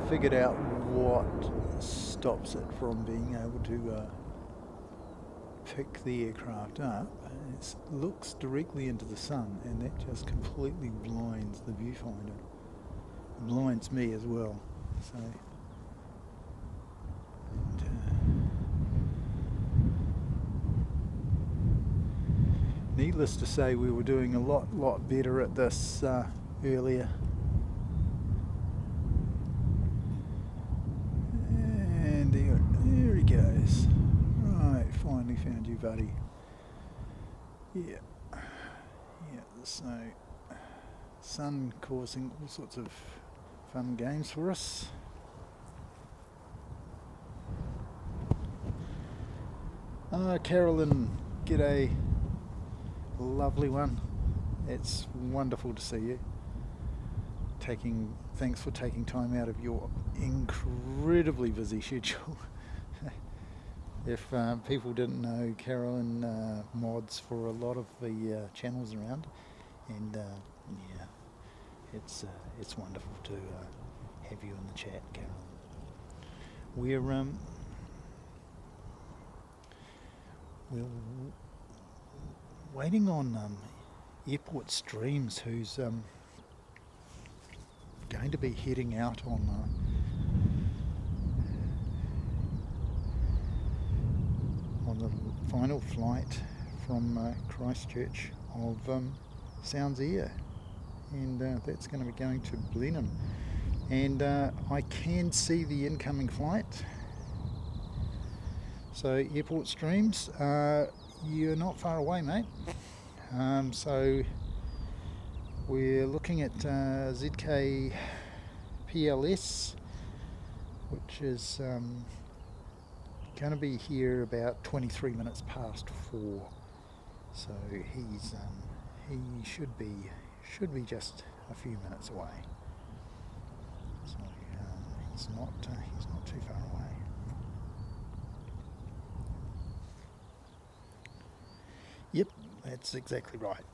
Figured out what stops it from being able to pick the aircraft up. It looks directly into the sun, and that just completely blinds the viewfinder. It blinds me as well. So, needless to say, we were doing a lot better at this earlier. There he goes. Right, finally found you, buddy. Yeah, so sun causing all sorts of fun games for us. Carolyn, g'day. Lovely one. It's wonderful to see you. Thanks for taking time out of your incredibly busy schedule. If people didn't know, Carolyn mods for a lot of the channels around, and yeah, it's wonderful to have you in the chat, Carolyn. We're waiting on Airport Streams, who's going to be heading out on the final flight from Christchurch of Sounds Air, and that's going to be going to Blenheim, and I can see the incoming flight. So Airport Streams, you're not far away, mate. So we're looking at ZK PLS, which is going to be here about 23 minutes past 4. So he should be just a few minutes away. So he's not too far away. Yep, that's exactly right.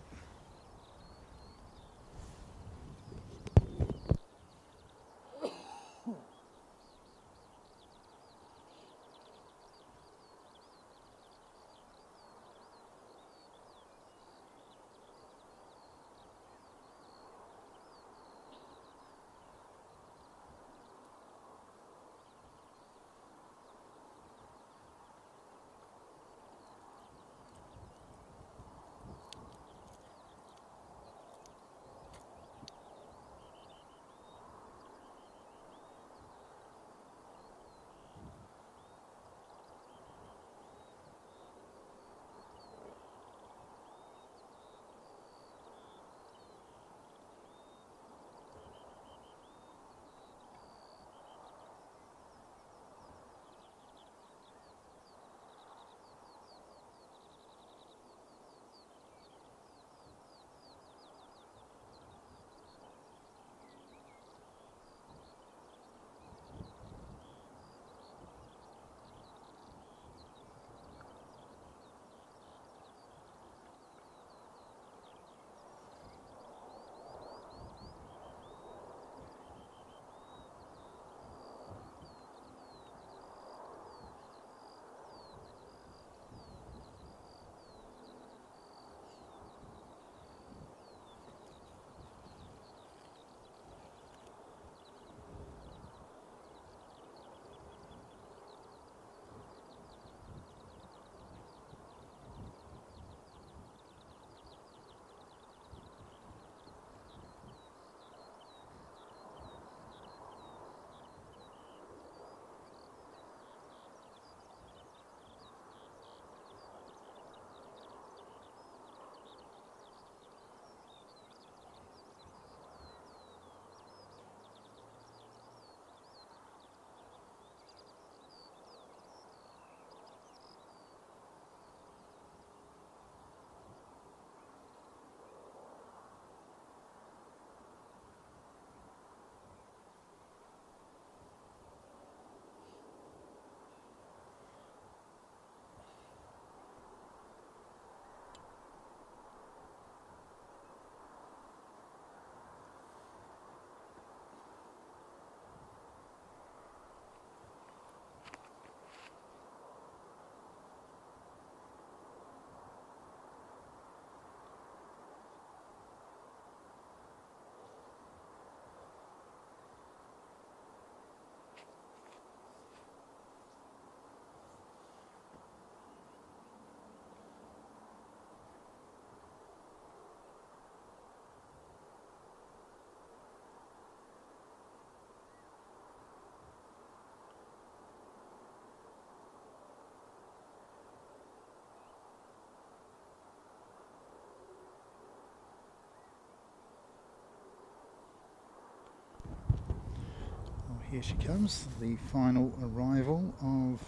here she comes, the final arrival of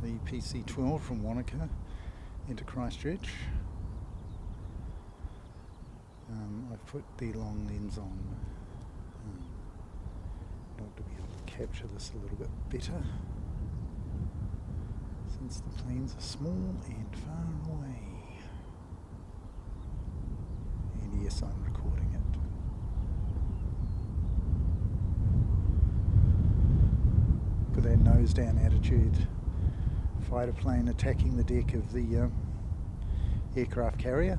the PC-12 from Wanaka into Christchurch. I've put the long lens on in order to be able to capture this a little bit better, since the planes are small and far away. And yes, I'm recording it. With that nose down attitude, fighter plane attacking the deck of the aircraft carrier.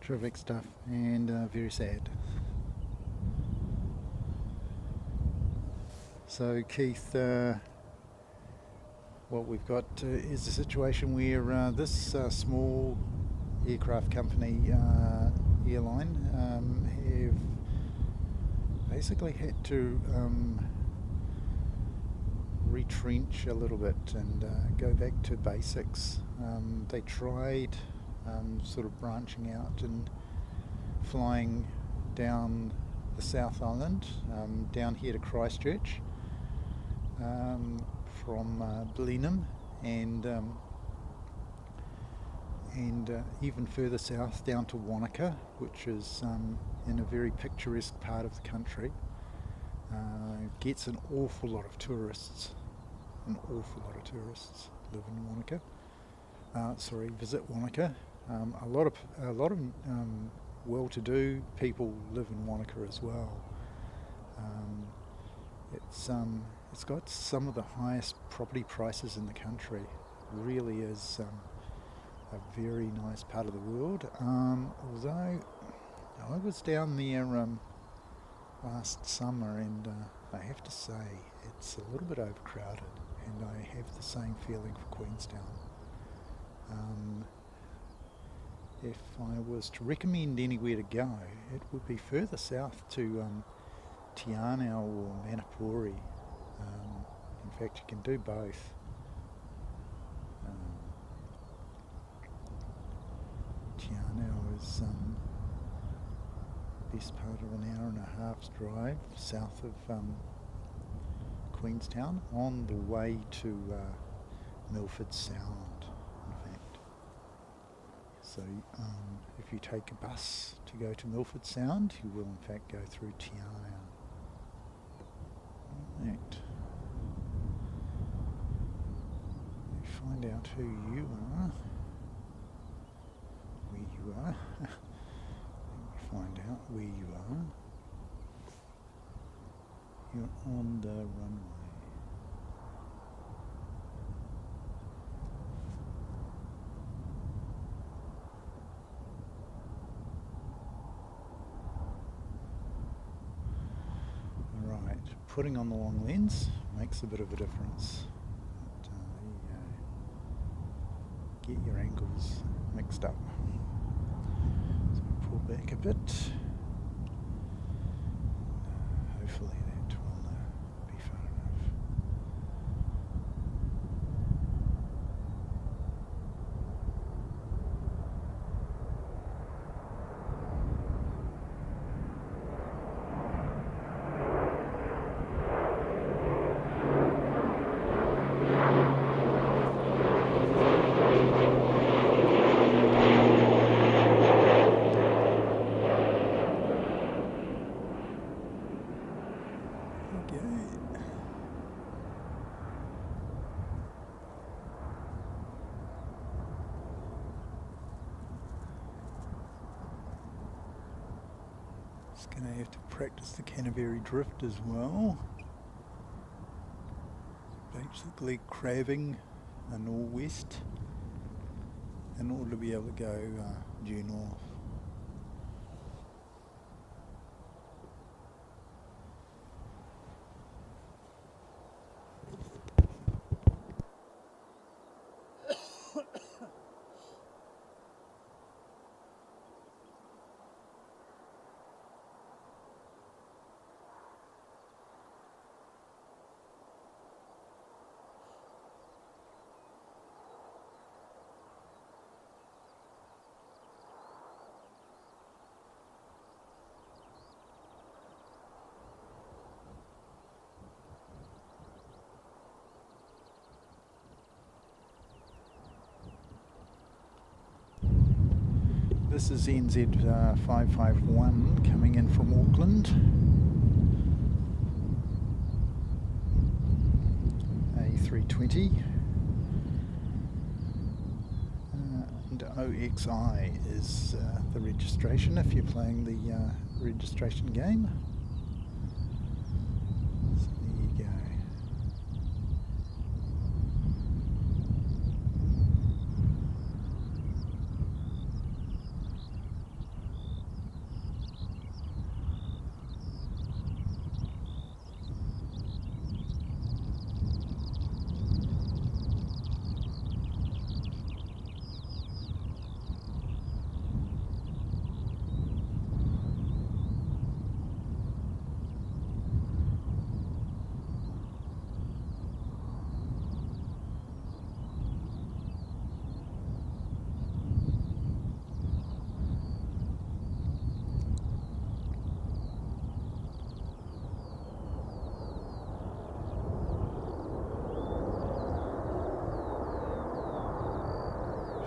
Terrific stuff, and very sad. So Keith, what we've got is a situation where this small aircraft company airline have basically had to retrench a little bit and go back to basics. They tried sort of branching out and flying down the South Island, down here to Christchurch, from Blenheim, and even further south down to Wanaka, which is in a very picturesque part of the country. Gets an awful lot of tourists. Live in Wanaka. Visit Wanaka. A lot of well-to-do people live in Wanaka as well. It's got some of the highest property prices in the country. Really is a very nice part of the world. Although I was down there last summer, and I have to say it's a little bit overcrowded, and I have the same feeling for Queenstown. If I was to recommend anywhere to go, it would be further south to Te Anau or Manapuri. In fact, you can do both. Te Anau is best part of an hour and a half's drive south of Queenstown, on the way to Milford Sound. So if you take a bus to go to Milford Sound, you will in fact go through Te Anau. Right. You find out who you are, where you are. Find out where you are. You're on the runway. Putting on the long lens makes a bit of a difference. But, you get your angles mixed up. So pull back a bit. Hopefully that will be far enough. Just going to have to practice the Canterbury drift as well. Basically crabbing a northwest in order to be able to go due north. This is NZ 551 coming in from Auckland. A320. And OXI is the registration if you're playing the registration game. So there you go.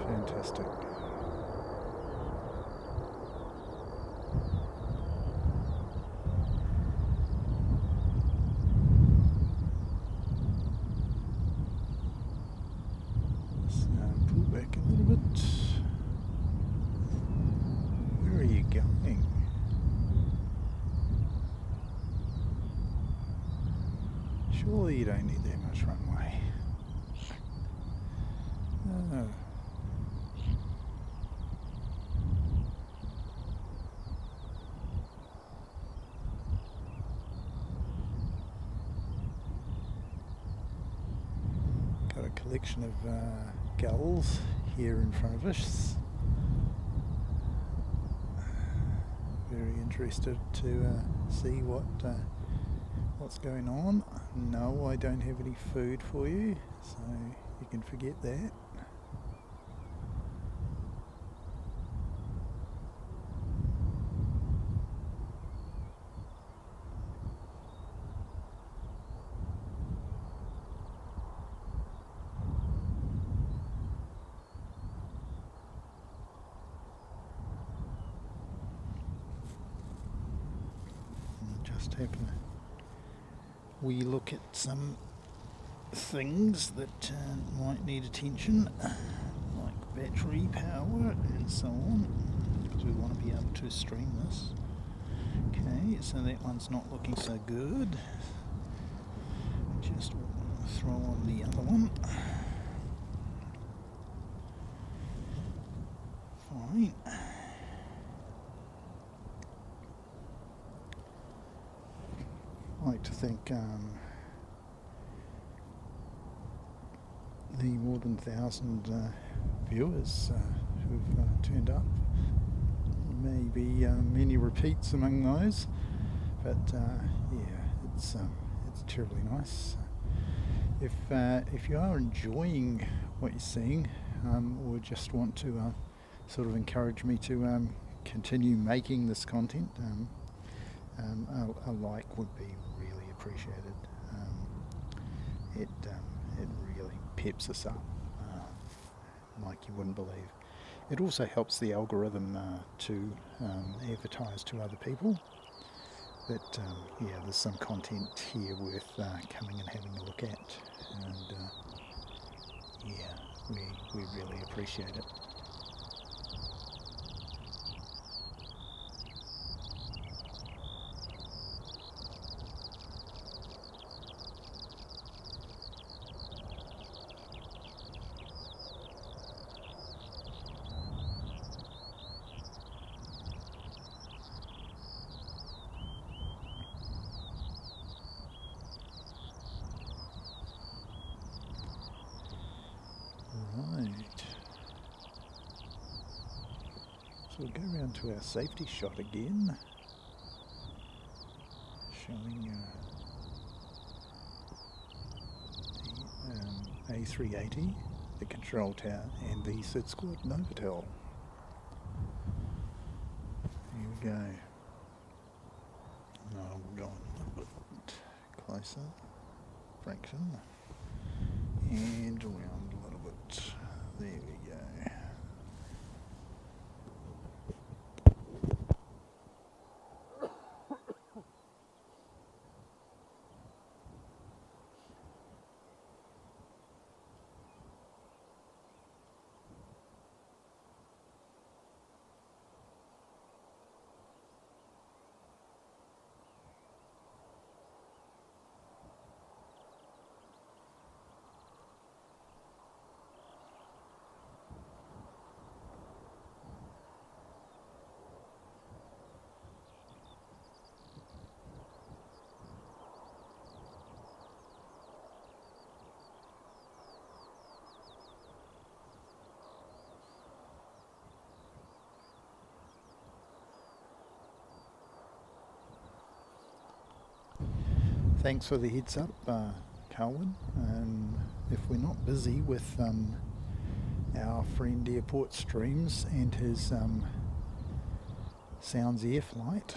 Fantastic. Let's pull back a little bit. Where are you going? Surely you don't need that much runway. Oh. Got a collection of gulls here in front of us. Very interested to see what's going on. No, I don't have any food for you, so you can forget that. Just have a wee look at some things that might need attention, like battery power and so on, because we want to be able to stream this. Okay, so that one's not looking so good. Just throw on the other one. Fine. I like to thank the more than 1,000 viewers who've turned up. Maybe many repeats among those, but yeah, it's terribly nice. If you are enjoying what you're seeing, or just want to sort of encourage me to continue making this content, a like would be really appreciated. It really peps us up like you wouldn't believe. It also helps the algorithm to advertise to other people that yeah, there's some content here worth coming and having a look at, and yeah, we really appreciate it. Right. So we'll go around to our safety shot again, showing the A380, the control tower, and the SID Squad Novotel. Here we go. Now we'll go a little bit closer, fraction, and around a little bit. There we go. Thanks for the heads up, Carwin. If we're not busy with our friend Airport Streams and his Sounds Air flight,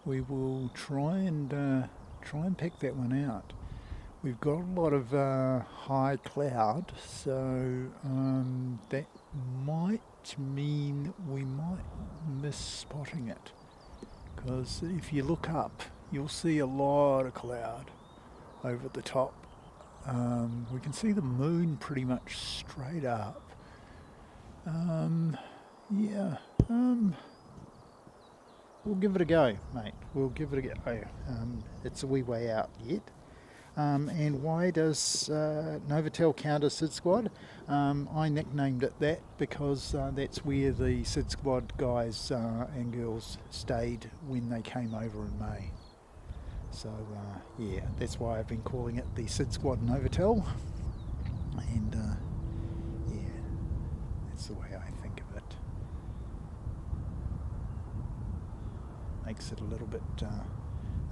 we will try and pick that one out. We've got a lot of high cloud, so that might mean we might miss spotting it, because if you look up, you'll see a lot of cloud over at the top. We can see the moon pretty much straight up. We'll give it a go, mate. We'll give it a go. It's a wee way out yet. And why does Novotel count as SID Squad? I nicknamed it that because that's where the SID Squad guys and girls stayed when they came over in May. So yeah, that's why I've been calling it the SID Squad Novotel. And yeah, that's the way I think of it. Makes it a little bit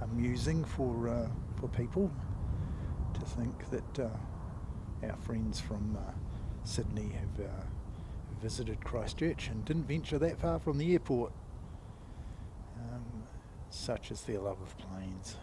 amusing for people to think that our friends from Sydney have visited Christchurch and didn't venture that far from the airport. Such is their love of planes.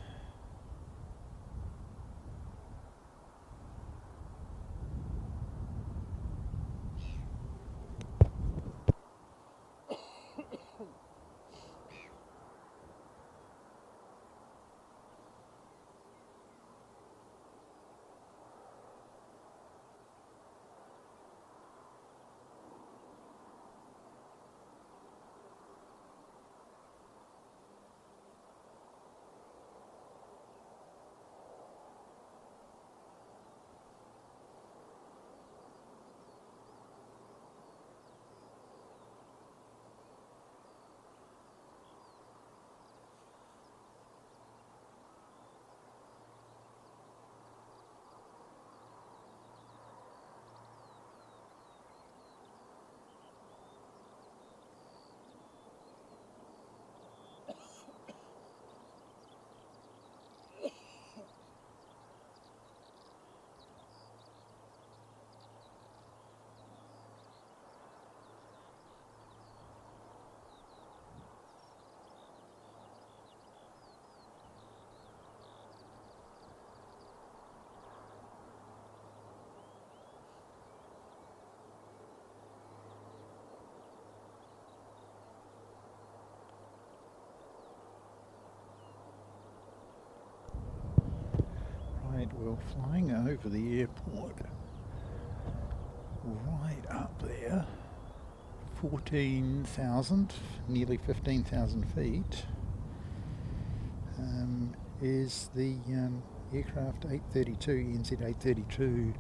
We're flying over the airport, right up there, 14,000, nearly 15,000 feet, is the aircraft 832, NZ 832,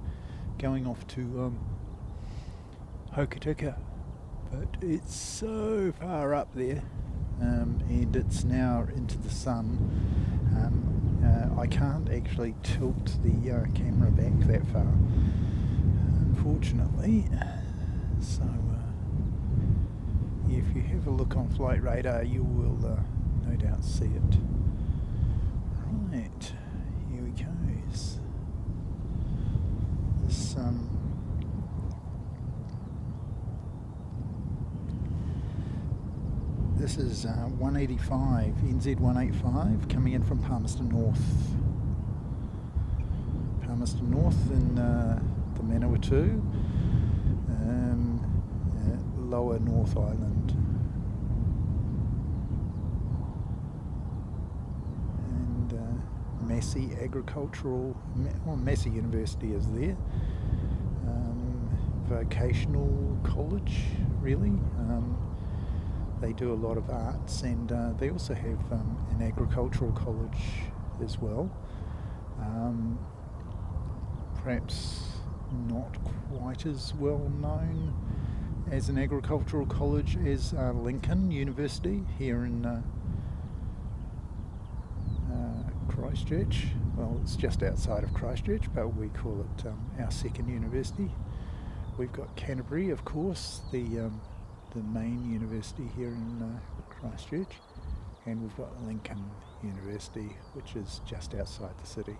going off to Hokitika, but it's so far up there, and it's now into the sun. I can't actually tilt the camera back that far. unfortunately. So if you have a look on Flight Radar, you will no doubt see it. Right, here we go. This is 185, NZ 185, coming in from Palmerston North. Palmerston North in the Manawatu, Lower North Island. And Massey Massey University is there. Vocational college, really. They do a lot of arts, and they also have an agricultural college as well. Perhaps not quite as well known as an agricultural college as Lincoln University here in Christchurch. Well, it's just outside of Christchurch, but we call it our second university. We've got Canterbury, of course, the main university here in Christchurch, and we've got Lincoln University, which is just outside the city,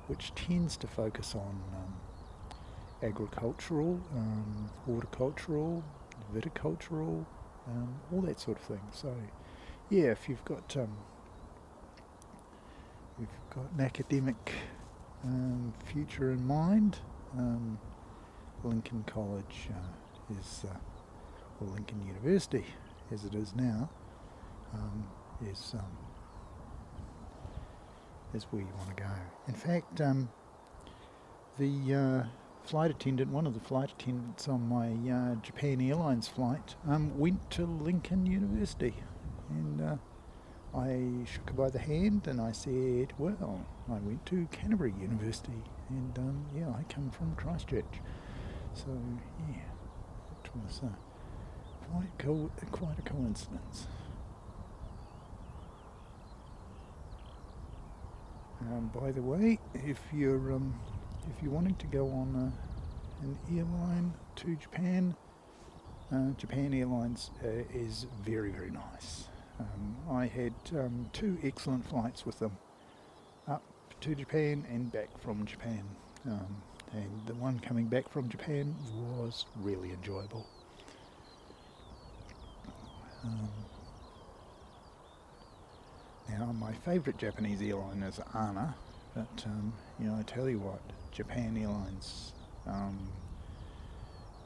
which tends to focus on agricultural, horticultural, viticultural, all that sort of thing. So yeah, if you've got an academic future in mind, Lincoln College or Lincoln University, as it is now, is where you want to go. In fact, one of the flight attendants on my Japan Airlines flight went to Lincoln University, and I shook her by the hand and I said, well, I went to Canterbury University, and I come from Christchurch. So yeah, it was quite a coincidence. By the way, if you're wanting to go on an airline to Japan, Japan Airlines is very, very nice. I had 2 excellent flights with them, up to Japan and back from Japan. And the one coming back from Japan was really enjoyable. Now, my favourite Japanese airline is ANA, but I tell you what, Japan Airlines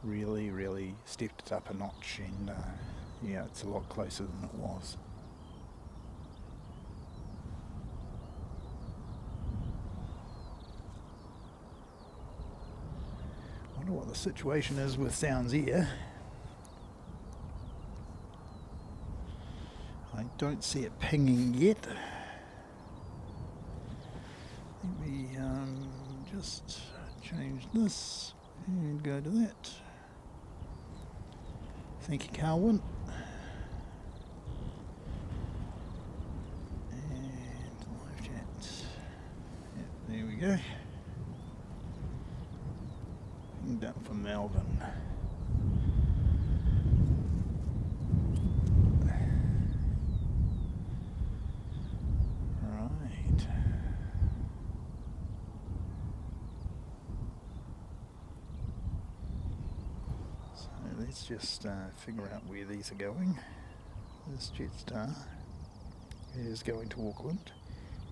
really, really stepped it up a notch, and it's a lot closer than it was. I wonder what the situation is with Sounds Air. I don't see it pinging yet. Let me just change this and go to that. Thank you, Carwin. And live chat. Yep, there we go. Pinged up from Melbourne. Right. So let's just figure out where these are going. This Jetstar is going to Auckland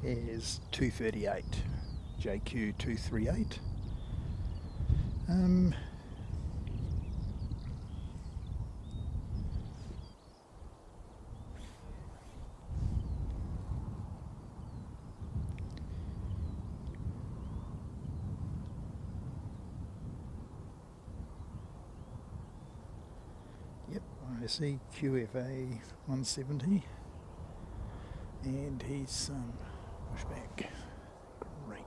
is 238, JQ 238. Yep, I see QFA 170, and he's pushback. Great.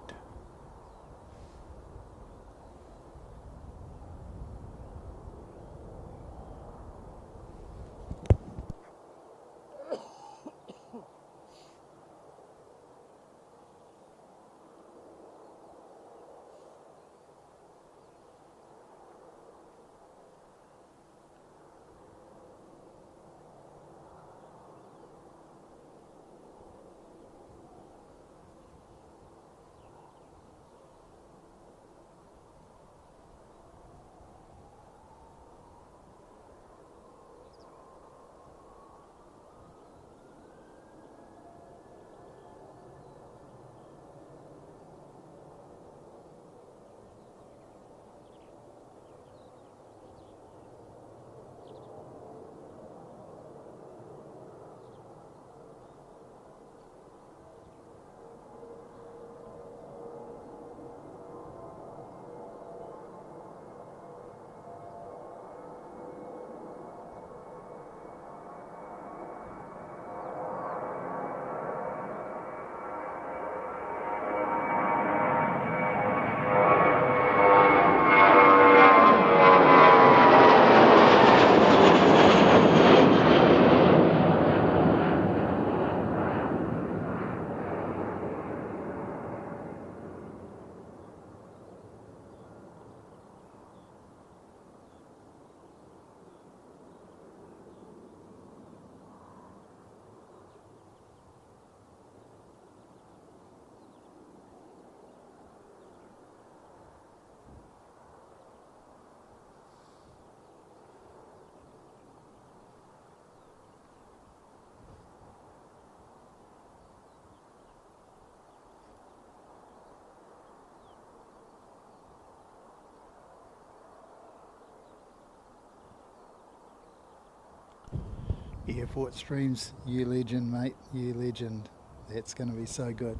Airport streams, you legend, mate, you legend. That's going to be so good.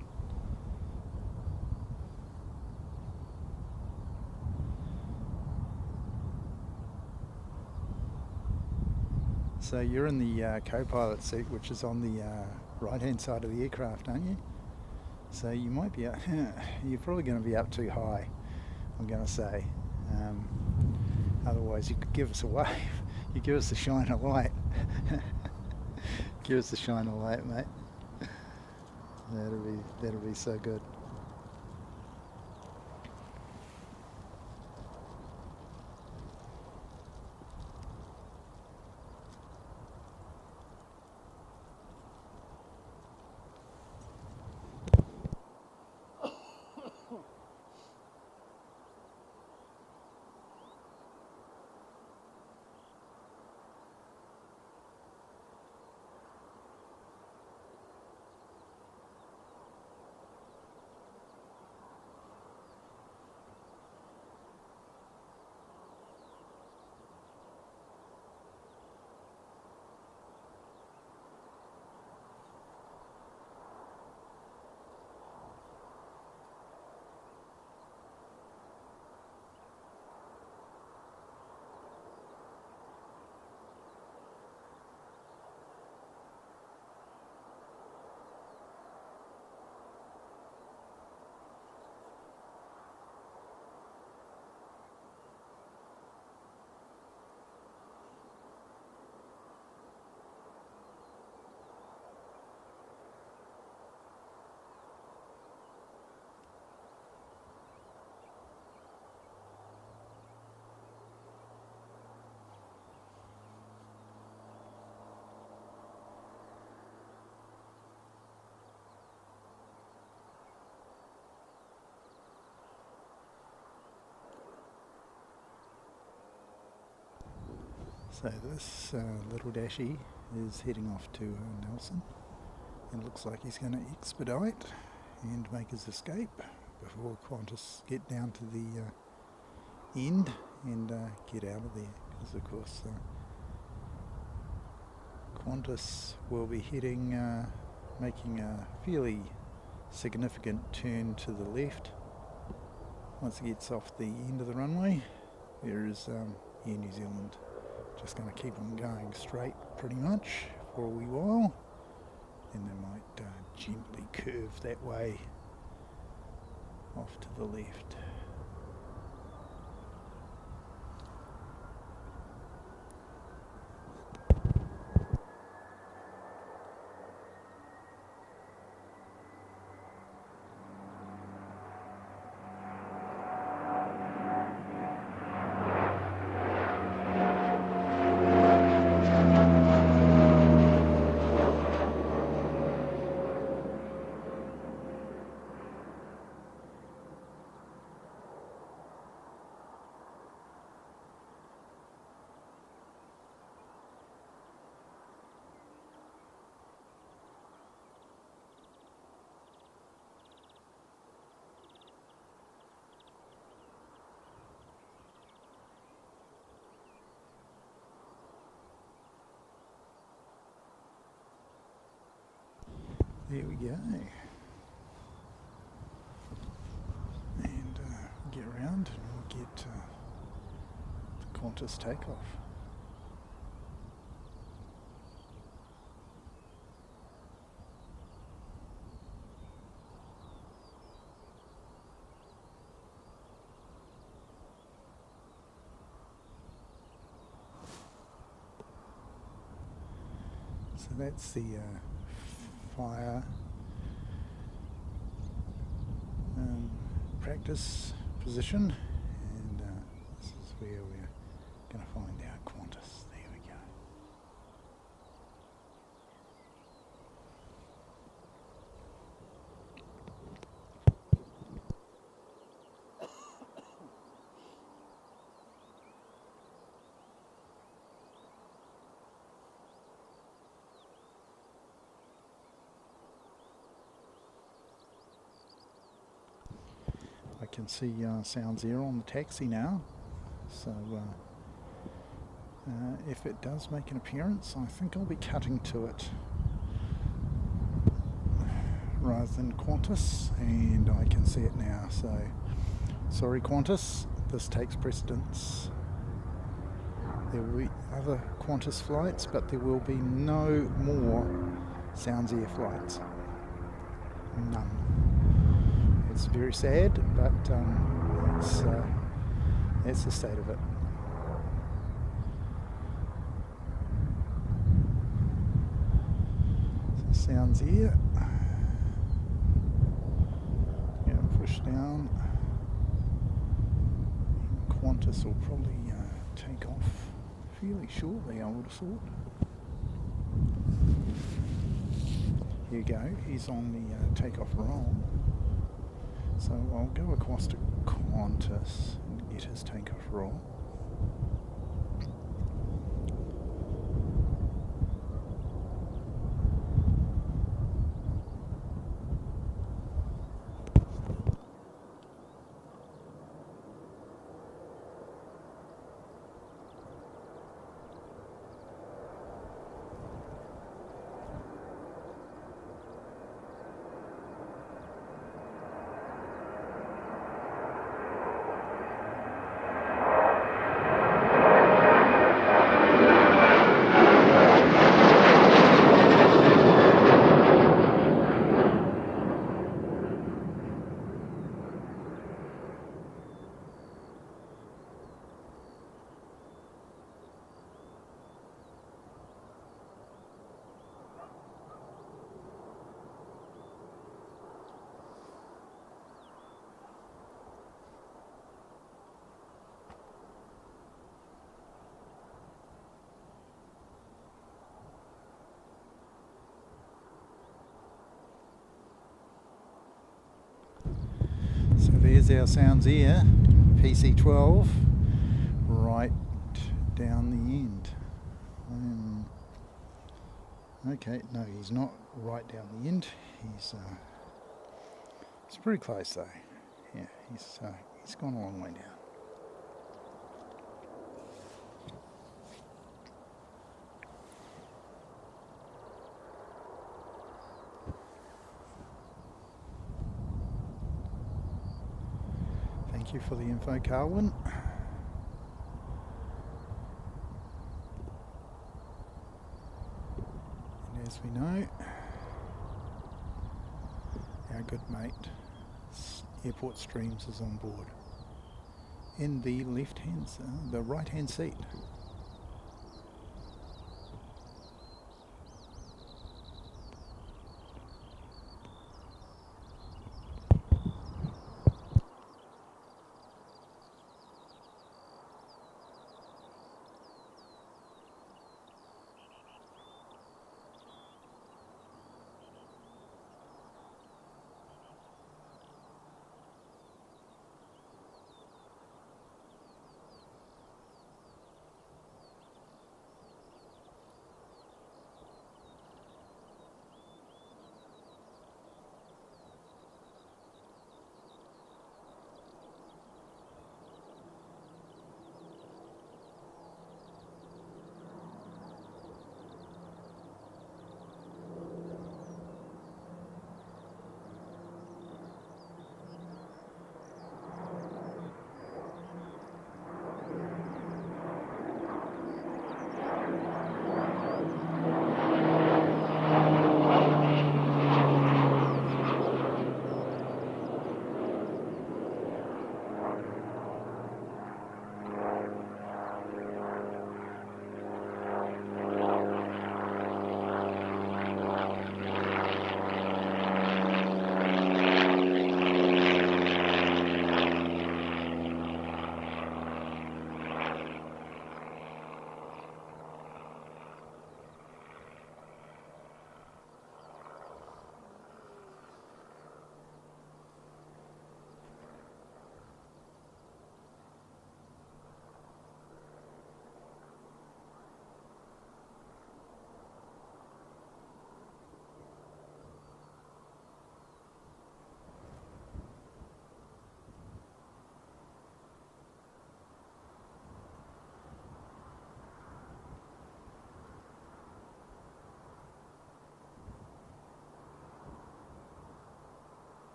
So you're in the co-pilot seat, which is on the right-hand side of the aircraft, aren't you? So you might be, you're probably going to be up too high, I'm going to say. Otherwise you could give us a wave. You give us a shine of light. Give us a shine of light, mate. That'll be so good. So this little Dashie is heading off to Nelson. It looks like he's going to expedite and make his escape before Qantas get down to the end and get out of there. Because of course Qantas will be heading, making a fairly significant turn to the left once it gets off the end of the runway, whereas Air New Zealand just going to keep on going straight pretty much for a wee while, and they might gently curve that way off to the left. There we go. And get around and we'll get the Qantas takeoff. So that's the fire practice position, and this is where we're going to find our Qantas. There we go. I can see Sounds Air on the taxi now, so If it does make an appearance, I think I'll be cutting to it rather than Qantas, and I can see it now, so sorry Qantas, this takes precedence. There will be other Qantas flights, but there will be no more Sounds Air flights. None. It's very sad, but that's the state of it. So Sounds Air. Yeah, push down. Qantas will probably take off fairly shortly, I would have thought. Here you go, he's on the takeoff roll. So I'll go across to Qantas and get his takeoff roll. So there's our Sounds Air, PC12, right down the end. Okay, no, he's not right down the end. He's pretty close though. Yeah, he's gone a long way down. Thank you for the info, Carwin. And as we know, our good mate Airport Streams is on board in the the right-hand seat.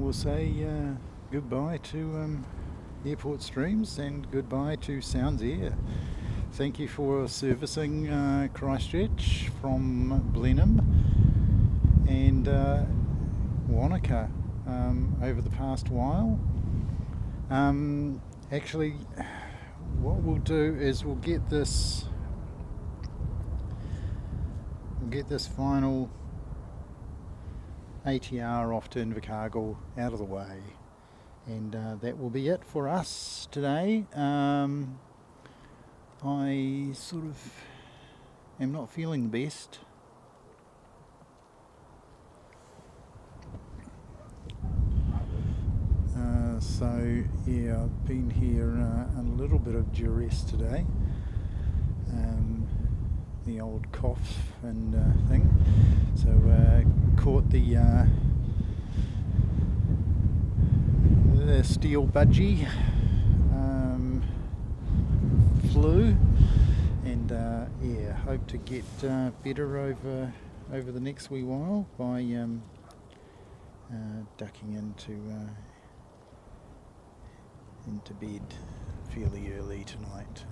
we'll say goodbye to Airport Streams and goodbye to Sounds Air. Thank you for servicing Christchurch from Blenheim and Wanaka over the past while. Actually, what we'll do is we'll get this final ATR off to Invercargill out of the way, and that will be it for us today. I sort of am not feeling the best. So yeah, I've been here a little bit of duress today. The old cough and thing. So caught the steel budgie flu, and yeah, hope to get better over the next wee while by ducking into bed fairly early tonight,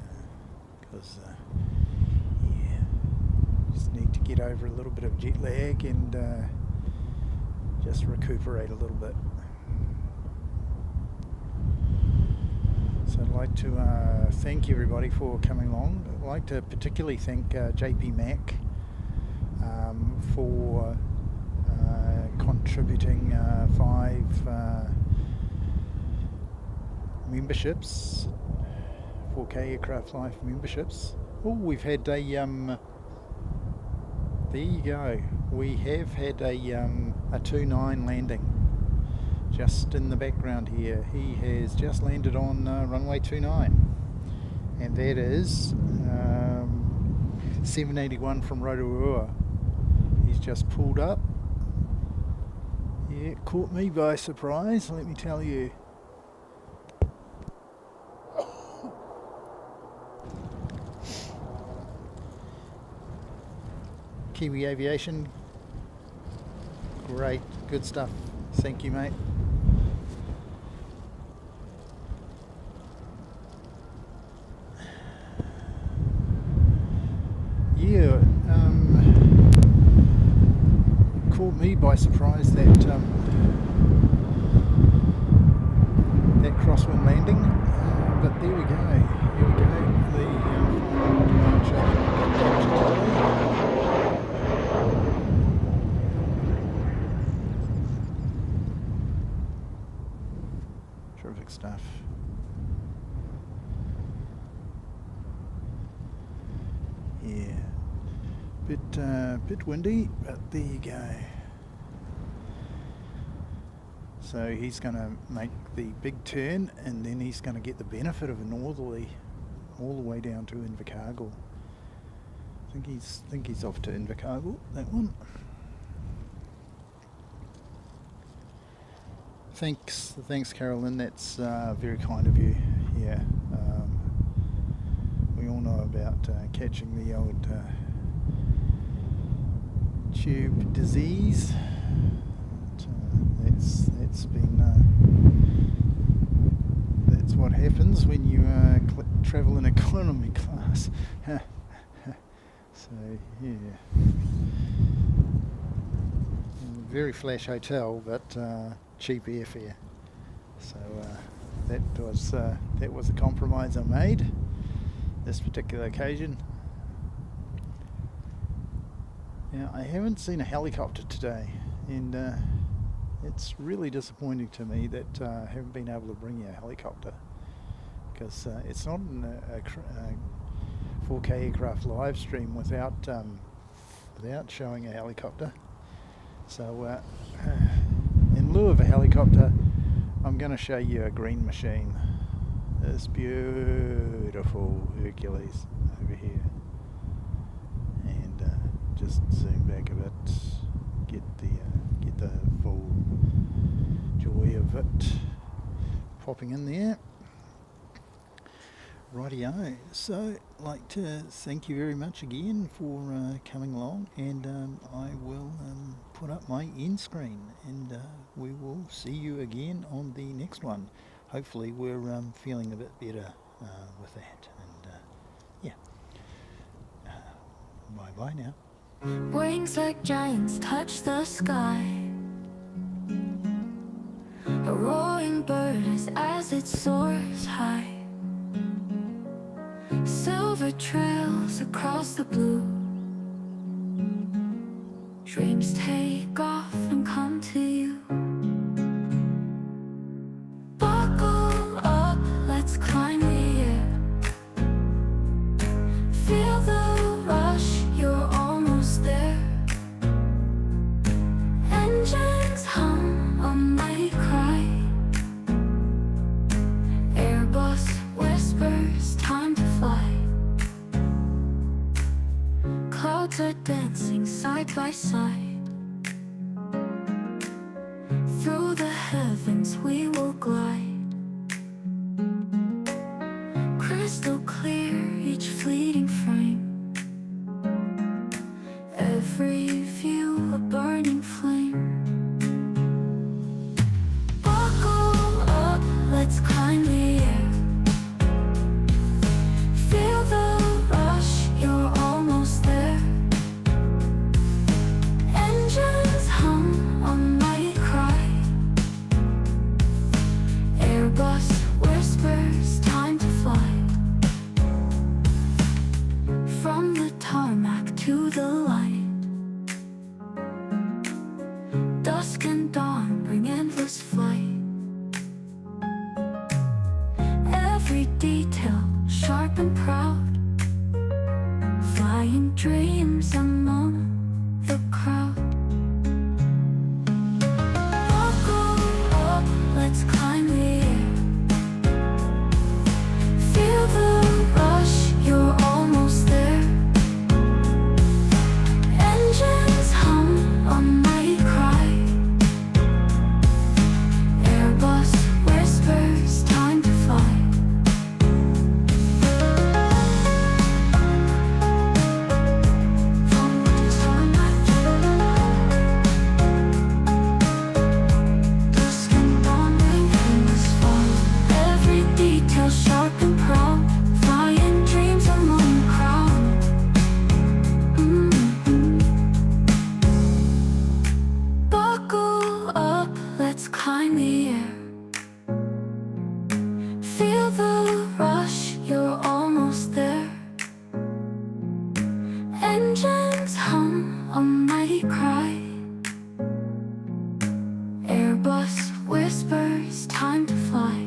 because yeah, just need to get over a little bit of jet lag and just recuperate a little bit. So I'd like to thank everybody for coming along. I'd like to particularly thank JP Mac for contributing 5 memberships, 4K Aircraft Life memberships. Oh, we've had a there you go. We have had a 29 landing just in the background here. He has just landed on runway 29, and that is 781 from Rotorua. He's just pulled up. Yeah, it caught me by surprise, let me tell you. Kiwi Aviation, great, good stuff. Thank you, mate. Yeah, caught me by surprise that that crosswind landing, but there we go. Here we go. The final departure. Terrific stuff. Yeah, bit windy, but there you go. So he's going to make the big turn, and then he's going to get the benefit of a northerly all the way down to Invercargill. I think he's off to Invercargill, that one. Thanks, Carolyn. That's very kind of you. Yeah, we all know about catching the old tube disease. That's been that's what happens when you travel in economy class. So yeah, very flash hotel, but cheap airfare. So that was a compromise I made this particular occasion. Now, I haven't seen a helicopter today, and it's really disappointing to me that I haven't been able to bring you a helicopter, because it's not a 4K Aircraft live stream without showing a helicopter. So in lieu of a helicopter, I'm going to show you a green machine. This beautiful Hercules over here. And just zoom back a bit, get the full joy of it popping in there. Rightio. So, I'd like to thank you very much again for coming along, and I will put up my end screen, and we will see you again on the next one. Hopefully, we're feeling a bit better with that, and yeah. Bye bye now. Wings like giants touch the sky. A roaring bird as it soars high. Silver trails across the blue. Dreams take off and come to you. Buckle up, let's climb the air. Feel the rush, you're almost there. Engines hum, a mighty cry. Airbus whispers, time to fly. Clouds are dancing side by side. Through the heavens we will glide. Crystal clear each fleeting frame. Every view a burning flame. Buckle up, let's climb the air. Feel the rush, you're almost there. Engines hum, a mighty cry. Airbus whispers, time to fly. From the tarmac to the light. Dusk and dawn bring endless flight. Every detail sharp and proud. Flying dreams among the crowd. Buckle up, let's climb the air. Feel the rush, you're almost there. Engines hum, a mighty cry. Airbus whispers, time to fly. From the tarmac to the light. Dusk and dawn bring endless flight. Every detail sharp and proud. Flying dreams among the crowd. Buckle up, let's climb the air. Feel the rush, you're almost there. Engines hum, a mighty cry. Airbus whispers, time to fly.